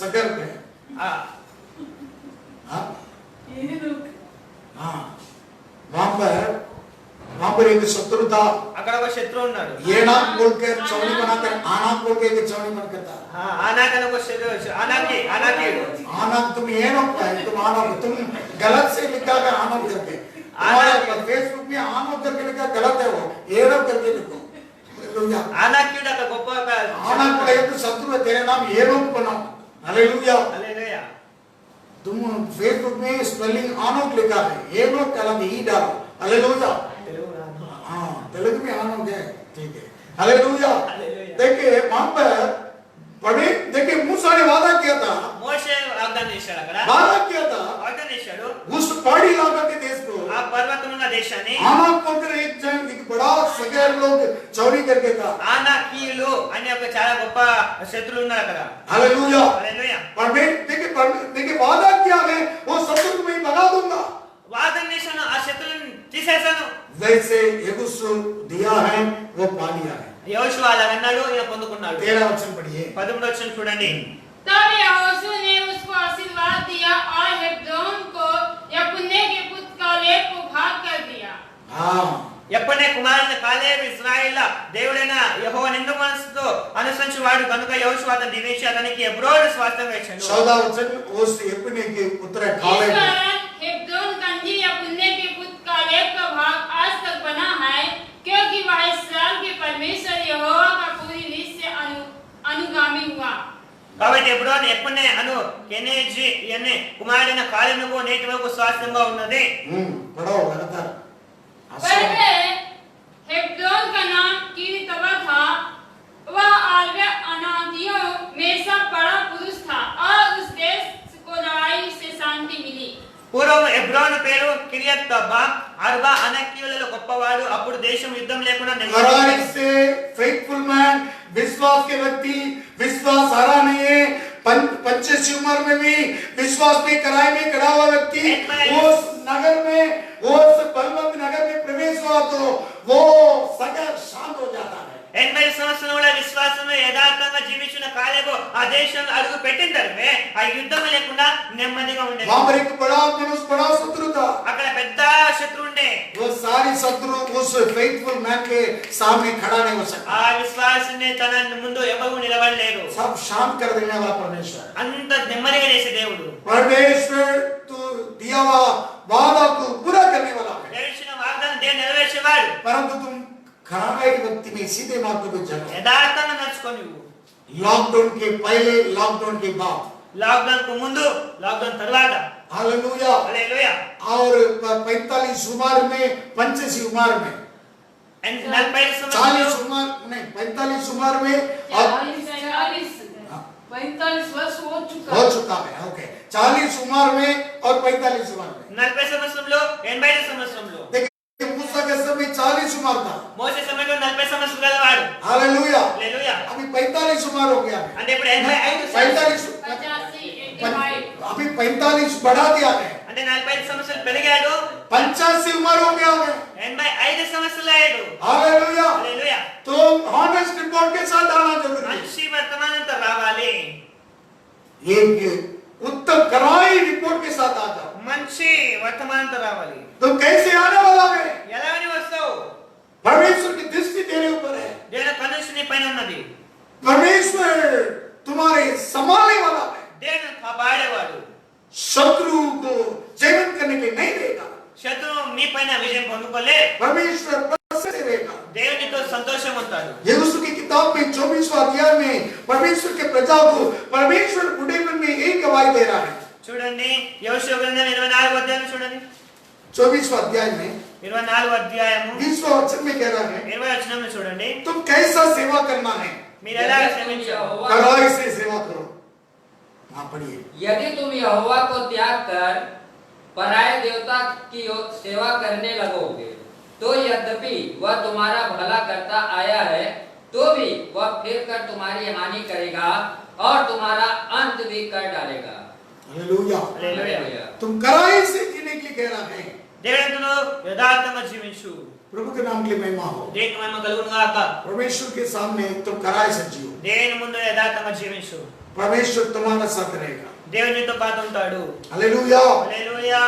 सगर है। ఆ हाँ ये लोग हाँ, वहां पर एक शत्रु था, అక్కడ ఒక శత్రువు ఉన్నాడు. एनाक बोलकर छावनी बनाकर आनाक बोल के एक छावनी बनकर था। ఆనాకన ఒక శత్రువు, ఆనాకీయుడు. आनाक तुम एनोक है, तुम आनाक, तुम गलत से लिखा है आनाक करके, हमारे फेसबुक में आनाक करके लिखा गलत है, वो एनोक करके लिखो। हालेलुया, ఆనాకీయుడు ఒక గొప్ప आनाक का एक शत्रु है, तेरे नाम एनोक बनाओ। हालेलुया, హల్లెలూయా. तुम फेसबुक में स्पेलिंग आनोक लिखा है, एनोक अलग ही डालो। हालेलुया, हाँ तेलुगु में आनोक है, ठीक है। हालेलुया, देखिए वहां पर पढ़े, देखिए मूसा ने वादा किया था, మోషే వాగ్దానం చేశాడు. అక్కడ वादा किया था వాగ్దానం చేశాడు उस पहाड़ी इलाका के देश को ఆ పర్వతం ఉన్న దేశాన్ని. आनाक बोलकर एक बड़ा सगैर लोग चौरी करके था। ఆనాకీయులు అనే ఒక చాలా గొప్ప శత్రువులు ఉన్నారు అక్కడ. हालेलुया, హల్లెలూయా. देखिए वादा किया है वो शत्रु को मैं भगा दूंगा, వాగ్దానం చేశాను, ఆ శత్రువులను తీసేశాను. वैसे यहोशू दिया है वो पा लिया है। యెహోషువ అలా అన్నాడు, ఈయన పొందుకున్నాడు. 13 वचन पढ़िए। 11వ వచనం చూడండి. तब यहोशू ने उसको आशीर्वाद दिया और हेब्रोन को यपुन्ने के पुत्र कालेब को भाग कर दिया। हाँ, ఎప్పుడే కుమారుని కాలేబు ఇశ్రాయేలు దేవుడైన యెహోవా నిండు మనసుతో అనుసరించువాడు కనుక యెహోషువ అతన్ని దీవించి అతనికి హెబ్రోను స్వాస్థ్యంగా ఇచ్చాడు. 14 वचन उस यपुन्ने के पुत्र कालेब, इस कारण हेब्रोन कंजी यपुन्ने के पुत्र कालेब का भाग आज तक बना है, क्योंकि वह इस्राएल के परमेश्वर यहोवा का पूरी रीत से अनुगामी हुआ। కాబట్టి ఎబ్రోన్ ఎప్పునే అను కెనేజీ యనే కుమారుడైన కాలేబుకు నేటి వరకు స్వాస్థ్యంగా ఉన్నది. पढ़ो लगातार। पहले हेब्रोन का नाम कीरितवा था। वह आलव्य अनाकियों में से बड़ा पुरुष था और उस देश को लड़ाई से शांति मिली। పూర్వం ఎబ్రోన్ పేరు కిరియత్ అర్బా. అర్బా అనకీయులలో గొప్పవాడు. అప్పుడు దేశం యుద్ధం లేకుండా लड़ाई से फेथफुल मैन, विश्वास के व्यक्ति, विश्वास हारा नहीं है। 25 उम्र में भी विश्वास पे कराई में खड़ा हुआ व्यक्ति उस नगर में, उस बलवंत नगर में प्रवेश हुआ तो वो सगर शांत हो जाता है। 80 సంవత్సరాల విశ్వాసంలో యథార్థంగా జీవించిన కాలేబు ఆ దేశంలో అడుగు పెట్టిన తర్వే ఆ యుద్ధం లేకుండా నెమ్మదిగా ఉండేది. वहां पर एक बड़ा मनुष्य, बड़ा शत्रु था। అక్కడ పెద్ద శత్రు ఉండే. वो सारी शत्रु उस फेथफुल मैन के सामने खड़ा नहीं हो सकता। ఆ విశ్వాసనే తన ముందు ఎవరు నిలబడలేరు. सब शांत कर देने वाला परमेश्वर, అంత నెమ్మదిగా చేసే దేవుడు. परमेश्वर तो दिया हुआ वादा को पूरा करने वाला है। దేవుడిచ్చిన వాగ్దానం దేవుడు నెరవేర్చేవాడు. परंतु तुम खराब व्यक्ति में सीधे मार्ग पे चलो। యథార్థంగా నడుచుకో నువ్వు. लॉकडाउन के पहले, लॉकडाउन के बाद, లాక్డౌన్ కు ముందు, లాక్డౌన్ తర్వాత. हालेलुया। హల్లెలూయా. और 45 उम्र में, 85 उम्र में, 40 40 సంవత్సరాలు उम्र नहीं, 45 उम्र में और 45 वर्ष हो चुका हो चुका है। ओके, 40 उम्र में और 45 उम्र में। 40 సంవత్సరంలో 85 సంవత్సరంలో. देखिए मूसा के समय 40 उम्र था। మోసే సమయంలో 40 సంవత్సరాలు గలవాడు. हालेलुया। హల్లెలూయా. अभी 45 उम्र हो गया है। అంటే ఇప్పుడు 85 45 अभी 45 बढ़ा दिया है। అంటే 45 సంవత్సరాలు పెరిగాడు. 85 उम्र हो गया है। 85 సంవత్సరాలు అయ్యాడు. हालेलुया। హల్లెలూయా. तो ऑनेस्ट रिपोर्ट के साथ आना जरूरी है। మంచి వర్తమానంతో రావాలి. एक उत्तम कराई रिपोर्ट के साथ आ जाओ। మంచి వర్తమానంతో రావాలి. तुम कैसे आने वाला है? ఎలాగని వస్తావు? परमेश्वर की दृष्टि तेरे ऊपर है। దేవుని కన్నుసు నీ పైన ఉన్నది. परमेश्वर तुम्हारे संभालने वाला है। దేవుని కాపాడేవాడు. शत्रु को जयवंत करने के नहीं देगा। శత్రువు మీ పైన విజయం పొందుకోలే. परमेश्वर प्रसन्न रहेगा। దేవునితో సంతోషం ఉంటాడు. यहोशू की किताब में 24वां अध्याय में परमेश्वर के प्रजा को परमेश्वर बुढ़ेपन में एक गवाही दे रहा है। చూడండి యెహోషువ గ్రంథం 24వ అధ్యాయం చూడండి. 24वां अध्याय में 24వ అధ్యాయము 20वां वचन में कह रहा है, 20వ వచనంలో చూడండి. तुम कैसा सेवा करना है, మీరు ఎలా సేవించాలి? कड़ाई से सेवा करो। हाँ पढ़िए। यदि तुम यहोवा को त्याग कर पराये देवता की सेवा करने लगोगे तो यद्यपि वह तुम्हारा भला करता आया है तो भी वह फिर कर तुम्हारी हानि करेगा और तुम्हारा अंत भी कर डालेगा। हालेलुया। హల్లెలూయా. तुम कड़ाई से जीने के लिए कह रहा है। దేవునితో యథార్థంగా జీవించు. प्रभु के नाम के लिए महिमा हो। దేవుని మహిమ కలుగును గాక. परमेश्वर के सामने तुम कड़ाई से जियो। దేవుని ముందు యథార్థంగా జీవించు. परमेश्वर तुम्हारा साथ रहेगा। దేవునితో పాటు ఉంటాడు. हालेलुया। హల్లెలూయా.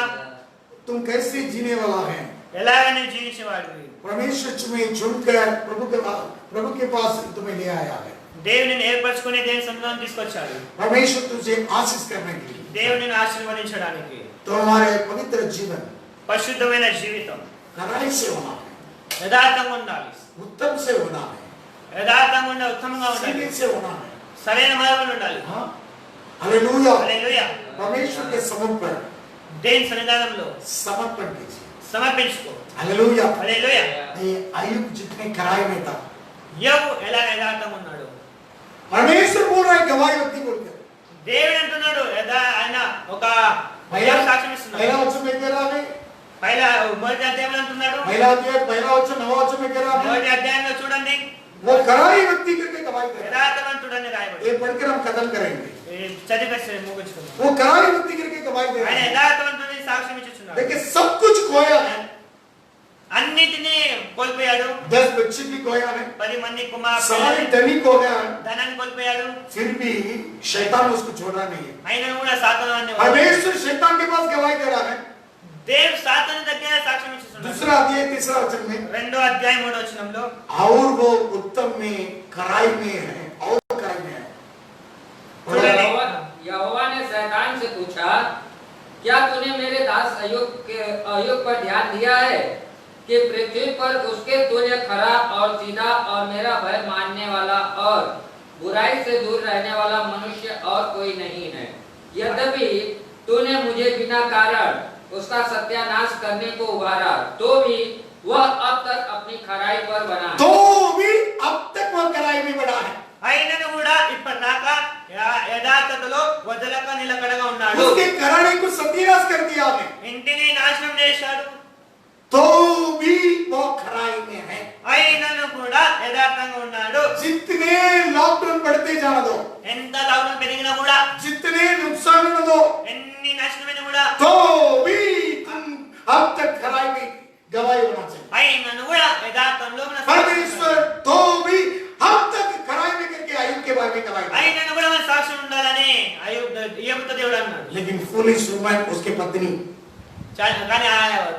तुम कैसे जीने वाला है? ఎలాగ నువ్వు జీవించేవాడివి? परमेश्वर तुम्हें चुनकर प्रभु के पास तुम्हें ले आया है। దేవుని ఏర్పరచుకుని దేవుని సన్నిధిలోకి తీసుకొచ్చాడు. परमेश्वर तुझे आशीष करने के लिए, దేవునిని ఆశీర్వదించడానికి. तो हमारे पवित्र जीवन పరిశుద్ధమైన జీవితం कड़ाई से होना है, యథార్థంగా ఉండాలి. उत्तम से होना है, యథార్థంగా ఉండాలి, ఉత్తమంగా ఉండాలి, सीधे से होना है। సరైన మార్గంలో ఉండాలి. हाँ हालेलुया। హల్లెలూయా. परमेश्वर के समर्पण దేవుని సన్నిధానంలో समर्पण कीजिए। సమర్పించుకో. हालेलुया। హల్లెలూయా. ये अय्यूब जितने कड़ाई में था, యోబు ఎలా యథార్థంగా ఉన్నాడు? परमेश्वर बोल रहा है गवाही व्यक्ति बोलकर। దేవుడు అంటున్నాడు ఆయన ఒక पहला సాక్ష్యం ఇస్తున్నాడు. पहला वचन में कह रहा है, మొదటి అధ్యాయంలో అంటున్నాడు. पहला अध्याय पहला वचन 9वां वचन में कह रहा है, మొదటి అధ్యాయంలో చూడండి वो कड़ाई व्यक्ति करके गवाही दे रहा है। యథార్థవంతుడని రాయబడి. ये पढ़कर हम खत्म करेंगे। చదివేసి ముగించుకుందాం. वो कड़ाई व्यक्ति करके गवाही दे रहा ఆయన है। యథార్థవంతుడని సాక్ష్యం ఇచ్చుచున్నాడు. देखिए सब कुछ खोया है, అన్నిటినీ కోల్పోయాడు. 10 बच्चे भी खोया है, 10 మంది కుమారులు सारे धनिक हो गया है, ధనాన్ని కోల్పోయాడు. फिर भी शैतान उसको छोड़ा नहीं है। అయినా కూడా సాతాను అనే परमेश्वर शैतान के पास गवाही दे रहा है। దేవ్ సాతాను దగ్గర సాక్ష్యం ఇచ్చుచున్నాడు. दूसरा अध्याय 3रा वचन में, రెండో అధ్యాయం 3వ వచనంలో और वो उत्तम में कड़ाई में है, और कड़ाई में है। यहोवा ने शैतान से पूछा, क्या तूने मेरे दास अय्यूब पर ध्यान दिया है कि पृथ्वी पर उसके तुल्य खरा और सीधा और मेरा भय मानने वाला और बुराई से दूर रहने वाला मनुष्य और कोई नहीं है। यद्यपि तूने मुझे बिना कारण उसका सत्यानाश करने को उभारा, तो भी वह अब तक अपनी खराई पर बना है। तो भी अब तक वह खराई में बना है। ఆయనను కూడా ఇప్పటిదాకా యథార్థతలో వదలక నిలకడగా ఉన్నాడు. उसके घराने को सत्यानाश कर दिया आपने, ఇంటిని నాశనం చేశాడు. तो भी वो खराई में है। ఆయనను కూడా యథార్థంగా ఉన్నాడు. जितने लॉकडाउन बढ़ते जाना दो, ఎంత లాభం పెరిగినా కూడా, जितने नुकसान न दो, ఎన్ని నష్టమైనా కూడా, तो भी तुम अब तक खराई में गवाही होना चाहिए। ఆయనను కూడా యథార్థంలో మన परमेश्वर तो भी अब तक खराई में करके आयुब के बारे में गवाही देता है। ఆయనను కూడా మన సాక్ష్యం ఉండాలని అయ్యప్ప దేవుడు అన్నాడు. लेकिन फूलिश वुमन, उसके पत्नी కానీ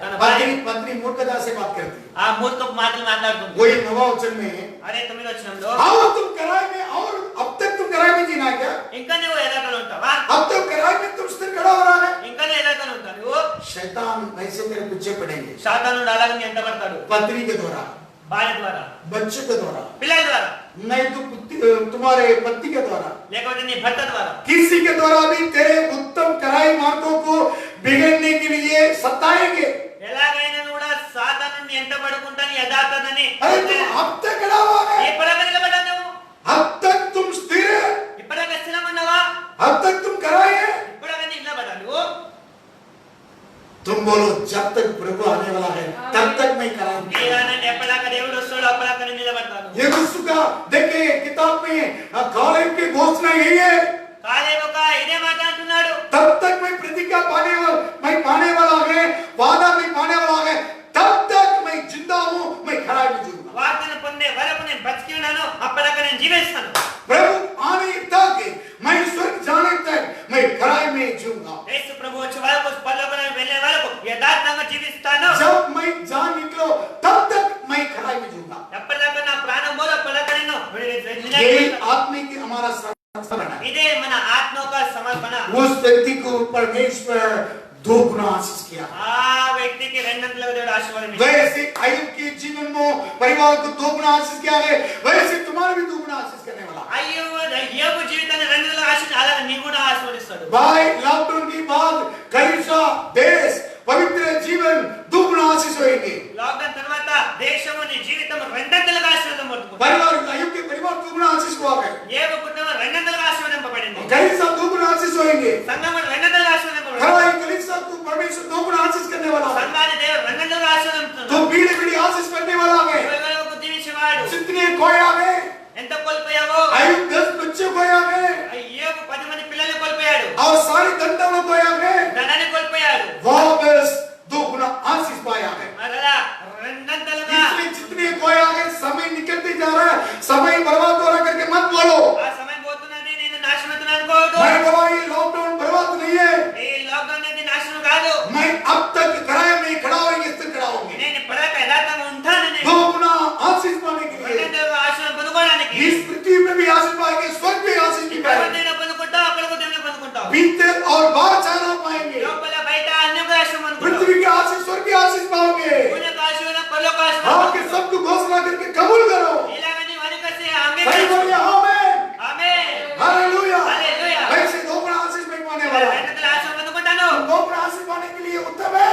తన భార్య पत्नी मूर्खता से बात करती है। ఆ మూర్ఖపు మాటలు మాట్లాడుతుంది. वही नवा वचन में అదే 9వ వచనంలో, और तुम कराई में, और अब तक तुम कराई में जीना क्या? ఇంకా నువ్వు యథార్థంలో ఉంటావా? अब तो कराई में तुम स्थिर खड़ा हो रहा है। ఇంకా నువ్వు యథార్థంలో ఉంటావు. నువ్వు शैतान वैसे तेरे पीछे पड़ेंगे, సాతానుడు అలాగే నీ వెంట పడతాడు. पत्नी के द्वारा, భార్య ద్వారా, बच्चे के द्वारा, పిల్లల ద్వారా, नहीं तो तुम्हारे पति के द्वारा, లేకపోతే నీ భర్త ద్వారా, किसी के द्वारा भी तेरे उत्तम कराई मार्गों को बिगड़ने के लिए सताएंगे। ఎలాగైనా కూడా సాతానుడు నీ వెంట పడుకుంటా నీ యథార్థతని. अरे तुम अब तक खड़ा हुआ है, ఇప్పటిదాకా నిలబడ్డావు నువ్వు, अब तक तुम स्थिर है, ఇప్పటిదాకా స్థిరమన్నావా, अब तक तुम कराई है। ఇప్పటిదాకా నిలబడ్డావు నువ్వు. तुम बोलो जब तक प्रभु आने वाला है तब तक मैं कराऊंगी। నీరానండి ఎప్పటిదాకా దేవుడు వస్తాడో అప్పటిదాకా నేను నిలబడతాను. ये यीशु का देखिए किताब में कालेब की घोषणा यही है, కాలేబు ఒక ఇదే మాట అంటున్నాడు, तब तक मैं प्रतिज्ञा पाने वाला है, वादा मैं पाने वाला है, तब तक मैं जिंदा हूँ, मैं खराई में जीऊंगा। వార్తను పొందే వరకు నేను బతికి ఉన్నాను, అప్పటిదాకా నేను జీవిస్తాను. प्रभु आने तक, मैं स्वर्ग जाने तक मैं खराई में जीऊंगा। యేసు ప్రభు వచ్చే వరకు, పరలోకానికి వెళ్ళే వరకు యథార్థంగా జీవిస్తాను. जब मैं जान निकलो तब तक मैं खराई में जीऊंगा। ఎప్పటిదాకా నా ప్రాణం పోదు అప్పటిదాకా నేను यही आत्मिक हमारा समर्पण है। ఇదే మన ఆత్మ యొక్క సమర్పణ. उस व्यक्ति को परमेश्वर दो गुना आशीष किया। ఆ వ్యక్తికి రెండంతలుగా దేవుడు ఆశీర్వాదం ఇచ్చాడు. वैसे आयुब के जीवन में परिवार को दो गुना आशीष किया है, वैसे तुम्हारे भी दो गुना आशीष करने वाला। యోబు జీవితాన్ని రెండంతలుగా ఆశీర్వదించాడు, అలాగే నీ కూడా ఆశీర్వదిస్తాడు. भाई लॉकडाउन के बाद कलीसिया, देश, पवित्र जीवन दो गुना आशीष होंगे। లాక్డౌన్ తర్వాత దేశము నీ జీవితం రెండంతలుగా ఆశీర్వాదం పొందుకుంటుంది. परिवार आयुब के परिवार दो गुना आशीष हुआ है, యోబు కుటుంబం రెండంతలుగా ఆశీర్వదింపబడింది. कलीसिया दो गुना आशीष होंगे। సంఘం రెండంతలుగా ఆశీర్వదింపబడింది. हमारी कलीसिया को परमेश्वर दो गुना आशीष करने वाला है, సంఘాన్ని దేవుడు రెండంతలుగా ఆశీర్వదిస్తున్నాడు. तो पीढ़ी पीढ़ी आशीष करने वाला है। యుగయుగాలకు దీవించేవాడు. जितने खोया है, ఎంత కోల్పోయావో, आयुब 10 बच्चे खोया है, యోబు 10 మంది పిల్లల్ని కోల్పోయాడు, और सारी धनदौलत खोया है, ధనాన్ని కోల్పోయాడు. वापस दो गुना आशीष पाया है। మరలా రెండంతలుగా इसलिए जितने खोया है, समय निकलते जा रहा है, समय बर्बाद हो रहा करके मत बोलो। ఆ సమయం పోతున్నది, నేను నాశనం అవుతున్నాను అనుకోవద్దు. मैं बोला ये लॉकडाउन बर्बाद नहीं है, ఈ లాక్డౌన్ అనేది నాశనం కాదు. मैं अब तक किराए में खड़ा होंगे, स्थिर खड़ा होंगे నేను ఇప్పటిదాకా యథార్థంగా ఉంటానని दो गुना आशीष पाने के लिए। రెండంతలుగా ఆశీర్వాదం పొందుకోవడానికి इस पृथ्वी में भी आशीष पाएंगे, स्वर्ग में आशीष भी ఇక్కడ पाएंगे, దేవుని పొందుకుంటావు, అక్కడ దేవుని పొందుకుంటావు. भीतर और बाहर चारा पाएंगे, లోపల బయట అన్ని ఒక ఆశీర్వాదం పొందుకుంటావు. पृथ्वी के आशीष स्वर्ग के आशीष पाओगे। భూమి యొక్క ఆశీర్వాదం, పరలోక ఆశీర్వాదం आपके పొందుకుంటావు. सबको घोषणा करके कबूल करो। ఇలాగ నీవు అనుకసి ఆమేన్ सही చెప్పు. बोलिए आमेन, ఆమేన్. हालेलुया। हालेलुया। वैसे दो गुना आशीष नहीं पाने वाला है, రెండంతల ఆశీర్వాదం పొందుకుంటాను. दो गुना आशीष पाने के लिए उत्तम है।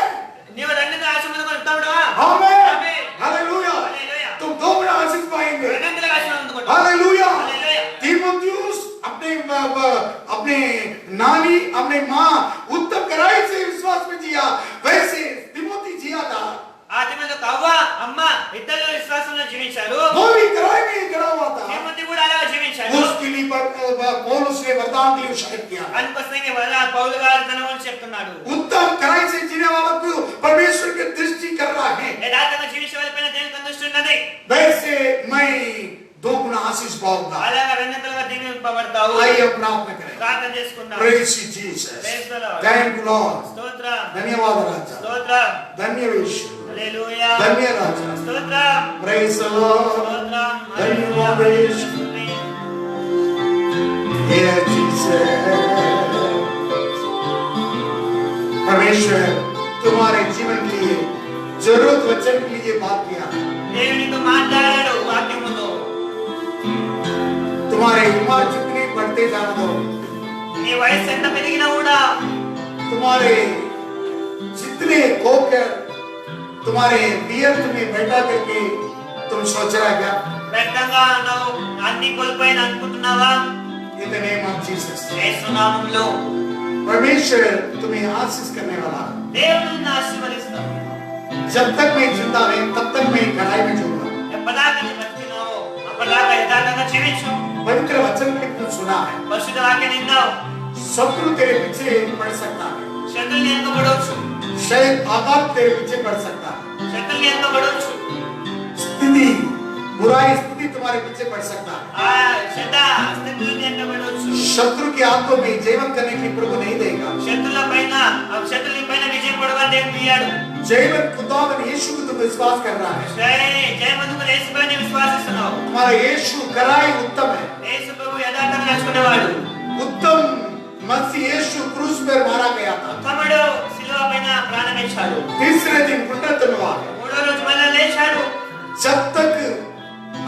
నీవు రెండంతల ఆశీర్వాదం పొందుకుంటావుడా? आमेन, आमेन। हालेलुया। हालेलुया. तुम दो गुना आशीष पाएंगे। రెండంతల ఆశీర్వాదం పొందుకుంటావు. हालेलुया। हालेलुया. तीमुथियुस अपने नानी, अपने माँ उत्तम कराई से विश्वास में जिया, वैसे तिमोथी जिया था। ఆ తిమోతి యొక్క అవ్వ, అమ్మ ఇద్దరు విశ్వాసంలో జీవించారు. वो भी कराई में खड़ा हुआ था। తిమోతి కూడా అలా జీవించాడు. उसके लिए पौलुस ने वरदान के लिए उत्साहित किया। అందుకోసమే పౌలు గారు తన వాళ్ళు చెప్తున్నాడు, उत्तम कराई से जीने वालों को परमेश्वर की दृष्टि कर रहा है, యథార్థంగా జీవించే వాళ్ళపైన దేవుని దృష్టి ఉన్నది. वैसे मैं दो गुना आशीष पाऊंगा। అలాగా రెండంతలుగా దీవింపబడతావు. आइए प्रार्थना करें। ప్రార్థన చేసుకుందాం. Praise you, Jesus. Praise the Lord. Thank you, Lord. స్తోత్రం, धन्यवाद राजा, స్తోత్రం, धन्य यीशु, హల్లెలూయా, धन्य राजा। స్తోత్రం, Praise the Lord. స్తోత్రం, धन्यवाद यीशु। Dear Jesus, परमेश्वर तुम्हारे जीवन के लिए जरूरत वचन के लिए बात किया, దేవునితో మాట్లాడాడు వాక్యముతో. तुम्हारे उम्र जितनी बढ़ते जाना दो, నీ వయసు ఎంత పెరిగినా కూడా तुम्हारे जितने खोकर तुम्हारे व्यर्थ में बैठा करके तुम सोच रहा क्या? వ్యర్థంగా ఉన్నావు, అన్ని కోల్పోయిన అనుకుంటున్నావా? In the name of Jesus, యేసు నామములో परमेश्वर तुम्हें आशीष करने वाला। దేవుడు నిన్ను ఆశీర్వదిస్తాడు. जब तक मैं जिंदा है तब तक मैं कढ़ाई में जीऊंगा। ఎప్పటిదాకా నీ బతికినావో అప్పటిదాకా యథార్థంగా జీవించు. पवित्र वचन में तुम सुना है, పరిశుద్ధ వాక్యం విన్నావు. शत्रु तेरे पीछे पड़ सकता है, శత్రువుని వెనుకబడవచ్చు, शायद आघात तेरे पीछे पड़ सकता है, శత్రువుని వెనుకబడవచ్చు, स्थिति बुराई स्थिति तुम्हारे पीछे पड़ सकता है। ఆ చెడ్డ స్థితిని వెనుకబడవచ్చు. शत्रु के हाथों में जीवन करने की प्रभु नहीं देगा। శత్రుల పైన విజయం పొడవని దేవుడు ఇయ్యాడు. जीवन खुदावन यीशु को तुम विश्वास कर रहा है, జయమందుకు యేసుపైన విశ్వాసిస్తున్నావు. हमारा यीशु कराई उत्तम है, యేసు ప్రభు యథార్థంగా నడుచుకునేవాడు. उत्तम मसीह यीशु क्रूस पर मारा गया था, ఉత్తముడు శిలువ పైన ప్రాణం ఇచ్చాడు. तीसरे दिन पुनरुत्थान हुआ। మూడో రోజు మళ్ళా లేచాడు. जब तक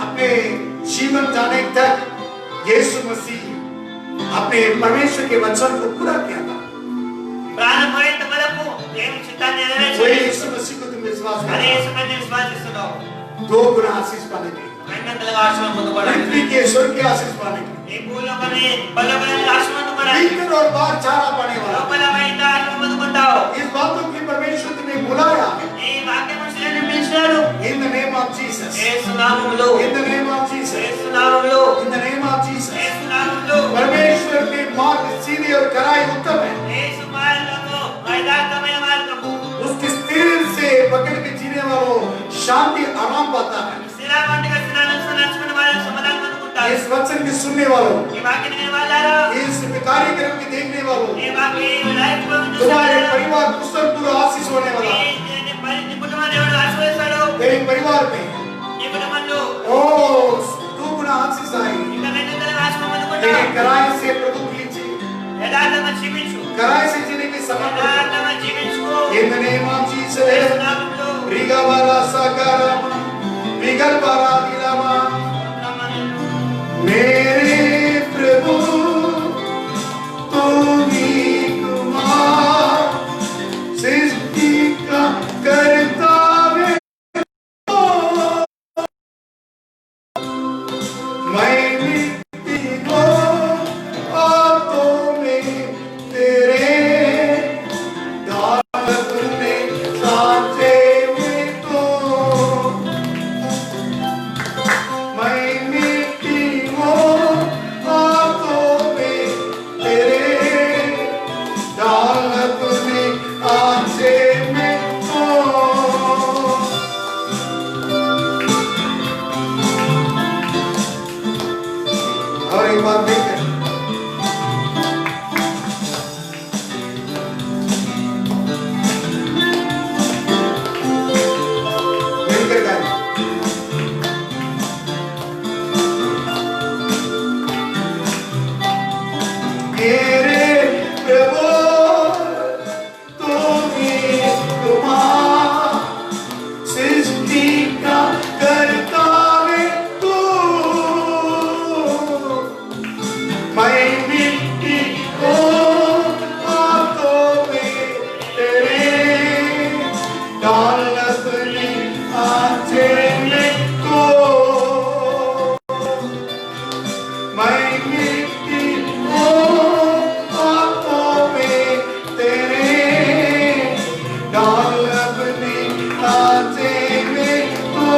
अपने जीवन जाने तक यीशु मसीह अपने परमेश्वर के वचन को पूरा किया था। ప్రాణం పోయేంత వరకు దేవుని చిత్తాన్ని वही నెరవేర్చాడు. यीशु मसीह को तुम विश्वास कर అదే रहे యేసుపైన విశ్వాసిస్తున్నావు. हो, 2 गुना आशीष पाने के लिए, రెండంతలుగా ఆశీర్వాదం పొందుకోవడానికి, पृथ्वी के स्वर्ग के आशीष पाने के ఈ భూలోకమే పరలోకమే ఆశీర్వాదం लिए, పొందుకోవడానికి, भीतर और बाहर चारा पाने वाला। లోపల బయట ఆశీర్వాదం పొందుకుంటావు. इस बातों की परमेश्वर तुम्हें बुलाया है। ఈ వాక్యం శిలను పిలిచాడు. In the name of Jesus, యేసు నామములో, in the name of Jesus, యేసు నామములో, in the name of Jesus, యేసు నామములో. परमेश्वर के मार्ग सीधे और कराई उत्तम है। యేసు మార్గము యథార్థమైన మార్గము. उसके स्थिर से पकड़ के जीने वालों शांति आराम पाता है। స్థిరవంతంగా స్థిరాలను నడుచుకునే వారు సమాధానం పొందుకుంటారు. इस वचन के सुनने वालों, ఈ వాక్యం వినే వాళ్ళారా, इस कार्यक्रम के देखने वालों, ఈ వాక్యం లైవ్ లో చూసే तुम्हारे వాళ్ళారా, परिवार पुस्तक पूरा आशीष होने वाला है। నీ కుటుంబాన్ని దేవుడు ఆశీర్వదిస్తాడు. तेरे परिवार में నీ కుటుంబంలో ओ 2 गुना आशीष आएगी। ఇంకా రెండంతలుగా आशीर्वादం పొందుకుంటావు. लेकिन कराई से प्रभु की लीजिए, యథార్థంగా జీవించు, कराई से जीने की समर्पण। యథార్థంగా జీవించుకో. In the name of Yesu Jesus, నామములో Riga bara sakarama, vigal bara dilama, मेरे प्रभु तुम ही कुमार सृष्टि का करता है। मैं मिट्टी को हाथों में तेरे दौलत ने सांचे में तो, मैं मिट्टी को हाथों में तेरे दौलत ने सांचे में तो। और एक बात देखें, मिलकर गाएं। मेरे प्रभु तुम ही कुमार सृष्टि का करता है तू, मैं मिट्टी को हाथों में तेरे दौलत ने सांचे में तो, मैं मिट्टी को हाथों में तेरे दौलत ने सांचे में तो,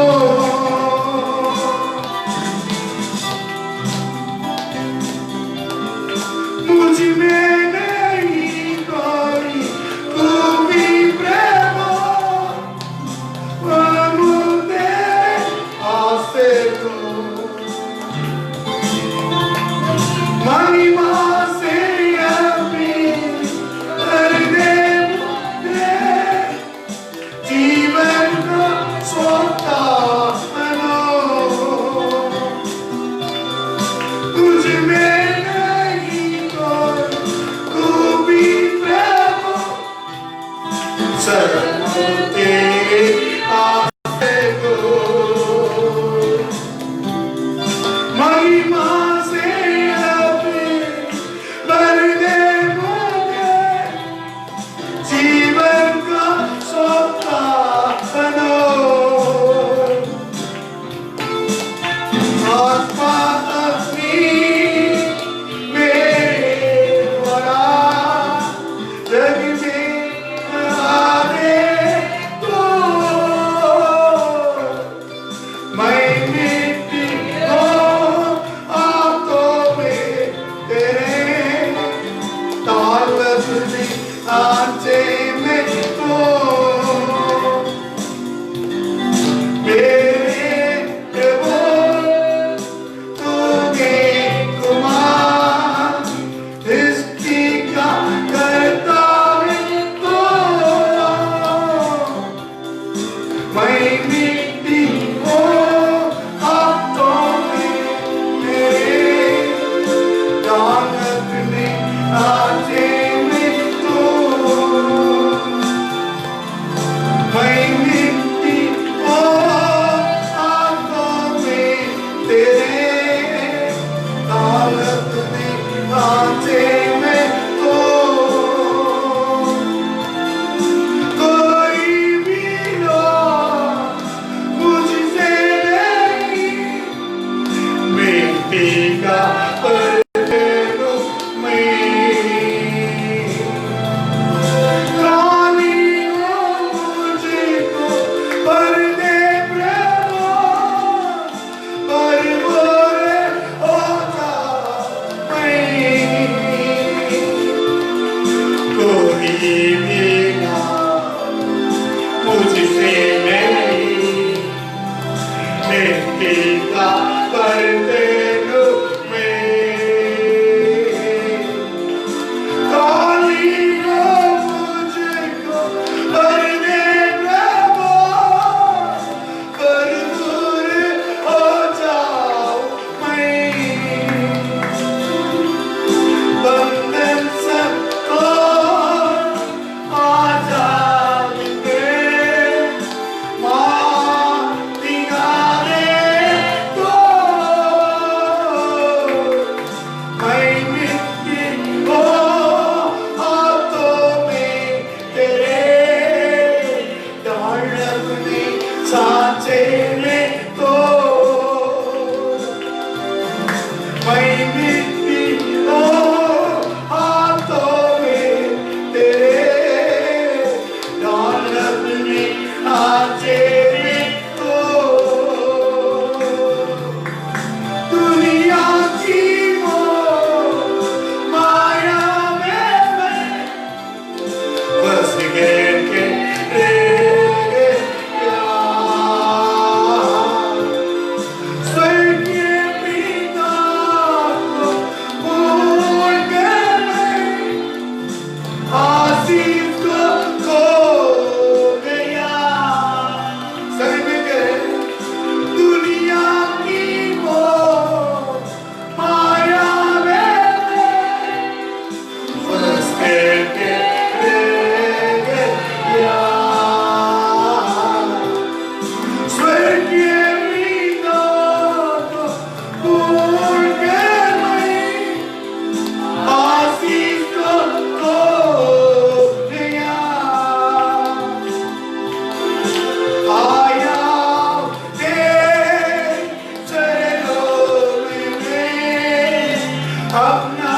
अपना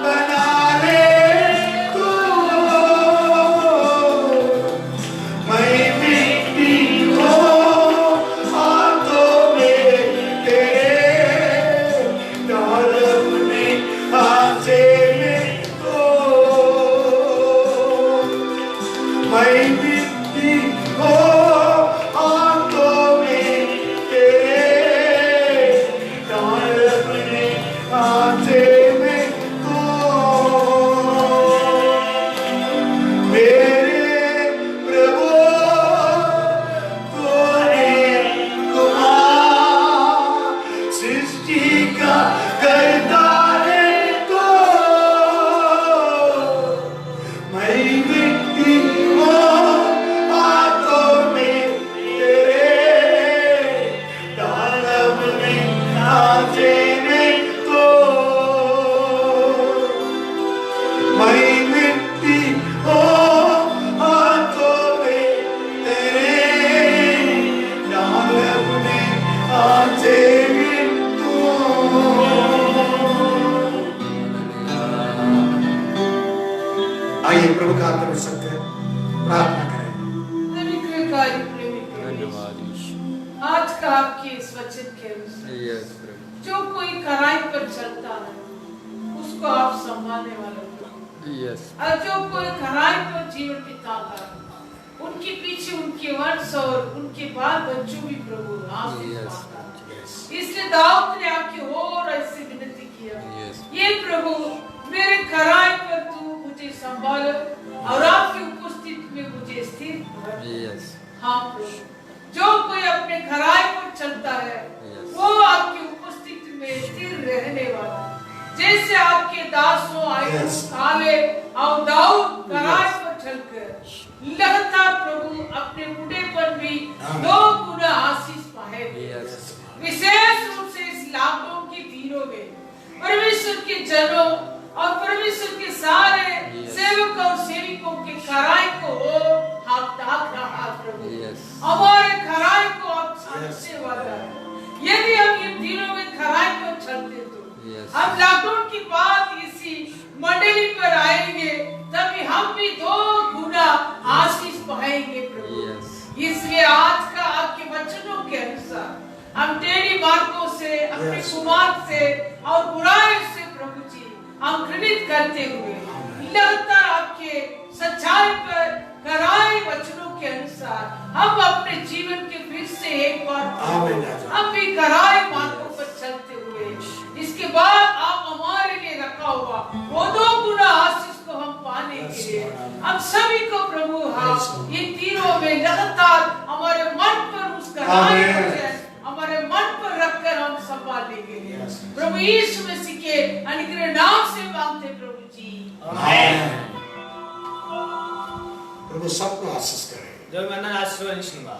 बना ले तू। मैं मिट्टी हूँ हाथों में तेरे, डाल अपने हाथे में तो। मैं मिट्टी हूँ हाथों में तेरे, डाल अपने हाथे में तो। मेरे प्रभु तूने कुमार सृष्टि का करता है तो। मैं मिट्टी हूँ हाथों में तेरे, डाल अपने हाथे में तो। मैं मिट्टी हूँ हाथों में तेरे, डाल अपने हाथे में तो। आइए प्रभु का आत्मा सत्य प्रार्थना करें। प्रेमिकारी प्रेमी आज का आपके इस वचन के अनुसार जो कोई खराई पर चलता है उसको आप संभालने वाले हो। और जो कोई खराई पर जीवन बिताता है उनके पीछे उनके वंश और उनके बाल बच्चों भी प्रभु आशीष पाता है। इसलिए दाऊद ने आपकी और ऐसे विनती किया, ये प्रभु मेरे खराई पर तू मुझे संभाल और आपकी उपस्थिति में मुझे स्थिर रख। हाँ प्रभु, जो कोई अपने खराई पर चलता है वो आपकी उपस्थिति में स्थिर रहने वाला है। जैसे आपके दासों आले और दाऊद खराई पर चलकर लगातार प्रभु अपने बुढ़ेपन भी 2 गुना आशीष पाएंगे। विशेष रूप से इस लॉकडाउन के दिनों में परमेश्वर के जनों और परमेश्वर के सारे सेवक और सेविकों के खराई को आप ताक रहा प्रभु। हमारे खराई को आप छानने वाला है। यदि हम इन दिनों में खराई पर चलते तो हम लॉकडाउन के बाद इसी मंडली पर आएंगे, तभी हम भी 2 गुना आशीष पाएंगे प्रभु। इसलिए आज का आपके वचनों के अनुसार हम टेढ़ी मार्गों से, अपने कुमार से और बुराई से प्रभु जी हम घृणित करते हुए लगातार आपके सच्चाई पर कराए वचनों के अनुसार हम अपने जीवन के फिर से एक बार हम भी कराए मार्गों पर चलते हुए इसके बाद आप हमारे लिए रखा हुआ वो 2 गुना आशीष को हम पाने के लिए हम सभी को प्रभु हाँ इन तीनों में लगातार हमारे मन पर उस कराए हमारे मन पर रखकर हम संभालने के लिए प्रभु यीशु मसीह के अनुग्रह नाम से मांगते प्रभु जी। प्रभु सबको आशीष करे। Doon man na nasuwa ni Shima.